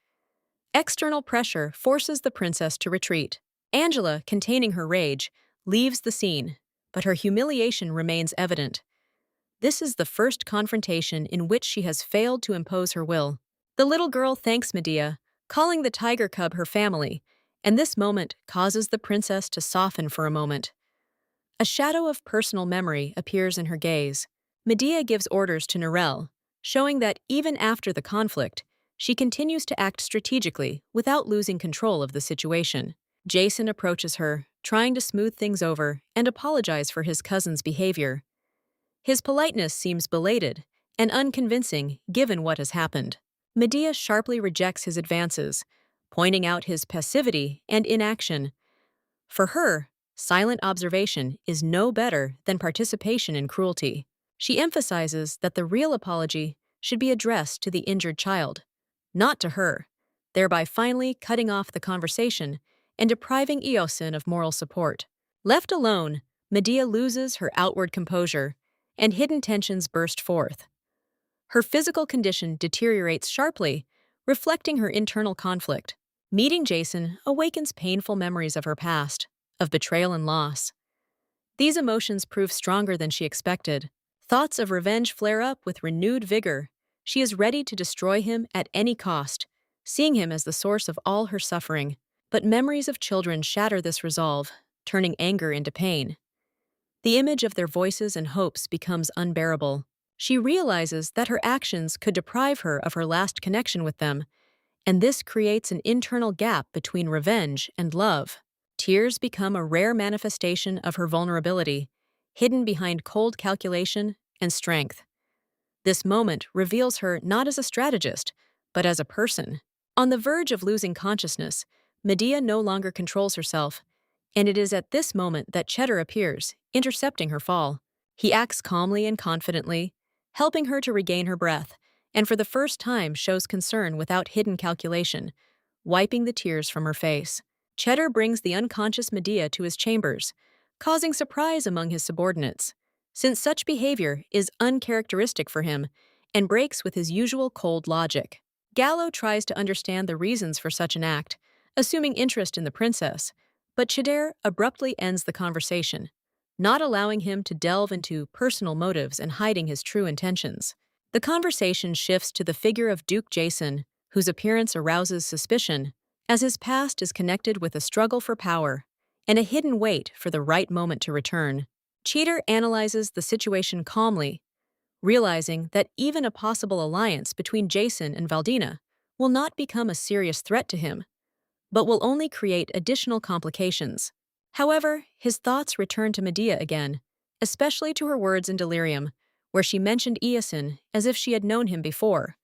External pressure forces the princess to retreat. Angela, containing her rage, leaves the scene, but her humiliation remains evident. This is the first confrontation in which she has failed to impose her will. The little girl thanks Medea, calling the tiger cub her family, and this moment causes the princess to soften for a moment. A shadow of personal memory appears in her gaze. Medea gives orders to Narelle, showing that even after the conflict, she continues to act strategically without losing control of the situation. Jason approaches her, trying to smooth things over and apologize for his cousin's behavior. His politeness seems belated and unconvincing given what has happened. Medea sharply rejects his advances, pointing out his passivity and inaction. For her, silent observation is no better than participation in cruelty. She emphasizes that the real apology should be addressed to the injured child, not to her, thereby finally cutting off the conversation and depriving Eosin of moral support. Left alone, Medea loses her outward composure, and hidden tensions burst forth. Her physical condition deteriorates sharply, reflecting her internal conflict. Meeting Jason awakens painful memories of her past, of betrayal and loss. These emotions prove stronger than she expected. Thoughts of revenge flare up with renewed vigor. She is ready to destroy him at any cost, seeing him as the source of all her suffering. But memories of children shatter this resolve, turning anger into pain. The image of their voices and hopes becomes unbearable. She realizes that her actions could deprive her of her last connection with them, and this creates an internal gap between revenge and love. Tears become a rare manifestation of her vulnerability, hidden behind cold calculation and strength. This moment reveals her not as a strategist, but as a person. On the verge of losing consciousness, Medea no longer controls herself, and it is at this moment that Cheddar appears, intercepting her fall. He acts calmly and confidently, helping her to regain her breath, and for the first time shows concern without hidden calculation, wiping the tears from her face. Cheddar brings the unconscious Medea to his chambers, causing surprise among his subordinates, since such behavior is uncharacteristic for him and breaks with his usual cold logic. Gallo tries to understand the reasons for such an act, assuming interest in the princess, but Cheddar abruptly ends the conversation, not allowing him to delve into personal motives and hiding his true intentions. The conversation shifts to the figure of Duke Jason, whose appearance arouses suspicion, as his past is connected with a struggle for power and a hidden wait for the right moment to return. Cheater analyzes the situation calmly, realizing that even a possible alliance between Jason and Valdina will not become a serious threat to him, but will only create additional complications. However, his thoughts return to Medea again, especially to her words in delirium, where she mentioned Eosin as if she had known him before,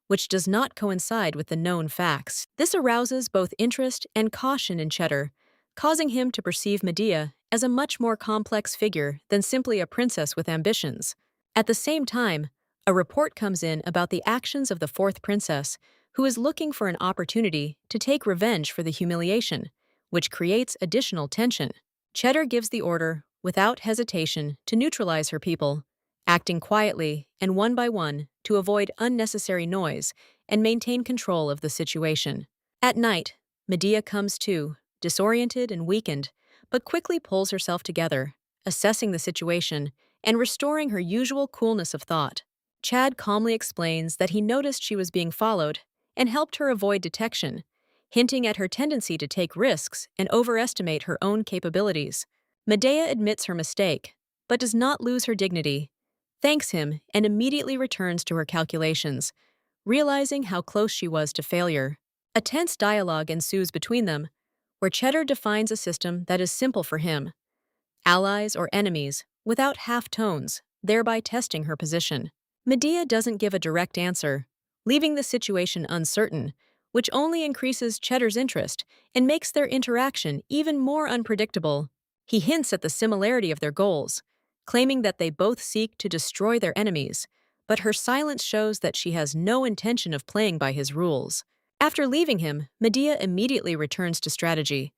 which does not coincide with the known facts. This arouses both interest and caution in Cheddar, causing him to perceive Medea as a much more complex figure than simply a princess with ambitions. At the same time, a report comes in about the actions of the fourth princess, who is looking for an opportunity to take revenge for the humiliation, which creates additional tension. Cheddar gives the order, without hesitation, to neutralize her people, acting quietly and one by one to avoid unnecessary noise and maintain control of the situation. At night, Medea comes to, disoriented and weakened, but quickly pulls herself together, assessing the situation and restoring her usual coolness of thought. Chad calmly explains that he noticed she was being followed and helped her avoid detection, hinting at her tendency to take risks and overestimate her own capabilities. Medea admits her mistake, but does not lose her dignity, thanks him, and immediately returns to her calculations, realizing how close she was to failure. A tense dialogue ensues between them, where Cheddar defines a system that is simple for him: allies or enemies, without half-tones, thereby testing her position. Medea doesn't give a direct answer, leaving the situation uncertain, which only increases Cheddar's interest and makes their interaction even more unpredictable. He hints at the similarity of their goals, claiming that they both seek to destroy their enemies, but her silence shows that she has no intention of playing by his rules. After leaving him, Medea immediately returns to strategy,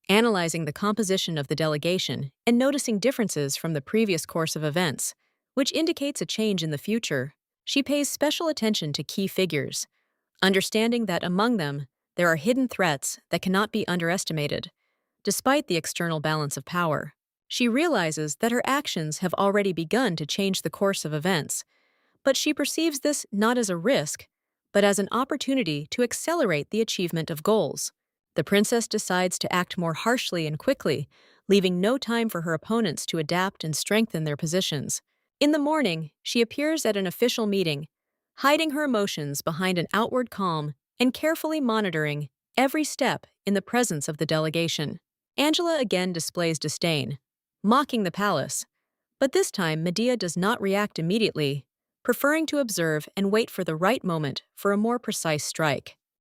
analyzing the composition of the delegation and noticing differences from the previous course of events, which indicates a change in the future. She pays special attention to key figures, understanding that among them, there are hidden threats that cannot be underestimated. Despite the external balance of power, she realizes that her actions have already begun to change the course of events, but she perceives this not as a risk, but as an opportunity to accelerate the achievement of goals. The princess decides to act more harshly and quickly, leaving no time for her opponents to adapt and strengthen their positions. In the morning, she appears at an official meeting, hiding her emotions behind an outward calm and carefully monitoring every step in the presence of the delegation. Angela again displays disdain, mocking the palace, but this time Medea does not react immediately, preferring to observe and wait for the right moment for a more precise strike.